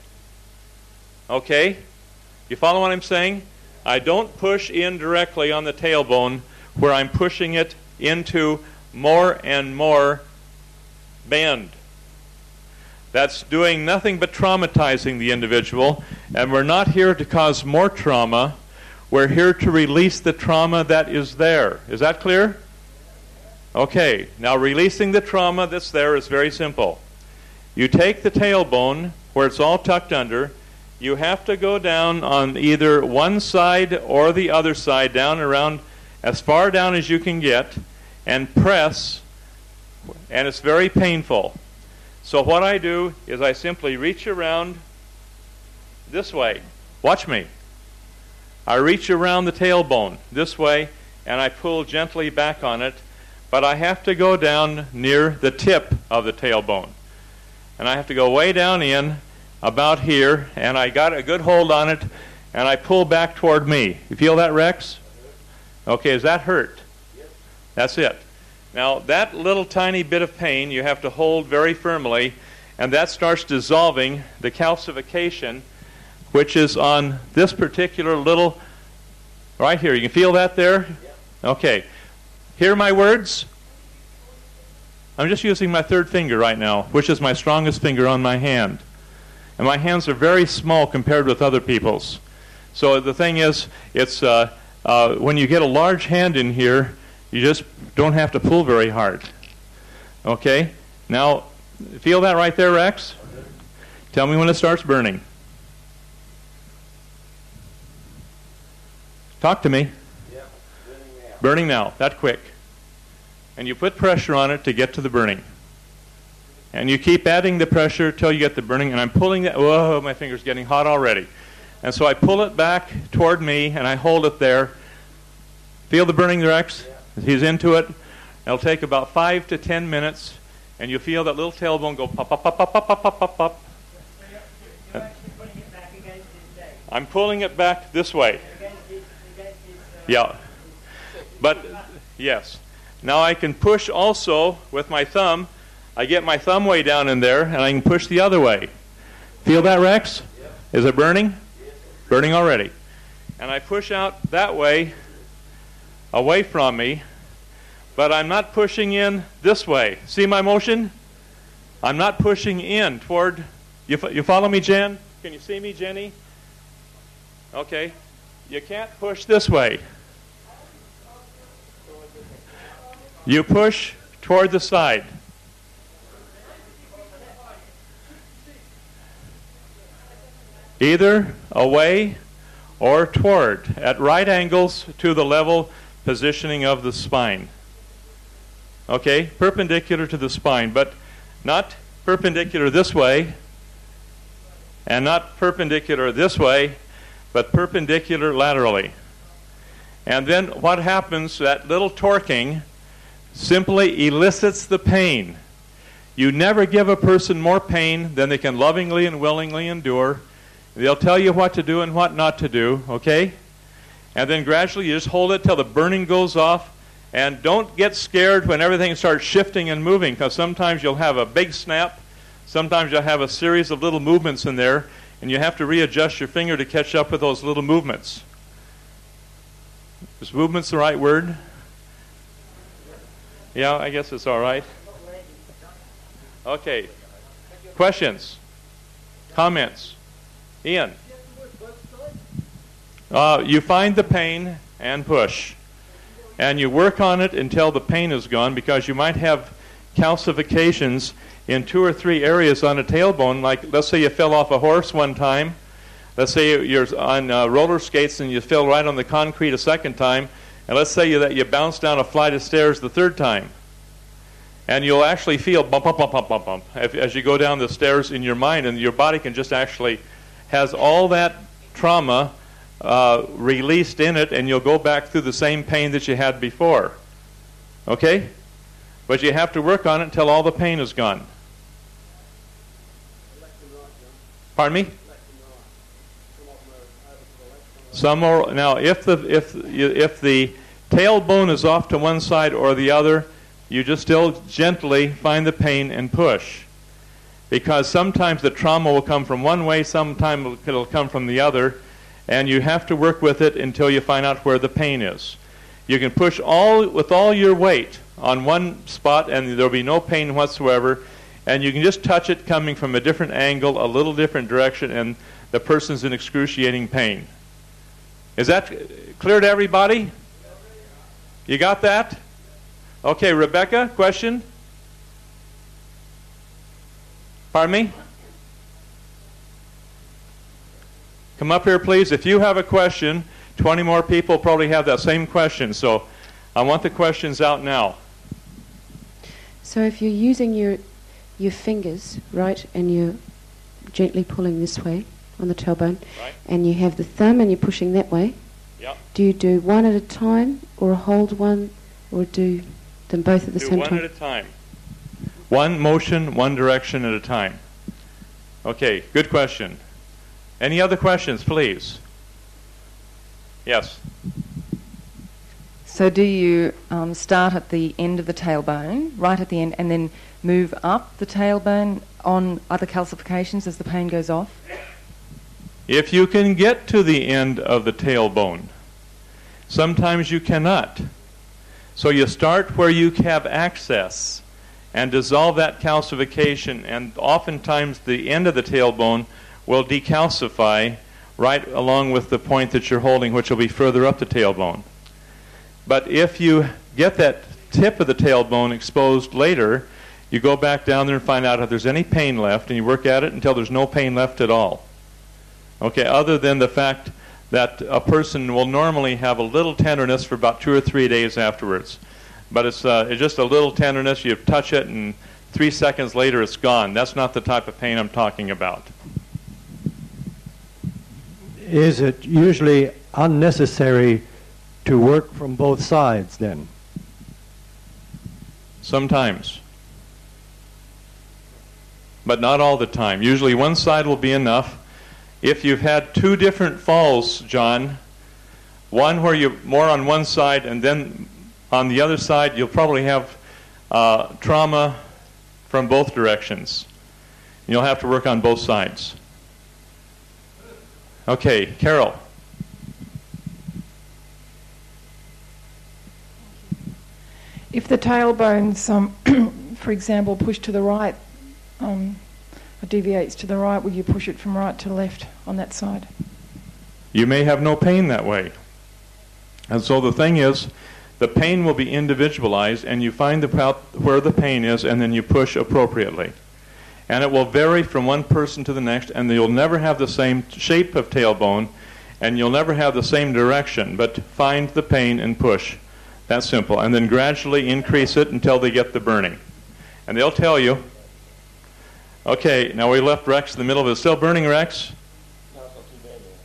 Okay? You follow what I'm saying? I don't push in directly on the tailbone where I'm pushing it into more and more bend. That's doing nothing but traumatizing the individual, and we're not here to cause more trauma. We're here to release the trauma that is there. Is that clear? Okay, now releasing the trauma that's there is very simple. You take the tailbone where it's all tucked under. You have to go down on either one side or the other side, down around as far down as you can get, and press, and it's very painful. So what I do is I simply reach around this way. Watch me. I reach around the tailbone this way, and I pull gently back on it, but I have to go down near the tip of the tailbone. And I have to go way down in, about here, and I got a good hold on it, and I pull back toward me. You feel that, Rex? Okay, does that hurt? That's it. Now, that little tiny bit of pain you have to hold very firmly, and that starts dissolving the calcification, which is on this particular little, right here. You can feel that there? Okay. Hear my words? I'm just using my third finger right now, which is my strongest finger on my hand. And my hands are very small compared with other people's. So the thing is, it's when you get a large hand in here, you just don't have to pull very hard. Okay? Now, feel that right there, Rex? Tell me when it starts burning. Talk to me. Yeah, burning now. That quick. And you put pressure on it to get to the burning. And you keep adding the pressure till you get the burning, and I'm pulling that. Whoa, my finger's getting hot already. And so I pull it back toward me, and I hold it there. Feel the burning, Rex? He's into it. It'll take about 5 to 10 minutes, and you feel that little tailbone go pop, pop, pop, pop, pop, pop, pop, pop, pop. I'm pulling it back this way. Yeah. But, yes. Now I can push also with my thumb. I get my thumb way down in there, and I can push the other way. Feel that, Rex? Is it burning? Burning already. And I push out that way, away from me, but I'm not pushing in this way. See my motion? I'm not pushing in toward... You follow me, Jen? Can you see me, Jenny? Okay. You can't push this way. You push toward the side. Either away or toward, at right angles to the level positioning of the spine. Okay, perpendicular to the spine, but not perpendicular this way, and not perpendicular this way, but perpendicular laterally. And then what happens, that little torquing simply elicits the pain. You never give a person more pain than they can lovingly and willingly endure. They'll tell you what to do and what not to do, okay? And then gradually you just hold it till the burning goes off. And don't get scared when everything starts shifting and moving, because sometimes you'll have a big snap. Sometimes you'll have a series of little movements in there, and you have to readjust your finger to catch up with those little movements. Is movements the right word? Yeah, I guess it's all right. Okay. Questions? Comments? Ian? You find the pain and push. And you work on it until the pain is gone, because you might have calcifications in 2 or 3 areas on a tailbone. Like, let's say you fell off a horse one time. Let's say you're on roller skates and you fell right on the concrete a second time. And let's say that you bounce down a flight of stairs the third time. And you'll actually feel bump, bump, bump, bump, bump, bump as you go down the stairs in your mind. And your body can just actually has all that trauma released in it, and you'll go back through the same pain that you had before. Okay? But you have to work on it until all the pain is gone. Pardon me? Some more. Now, if the tailbone is off to one side or the other, you just still gently find the pain and push. Because sometimes the trauma will come from one way, sometimes it'll come from the other. And you have to work with it until you find out where the pain is. You can push with all your weight on one spot, and there'll be no pain whatsoever. And you can just touch it coming from a different angle, a little different direction, and the person's in excruciating pain. Is that clear to everybody? You got that? Okay, Rebecca, question? Pardon me? Come up here, please. If you have a question, 20 more people probably have that same question. So I want the questions out now. So if you're using your fingers, right, and you're gently pulling this way on the tailbone, right, and you have the thumb and you're pushing that way, yep, do you do one at a time, or hold one, or do them both at the same time? Do one at a time. One motion, one direction at a time. Okay, good question. Any other questions, please? Yes. So do you start at the end of the tailbone, right at the end, and then move up the tailbone on other calcifications as the pain goes off? If you can get to the end of the tailbone, sometimes you cannot. So you start where you have access and dissolve that calcification, and oftentimes the end of the tailbone will decalcify right along with the point that you're holding, which will be further up the tailbone. But if you get that tip of the tailbone exposed later, you go back down there and find out if there's any pain left, and you work at it until there's no pain left at all. Okay, other than the fact that a person will normally have a little tenderness for about 2 or 3 days afterwards. But it's just a little tenderness. You touch it and 3 seconds later it's gone. That's not the type of pain I'm talking about. Is it usually unnecessary to work from both sides then? Sometimes. But not all the time. Usually one side will be enough. If you've had 2 different falls, John, one where you're more on one side and then on the other side, you'll probably have trauma from both directions. You'll have to work on both sides. Okay, Carol. If the tailbone's, for example, pushed to the right, or deviates to the right, will you push it from right to left on that side? You may have no pain that way. And so the thing is, the pain will be individualized, and you find where the pain is, and then you push appropriately. And it will vary from one person to the next, and you'll never have the same shape of tailbone, and you'll never have the same direction, but find the pain and push. That's simple. And then gradually increase it until they get the burning. And they'll tell you, okay, now we left Rex in the middle of it. Still burning, Rex?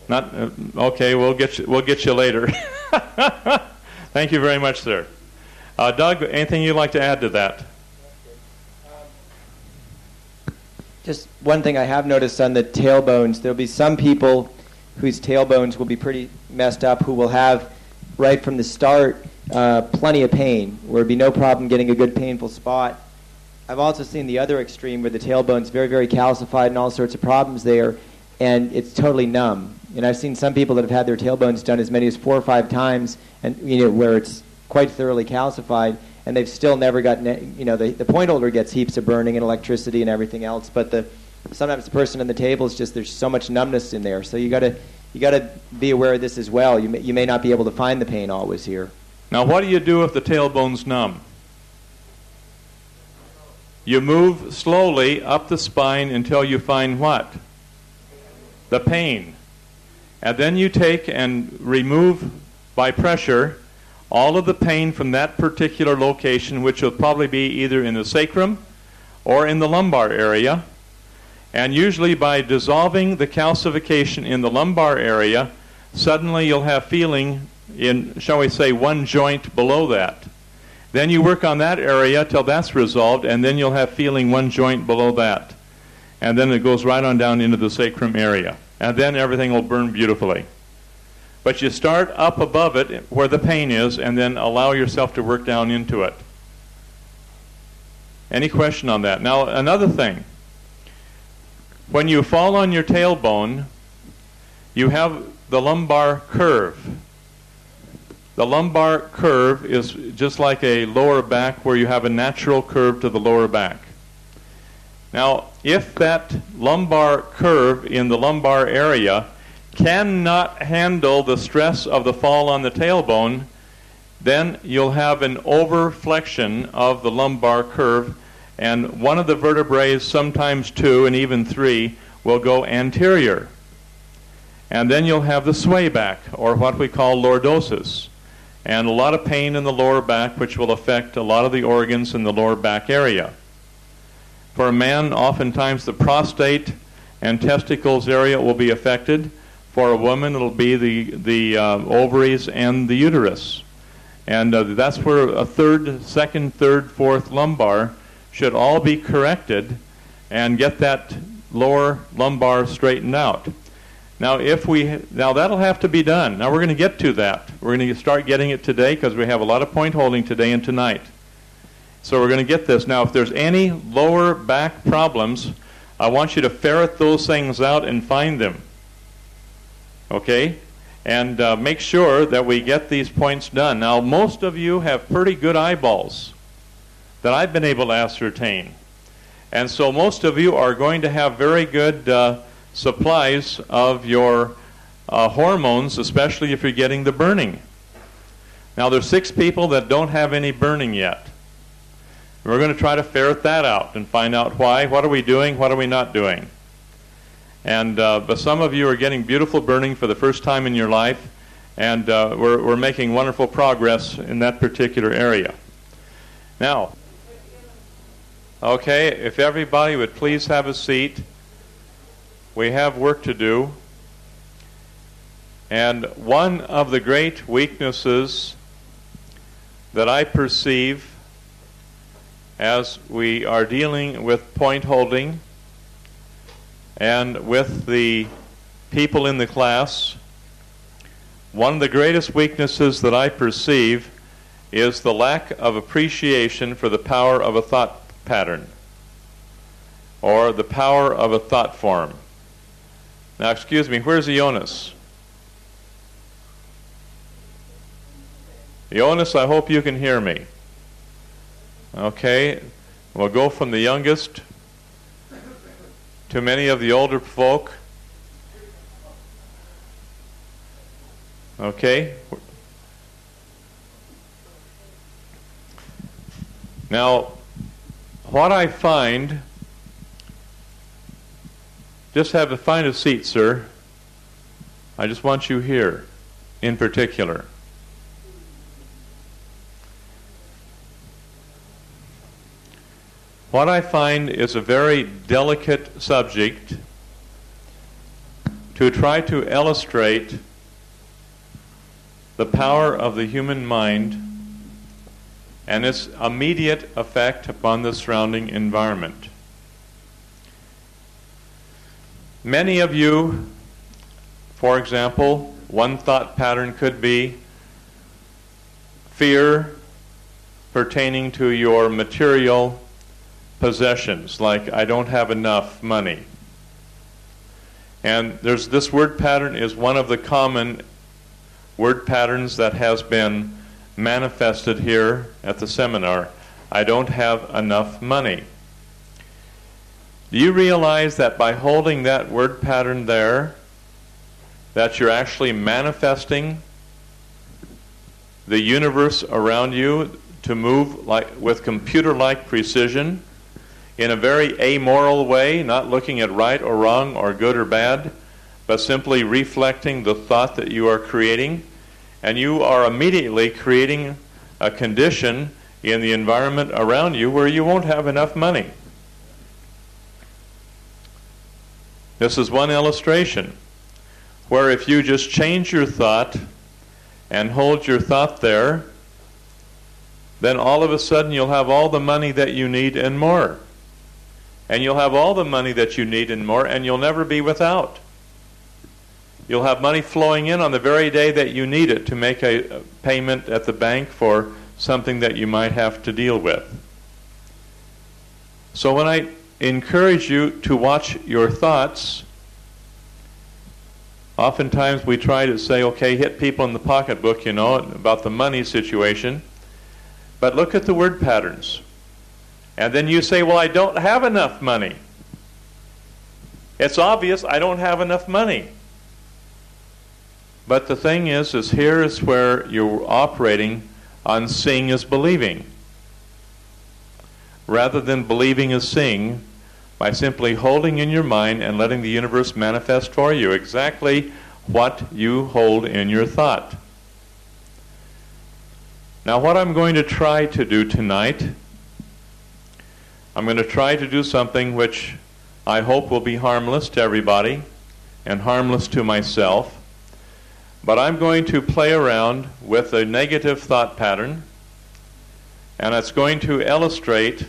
Not okay, we'll get you later. Thank you very much, sir. Doug, anything you'd like to add to that? Just one thing I have noticed on the tailbones, there'll be some people whose tailbones will be pretty messed up who will have, right from the start, plenty of pain, where it'd be no problem getting a good painful spot. I've also seen the other extreme where the tailbone's very, very calcified and all sorts of problems there, and it's totally numb. And I've seen some people that have had their tailbones done as many as 4 or 5 times, and where it's quite thoroughly calcified, and they've still never gotten. The point holder gets heaps of burning and electricity and everything else, but sometimes the person on the table is just, there's so much numbness in there. So you got to be aware of this as well. You may not be able to find the pain always here. Now, what do you do if the tailbone's numb? You move slowly up the spine until you find what? The pain. And then you take and remove by pressure all of the pain from that particular location, which will probably be either in the sacrum or in the lumbar area. And usually by dissolving the calcification in the lumbar area, suddenly you'll have feeling in, shall we say, one joint below that. Then you work on that area till that's resolved, and then you'll have feeling one joint below that. And then it goes right on down into the sacrum area. And then everything will burn beautifully. But you start up above it where the pain is, and then allow yourself to work down into it. Any question on that? Now, another thing. When you fall on your tailbone, you have the lumbar curve. The lumbar curve is just like a lower back where you have a natural curve to the lower back. Now, if that lumbar curve in the lumbar area cannot handle the stress of the fall on the tailbone, then you'll have an overflexion of the lumbar curve, and one of the vertebrae, sometimes 2 and even 3, will go anterior. And then you'll have the sway back, or what we call lordosis, and a lot of pain in the lower back, which will affect a lot of the organs in the lower back area. For a man, oftentimes the prostate and testicles area will be affected. For a woman, it'll be the ovaries and the uterus. And that's where a second, third, fourth lumbar should all be corrected and get that lower lumbar straightened out. Now, that'll have to be done. Now, we're going to get to that. We're going to start getting it today because we have a lot of point holding today and tonight. So we're going to get this. Now, if there's any lower back problems, I want you to ferret those things out and find them. Okay? And make sure that we get these points done. Now, most of you have pretty good eyeballs that I've been able to ascertain. And so most of you are going to have very good supplies of your hormones, especially if you're getting the burning. Now, there's 6 people that don't have any burning yet. We're going to try to ferret that out and find out why. What are we doing? What are we not doing? And but some of you are getting beautiful burning for the first time in your life, and we're making wonderful progress in that particular area. Now, Okay, if everybody would please have a seat. We have work to do. And one of the great weaknesses that I perceive as we are dealing with point holding and with the people in the class, one of the greatest weaknesses that I perceive is the lack of appreciation for the power of a thought pattern or the power of a thought form. Now, excuse me, where's Jonas? Jonas, I hope you can hear me. Okay, we'll go from the youngest to many of the older folk. Okay. Now, what I find, just have to find a seat, sir. I just want you here in particular. What I find is a very delicate subject to try to illustrate the power of the human mind and its immediate effect upon the surrounding environment. Many of you, for example, one thought pattern could be fear pertaining to your material possessions, like I don't have enough money. And there's this word pattern is one of the common word patterns that has been manifested here at the seminar. I don't have enough money. Do you realize that by holding that word pattern there, that you're actually manifesting the universe around you to move like with computer-like precision in a very amoral way, not looking at right or wrong or good or bad, but simply reflecting the thought that you are creating, and you are immediately creating a condition in the environment around you where you won't have enough money. This is one illustration where if you just change your thought and hold your thought there, then all of a sudden you'll have all the money that you need and more. And you'll have all the money that you need and more, and you'll never be without. You'll have money flowing in on the very day that you need it to make a payment at the bank for something that you might have to deal with. So when I encourage you to watch your thoughts, oftentimes we try to say, okay, hit people in the pocketbook, about the money situation. But look at the word patterns. And then you say, well, I don't have enough money. It's obvious I don't have enough money. But the thing is here is where you're operating on seeing as believing, rather than believing as seeing, by simply holding in your mind and letting the universe manifest for you exactly what you hold in your thought. Now, what I'm going to try to do tonight, I'm going to try to do something which I hope will be harmless to everybody and harmless to myself. But I'm going to play around with a negative thought pattern, and it's going to illustrate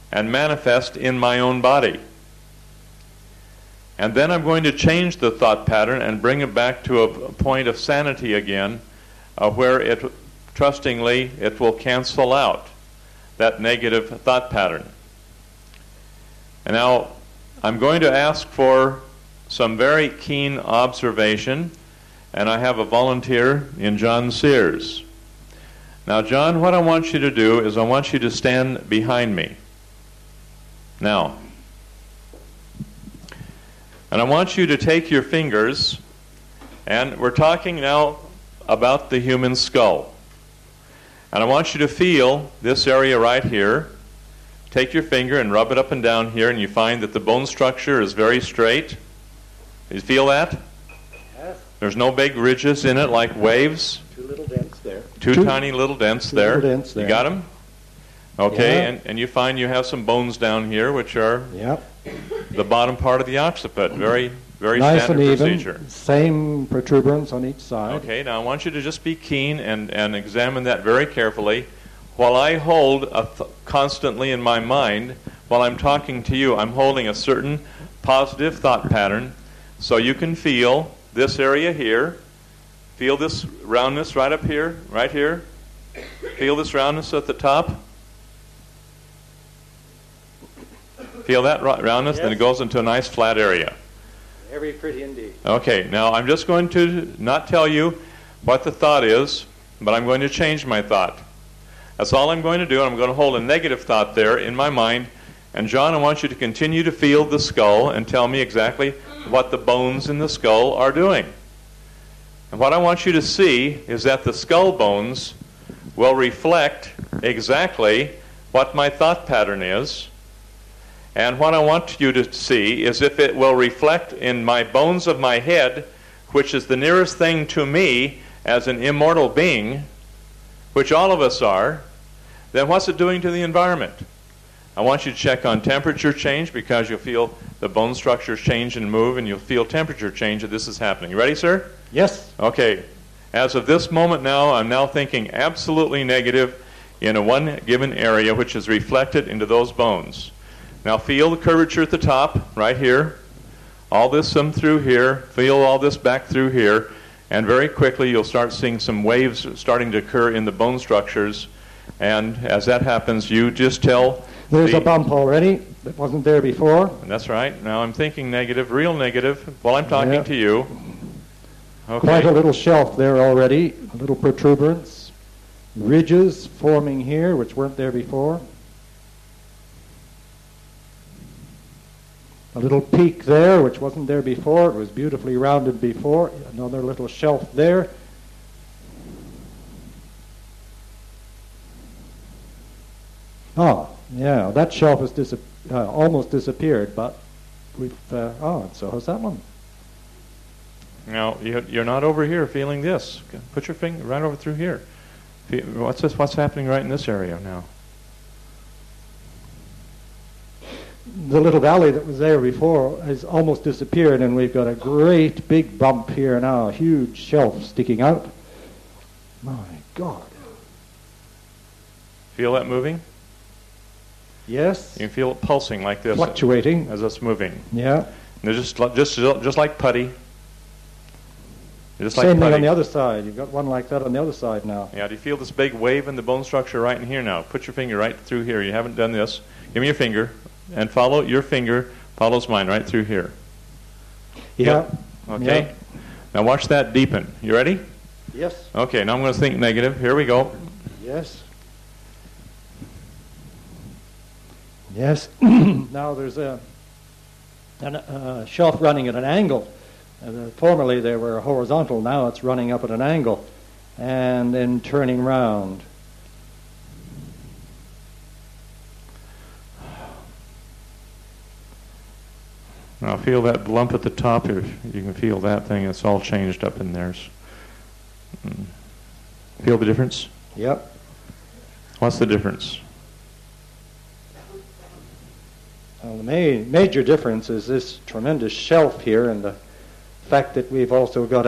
and manifest in my own body. And then I'm going to change the thought pattern and bring it back to a point of sanity again, where trustingly it will cancel out that negative thought pattern. And now I'm going to ask for some very keen observation, and I have a volunteer in John Sears. Now, John, what I want you to do is I want you to stand behind me. Now, and I want you to take your fingers, and we're talking now about the human skull. And I want you to feel this area right here. Take your finger and rub it up and down here, and you find that the bone structure is very straight. You feel that? Yes. There's no big ridges in it like waves. Two little dents there. Two tiny little dents there. Little dents there. You got them? Okay, Yeah. and you find you have some bones down here, which are the bottom part of the occiput. Very, very Nice standard and even. procedure. Same protuberance on each side. Okay, now I want you to just be keen and examine that very carefully. While I hold constantly in my mind, while I'm talking to you, I'm holding a certain positive thought pattern. So you can feel this area here. Feel this roundness right up here, right here. Feel this roundness at the top. Feel that roundness, then it goes into a nice flat area. Very pretty indeed. Okay, now I'm just going to not tell you what the thought is, but I'm going to change my thought. That's all I'm going to do. I'm going to hold a negative thought there in my mind. And John, I want you to continue to feel the skull and tell me exactly what the bones in the skull are doing. And what I want you to see is that the skull bones will reflect exactly what my thought pattern is. And what I want you to see is if it will reflect in my bones of my head, which is the nearest thing to me as an immortal being, which all of us are, then what's it doing to the environment? I want you to check on temperature change because you'll feel the bone structures change and move, and you'll feel temperature change if this is happening. You ready, sir? Yes. Okay. As of this moment now, I'm now thinking absolutely negative in a one given area which is reflected into those bones. Now feel the curvature at the top, right here. All this some through here. Feel all this back through here. And very quickly you'll start seeing some waves starting to occur in the bone structures. And as that happens, you just tell... There's a bump already that wasn't there before. That's right. Now I'm thinking negative, real negative, while I'm talking to you. Okay. Quite a little shelf there already, a little protuberance. Ridges forming here, which weren't there before. A little peak there, which wasn't there before. It was beautifully rounded before. Another little shelf there. Oh, yeah, that shelf has almost disappeared, but we've... so how's that one? Now, you're not over here feeling this. Put your finger right over through here. What's this? What's happening right in this area now? The little valley that was there before has almost disappeared, and we've got a great big bump here now, a huge shelf sticking out. My God. Feel that moving? Yes. You can feel it pulsing like this. Fluctuating. As it's moving. Yeah. They're just like putty. Just like Same putty. thing on the other side. You've got one like that on the other side now. Yeah, do you feel this big wave in the bone structure right in here now? Put your finger right through here. You haven't done this. Give me your finger, and follow your finger, follows mine right through here. Yeah. Okay. Yeah. Now watch that deepen. You ready? Yes. Okay, now I'm going to think negative. Here we go. Yes. Yes. Now there's a shelf running at an angle. Formerly they were horizontal. Now it's running up at an angle and then turning round. Now feel that lump at the top. You can feel that thing. It's all changed up in there. Feel the difference? Yep. What's the difference? Well, the major difference is this tremendous shelf here and the fact that we've also got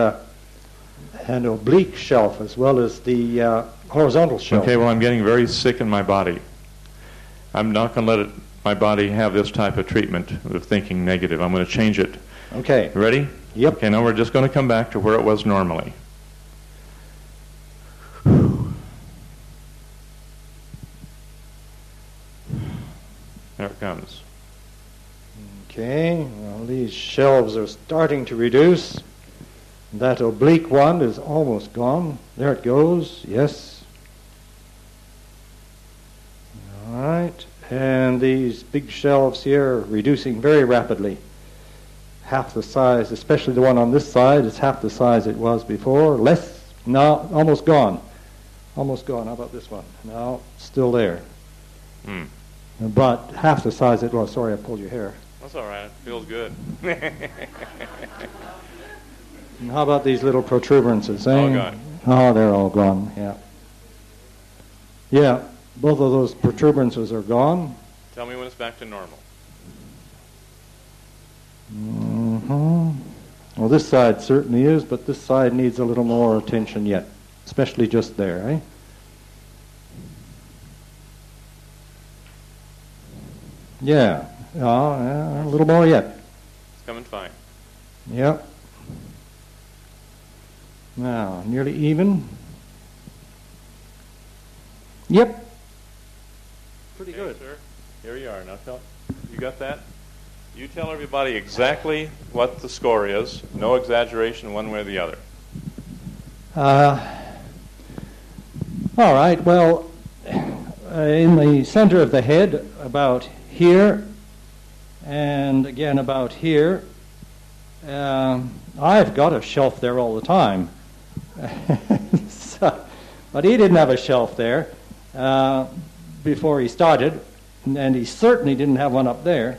an oblique shelf as well as the horizontal shelf. Okay, well, I'm getting very sick in my body. I'm not going to let my body have this type of treatment of thinking negative. I'm going to change it. Okay. Ready? Yep. Okay, now we're just going to come back to where it was normally. There it comes. Okay, well, these shelves are starting to reduce. That oblique one is almost gone. There it goes, yes. All right, and these big shelves here are reducing very rapidly. Half the size, especially the one on this side, is half the size it was before. Less, no, almost gone. Almost gone. How about this one? No, still there. But half the size it was. Sorry, I pulled your hair. That's all right. It feels good. And how about these little protuberances? Eh? All gone. Oh, they're all gone, yeah. Yeah, both of those protuberances are gone. Tell me when it's back to normal. Well, this side certainly is, but this side needs a little more attention yet, especially just there, eh? Yeah, a little more yet. It's coming fine. Yep. Now, nearly even. Yep. Pretty good, sir. Here you are. Now you got that? You tell everybody exactly what the score is. No exaggeration one way or the other. All right. Well, in the center of the head, about here, and again about here, I've got a shelf there all the time. But he didn't have a shelf there before he started, and he certainly didn't have one up there.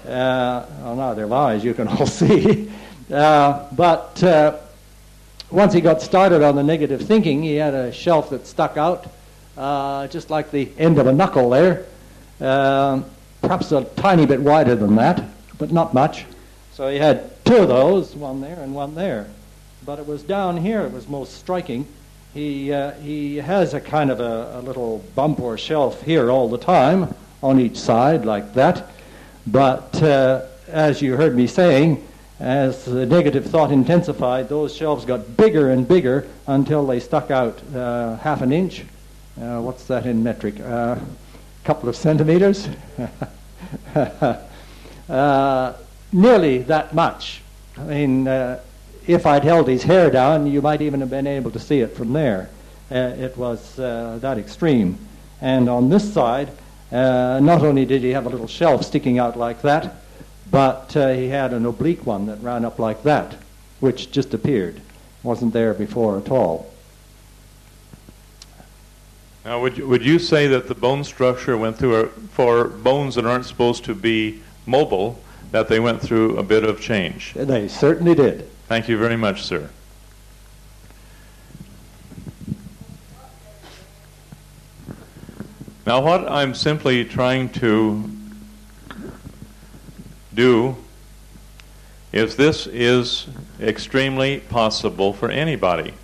Now they're lies, you can all see. But once he got started on the negative thinking, he had a shelf that stuck out, just like the end of a knuckle there, perhaps a tiny bit wider than that, but not much. So he had two of those, one there and one there. But it was down here it was most striking. He has a kind of a little bump or shelf here all the time, on each side like that. But as you heard me saying, as the negative thought intensified, those shelves got bigger and bigger until they stuck out half an inch. What's that in metric? A couple of centimeters? Nearly that much. I mean, if I'd held his hair down, you might even have been able to see it from there. It was that extreme. And on this side, not only did he have a little shelf sticking out like that, but he had an oblique one that ran up like that, which just appeared. Wasn't there before at all. Now, would you say that the bone structure went through, for bones that aren't supposed to be mobile, that they went through a bit of change? They certainly did. Thank you very much, sir. Now, what I'm simply trying to do is this is extremely possible for anybody.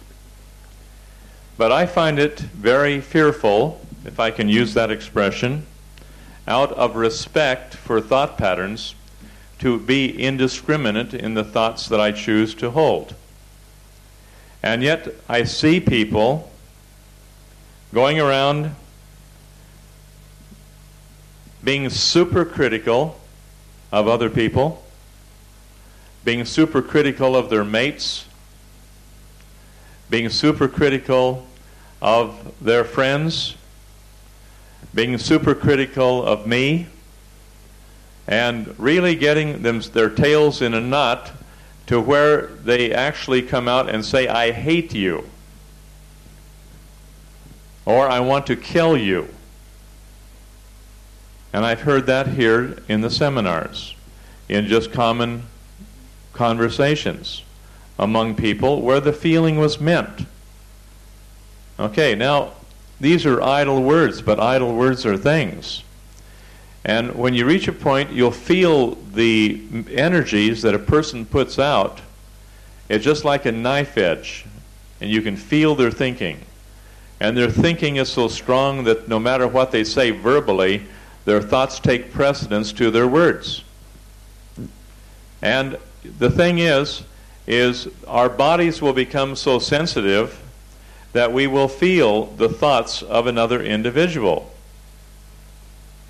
But I find it very fearful, if I can use that expression, out of respect for thought patterns, to be indiscriminate in the thoughts that I choose to hold. And yet I see people going around being super critical of other people, being super critical of their mates, being super critical of their friends, being super critical of me, and really getting their tails in a knot to where they actually come out and say, I hate you, or I want to kill you. And I've heard that here in the seminars, in just common conversations among people where the feeling was meant. Okay, now, these are idle words, but idle words are things. And when you reach a point, you'll feel the energies that a person puts out. It's just like a knife edge, and you can feel their thinking. And their thinking is so strong that no matter what they say verbally, their thoughts take precedence to their words. And the thing is our bodies will become so sensitive that we will feel the thoughts of another individual.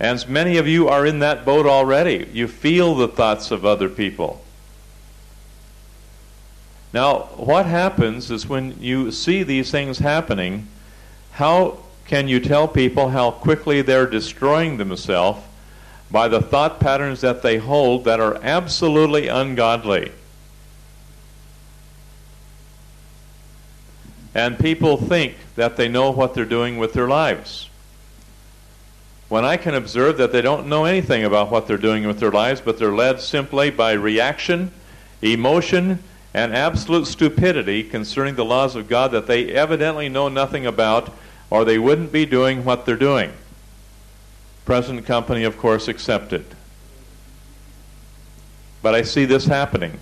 And many of you are in that boat already. You feel the thoughts of other people. Now, what happens is when you see these things happening, how can you tell people how quickly they're destroying themselves by the thought patterns that they hold that are absolutely ungodly? And people think that they know what they're doing with their lives, when I can observe that they don't know anything about what they're doing with their lives, but they're led simply by reaction, emotion, and absolute stupidity concerning the laws of God that they evidently know nothing about, or they wouldn't be doing what they're doing. Present company, of course, accepted. But I see this happening.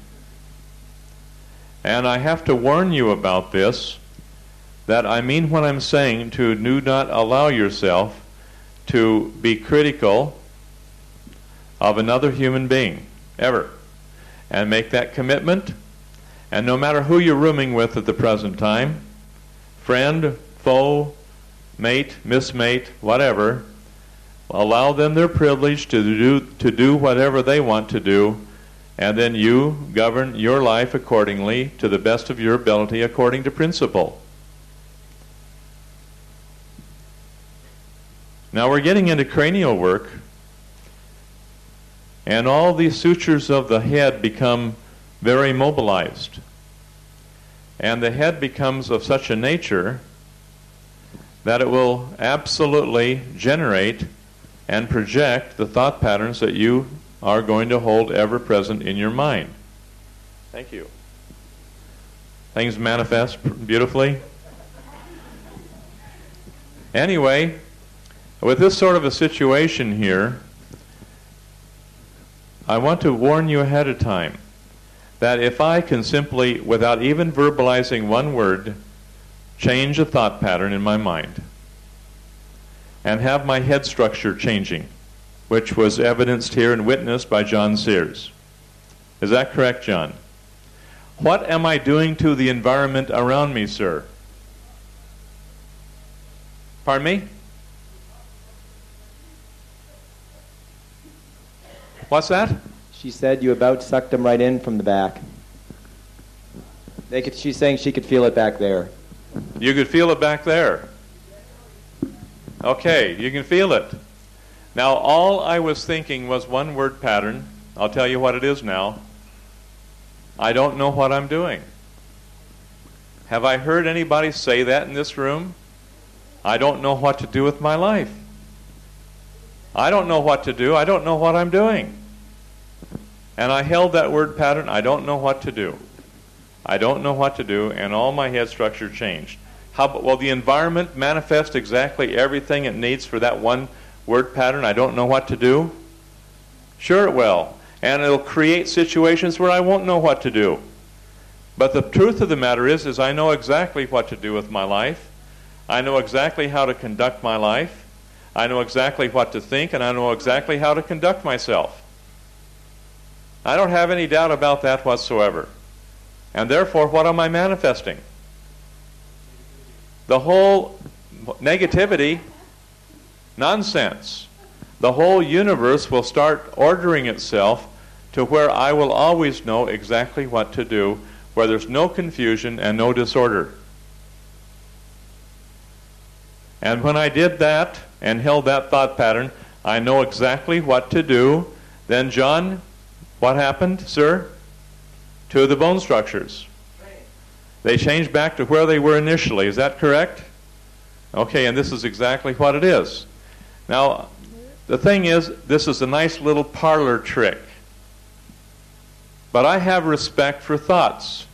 And I have to warn you about this, that I mean what I'm saying to do not allow yourself to be critical of another human being, ever. And make that commitment. And no matter who you're rooming with at the present time, friend, foe, mate, mismate, whatever, allow them their privilege to do whatever they want to do, and then you govern your life accordingly to the best of your ability according to principle. Now we're getting into cranial work, and all these sutures of the head become very mobilized. And the head becomes of such a nature that it will absolutely generate and project the thought patterns that you are going to hold ever present in your mind. Thank you. Things manifest beautifully. Anyway, with this sort of a situation here, I want to warn you ahead of time that if I can simply, without even verbalizing one word, change a thought pattern in my mind and have my head structure changing, which was evidenced here and witnessed by John Sears. Is that correct, John? What am I doing to the environment around me, sir? Pardon me? What's that? She said you about sucked them right in from the back. She's saying she could feel it back there. You could feel it back there. Okay, you can feel it. Now, all I was thinking was one word pattern. I'll tell you what it is now. I don't know what I'm doing. Have I heard anybody say that in this room? I don't know what to do with my life. I don't know what to do. I don't know what I'm doing. And I held that word pattern, I don't know what to do. I don't know what to do, and all my head structure changed. Will the environment manifest exactly everything it needs for that one word pattern, I don't know what to do? Sure it will. And it'll create situations where I won't know what to do. But the truth of the matter is I know exactly what to do with my life. I know exactly how to conduct my life. I know exactly what to think, and I know exactly how to conduct myself. I don't have any doubt about that whatsoever. And therefore, what am I manifesting? The whole negativity, nonsense. The whole universe will start ordering itself to where I will always know exactly what to do, where there's no confusion and no disorder. And when I did that and held that thought pattern, I know exactly what to do. Then, John, what happened, sir? To the bone structures. They changed back to where they were initially. Is that correct? Okay, and this is exactly what it is. Now, the thing is, this is a nice little parlor trick. But I have respect for thoughts.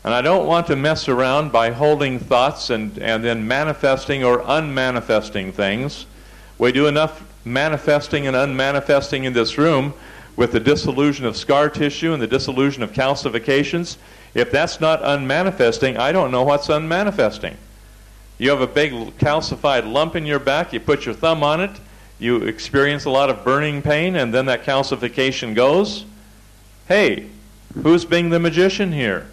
And I don't want to mess around by holding thoughts and then manifesting or unmanifesting things. We do enough manifesting and unmanifesting in this room with the dissolution of scar tissue and the dissolution of calcifications. If that's not unmanifesting, I don't know what's unmanifesting. You have a big calcified lump in your back, you put your thumb on it, you experience a lot of burning pain, and then that calcification goes. Hey, who's being the magician here?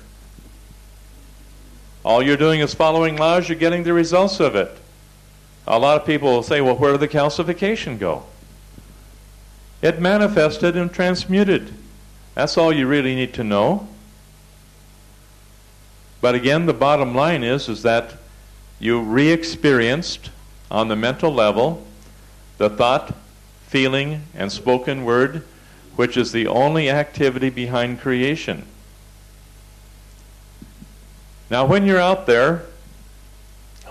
All you're doing is following laws, you're getting the results of it. A lot of people will say, well, where did the calcification go? It manifested and transmuted. That's all you really need to know. But again, the bottom line is that you re-experienced on the mental level the thought, feeling, and spoken word, which is the only activity behind creation. Now, when you're out there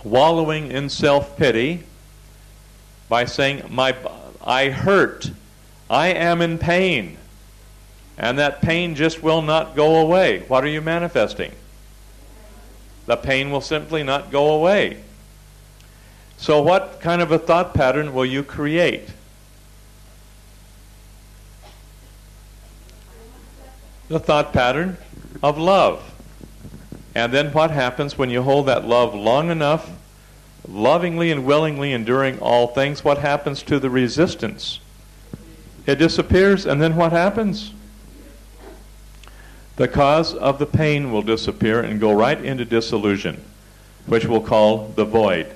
wallowing in self-pity by saying, I hurt, I am in pain, and that pain just will not go away, what are you manifesting? The pain will simply not go away. So what kind of a thought pattern will you create? The thought pattern of love. And then what happens when you hold that love long enough, lovingly and willingly enduring all things? What happens to the resistance? It disappears, and then what happens? The cause of the pain will disappear and go right into disillusion, which we'll call the void.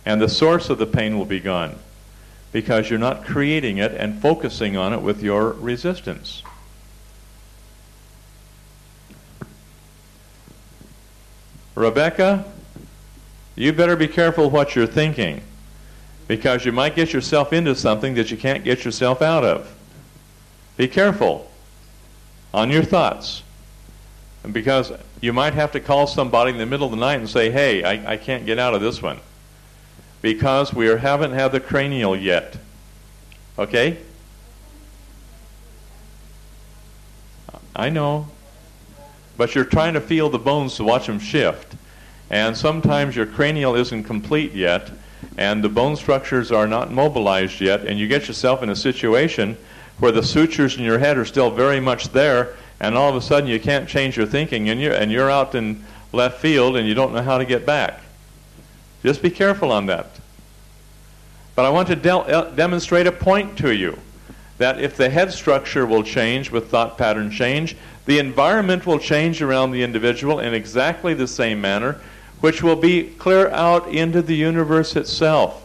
And the source of the pain will be gone, because you're not creating it and focusing on it with your resistance. Rebecca, you better be careful what you're thinking, because you might get yourself into something that you can't get yourself out of. Be careful on your thoughts, and because you might have to call somebody in the middle of the night and say, hey, I can't get out of this one, because we haven't had the cranial yet. Okay? I know. But you're trying to feel the bones to watch them shift. And sometimes your cranial isn't complete yet, and the bone structures are not mobilized yet, and you get yourself in a situation where the sutures in your head are still very much there, and all of a sudden you can't change your thinking, and you're out in left field, and you don't know how to get back. Just be careful on that. But I want to demonstrate a point to you, that if the head structure will change with thought pattern change, the environment will change around the individual in exactly the same manner, which will be clear out into the universe itself.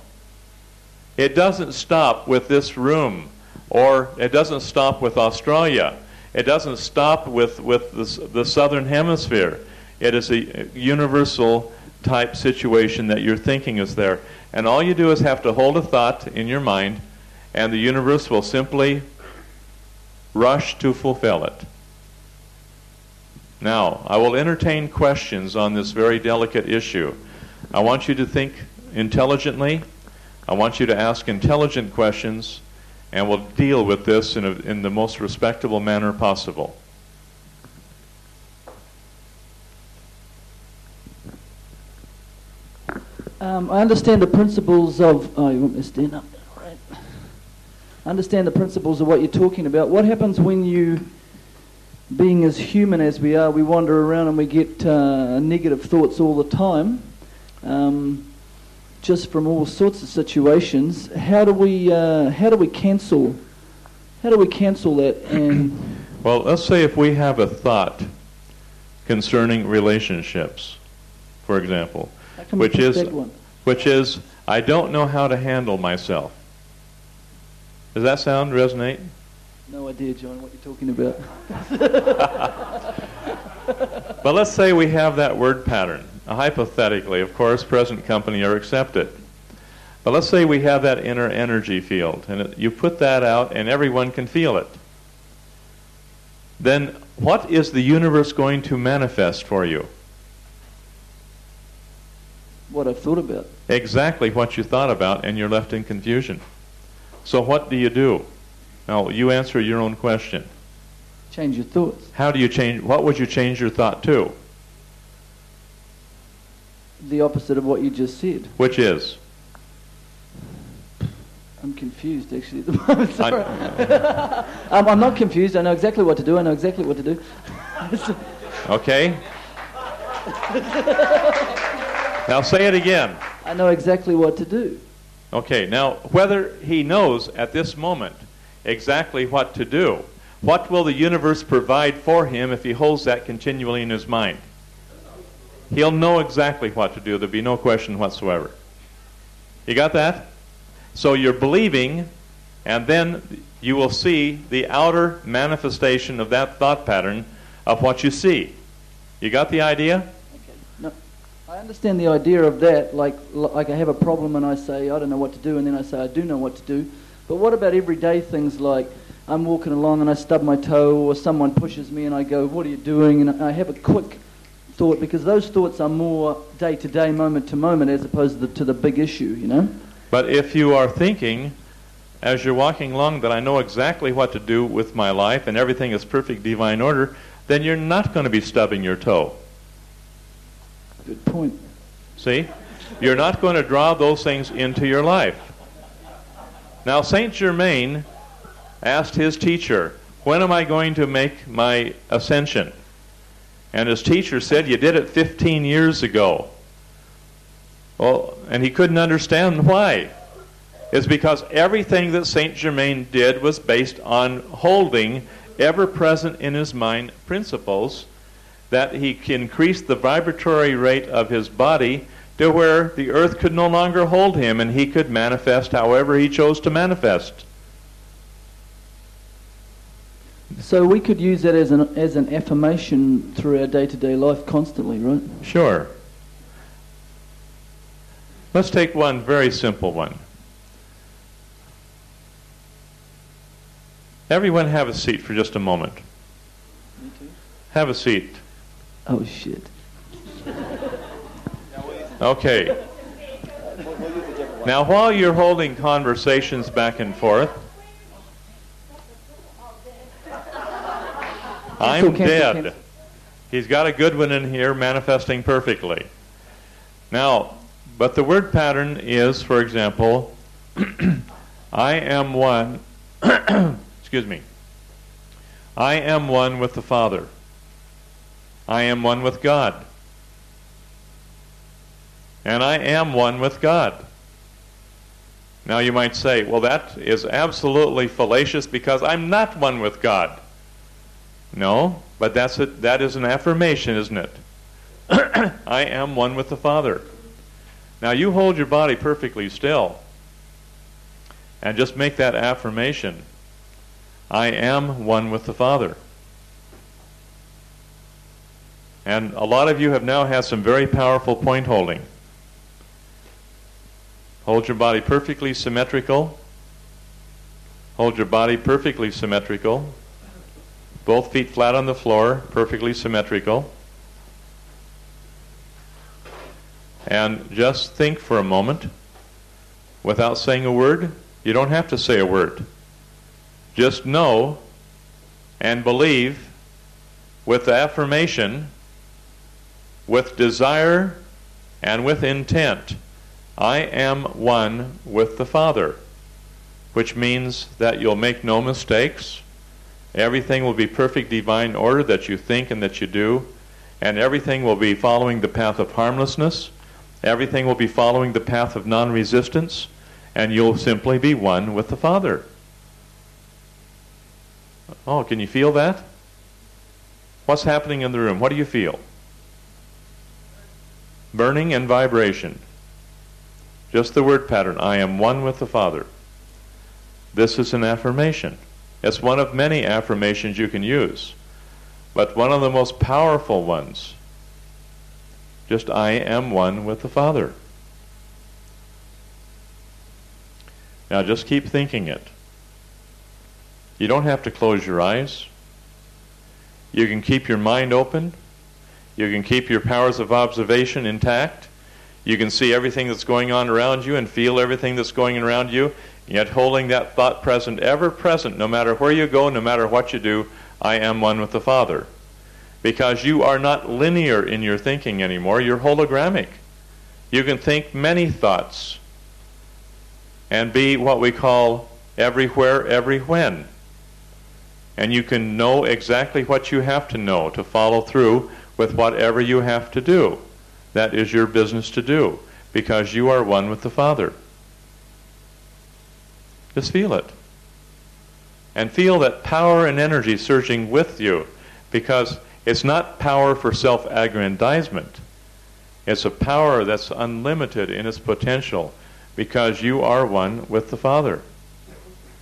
It doesn't stop with this room, or it doesn't stop with Australia. It doesn't stop with the southern hemisphere. It is a universal type situation that your thinking is there. And all you do is have to hold a thought in your mind, and the universe will simply rush to fulfill it. Now, I will entertain questions on this very delicate issue. I want you to think intelligently. I want you to ask intelligent questions, and we'll deal with this in the most respectable manner possible. I understand the principles of... Oh, you want me to stand up? All right. I understand the principles of what you're talking about. What happens when you, being as human as we are, we wander around and we get negative thoughts all the time, just from all sorts of situations? How do we cancel that? And well, let's say if we have a thought concerning relationships, for example, which is I don't know how to handle myself. Does that sound resonate? No idea, John, what you're talking about. But let's say we have that word pattern. Hypothetically, of course, present company are accepted. But let's say we have that inner energy field, and you put that out and everyone can feel it. Then what is the universe going to manifest for you? What I've thought about. Exactly what you thought about, and you're left in confusion. So what do you do? Now, you answer your own question. Change your thoughts. How do you change? What would you change your thought to? The opposite of what you just said. Which is? I'm confused, actually, at the moment. Sorry. I'm not confused. I know exactly what to do. I know exactly what to do. Okay. Now say it again. I know exactly what to do. Okay, now whether he knows at this moment exactly what to do, what will the universe provide for him if he holds that continually in his mind? He'll know exactly what to do. There'll be no question whatsoever. You got that? So you're believing, and then you will see the outer manifestation of that thought pattern of what you see. You got the idea? I understand the idea of that, like I have a problem and I say, I don't know what to do, and then I say, I do know what to do. But what about everyday things like I'm walking along and I stub my toe, or someone pushes me and I go, what are you doing? And I have a quick thought, because those thoughts are more day-to-day, moment-to-moment, as opposed to the big issue, you know? But if you are thinking, as you're walking along, that I know exactly what to do with my life and everything is perfect divine order, then you're not going to be stubbing your toe. Good point. See? You're not going to draw those things into your life. Now, Saint Germain asked his teacher, when am I going to make my ascension? And his teacher said, you did it 15 years ago. Well, and he couldn't understand why. It's because everything that Saint Germain did was based on holding ever present in his mind principles that he increased the vibratory rate of his body to where the earth could no longer hold him and he could manifest however he chose to manifest. So we could use that as an affirmation through our day-to-day life constantly, right? Sure. Let's take one very simple one. Everyone have a seat for just a moment. Me too. Have a seat. Oh, shit. Okay. Now, while you're holding conversations back and forth, I'm dead. He's got a good one in here, manifesting perfectly. Now, but the word pattern is, for example, I am one, excuse me, I am one with the Father. I am one with God. And I am one with God. Now you might say, well, that is absolutely fallacious because I'm not one with God. No, but that is an affirmation, isn't it? I am one with the Father. Now you hold your body perfectly still and just make that affirmation. I am one with the Father. And a lot of you have now had some very powerful point holding. Hold your body perfectly symmetrical. Hold your body perfectly symmetrical. Both feet flat on the floor, perfectly symmetrical. And just think for a moment, without saying a word. You don't have to say a word. Just know and believe with affirmation, with desire, and with intent. I am one with the Father, which means that you'll make no mistakes. Everything will be perfect divine order that you think and that you do, and everything will be following the path of harmlessness. Everything will be following the path of non-resistance, and you'll simply be one with the Father. Oh, can you feel that? What's happening in the room? What do you feel? Burning and vibration. Just the word pattern. I am one with the Father. This is an affirmation. It's one of many affirmations you can use, but one of the most powerful ones. Just I am one with the Father. Now just keep thinking it. You don't have to close your eyes. You can keep your mind open. You can keep your powers of observation intact. You can see everything that's going on around you and feel everything that's going on around you, yet holding that thought present, ever present, no matter where you go, no matter what you do, I am one with the Father. Because you are not linear in your thinking anymore, you're hologrammic. You can think many thoughts and be what we call everywhere, every when. And you can know exactly what you have to know to follow through with whatever you have to do. That is your business to do, because you are one with the Father. Just feel it. And feel that power and energy surging with you, because it's not power for self-aggrandizement. It's a power that's unlimited in its potential, because you are one with the Father.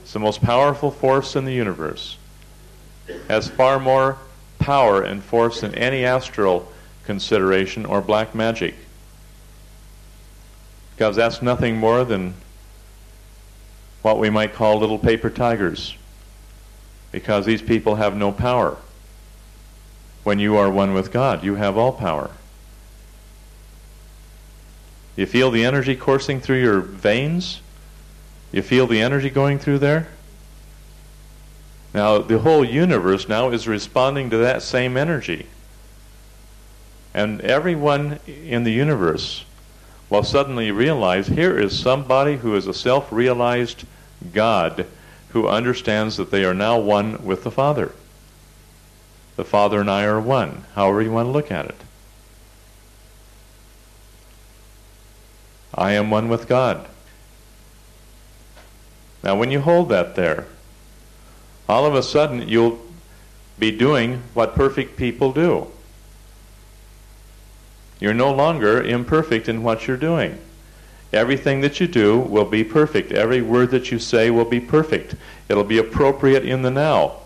It's the most powerful force in the universe. Has far more power and force than any astral consideration or black magic. Because that's nothing more than what we might call little paper tigers. Because these people have no power. When you are one with God, you have all power. You feel the energy coursing through your veins? You feel the energy going through there? Now, the whole universe now is responding to that same energy. And everyone in the universe will suddenly realize here is somebody who is a self-realized God who understands that they are now one with the Father. The Father and I are one, however you want to look at it. I am one with God. Now when you hold that there, all of a sudden you'll be doing what perfect people do. You're no longer imperfect in what you're doing. Everything that you do will be perfect. Every word that you say will be perfect. It'll be appropriate in the now.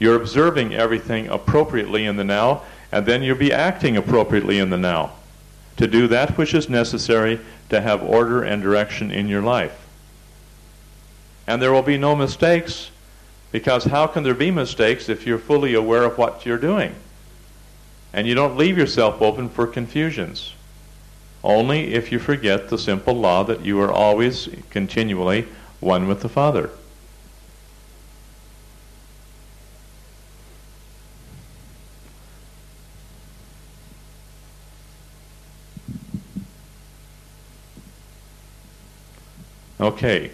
You're observing everything appropriately in the now, and then you'll be acting appropriately in the now to do that which is necessary to have order and direction in your life. And there will be no mistakes, because how can there be mistakes if you're fully aware of what you're doing? And you don't leave yourself open for confusions. Only if you forget the simple law that you are always, continually, one with the Father. Okay.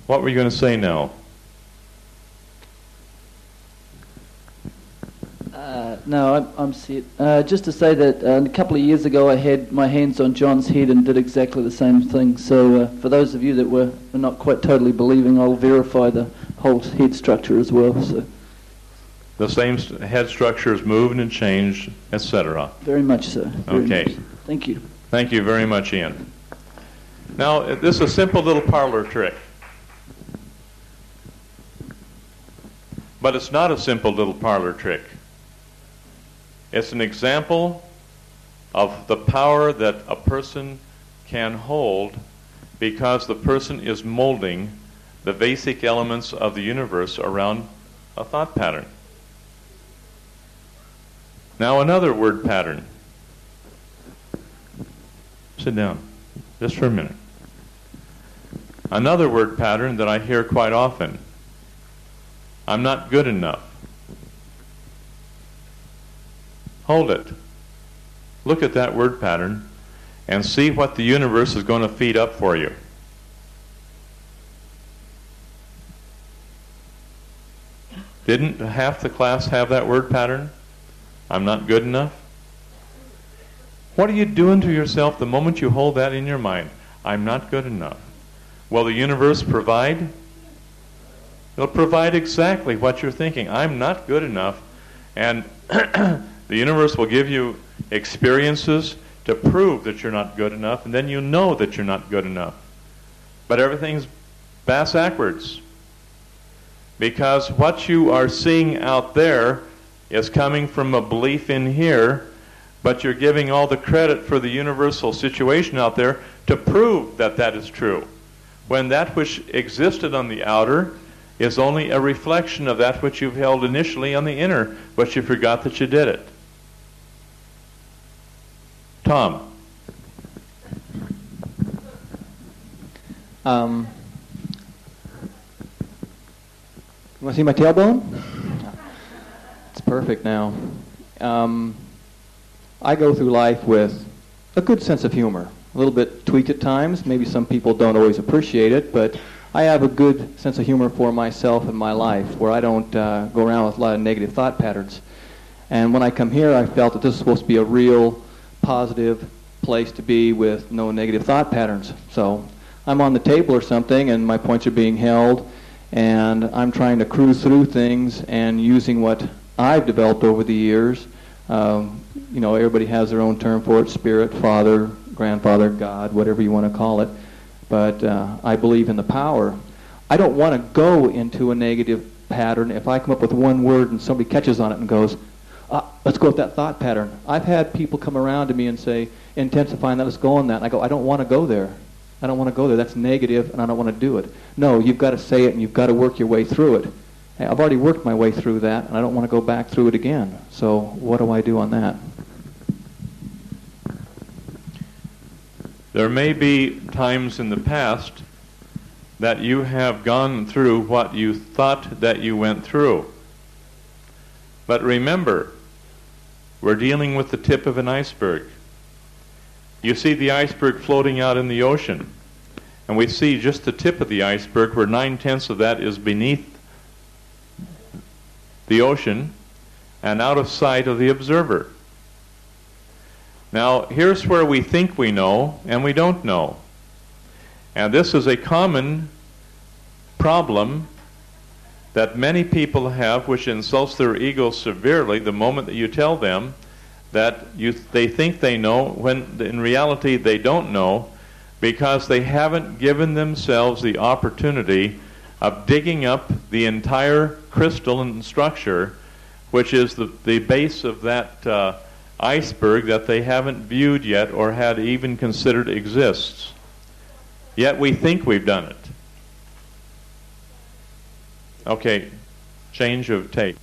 What were you going to say now? No, I'm set. Just to say that a couple of years ago I had my hands on John's head and did exactly the same thing. So for those of you that were not quite totally believing, I'll verify the whole head structure as well. So the same head structure is moved and changed, etc. Very much so. Okay. Much so. Thank you. Thank you very much, Ian. Now, this is a simple little parlor trick. But it's not a simple little parlor trick. It's an example of the power that a person can hold because the person is molding the basic elements of the universe around a thought pattern. Now another word pattern. Sit down, just for a minute. Another word pattern that I hear quite often. I'm not good enough. Hold it. Look at that word pattern and see what the universe is going to feed up for you. Didn't half the class have that word pattern? I'm not good enough? What are you doing to yourself the moment you hold that in your mind? I'm not good enough. Will the universe provide? It'll provide exactly what you're thinking. I'm not good enough. And the universe will give you experiences to prove that you're not good enough, and then you know that you're not good enough. But everything's bass-backwards. Because what you are seeing out there is coming from a belief in here, but you're giving all the credit for the universal situation out there to prove that that is true. When that which existed on the outer is only a reflection of that which you've held initially on the inner, but you forgot that you did it. Tom. You want to see my tailbone? It's perfect now. I go through life with a good sense of humor. A little bit tweaked at times. Maybe some people don't always appreciate it, but I have a good sense of humor for myself and my life, where I don't go around with a lot of negative thought patterns. And when I come here, I felt that this is supposed to be a real positive place to be with no negative thought patterns. So I'm on the table or something, and my points are being held, and I'm trying to cruise through things and using what I've developed over the years. You know, everybody has their own term for it: spirit, father, grandfather, God, whatever you want to call it. But I believe in the power. I don't want to go into a negative pattern. If I come up with one word and somebody catches on it and goes, let's go with that thought pattern. I've had people come around to me and say, intensifying that, let's go on that. And I go, I don't want to go there. I don't want to go there. That's negative, and I don't want to do it. No, you've got to say it, and you've got to work your way through it. Hey, I've already worked my way through that, and I don't want to go back through it again. So what do I do on that? There may be times in the past that you have gone through what you thought that you went through. But remember, we're dealing with the tip of an iceberg. You see the iceberg floating out in the ocean, and we see just the tip of the iceberg where 9/10 of that is beneath the ocean and out of sight of the observer. Now, here's where we think we know and we don't know. And this is a common problem that many people have, which insults their ego severely the moment that you tell them that they think they know when in reality they don't know, because they haven't given themselves the opportunity of digging up the entire crystalline structure, which is the base of that iceberg that they haven't viewed yet or had even considered exists. Yet we think we've done it. Okay, change of tape.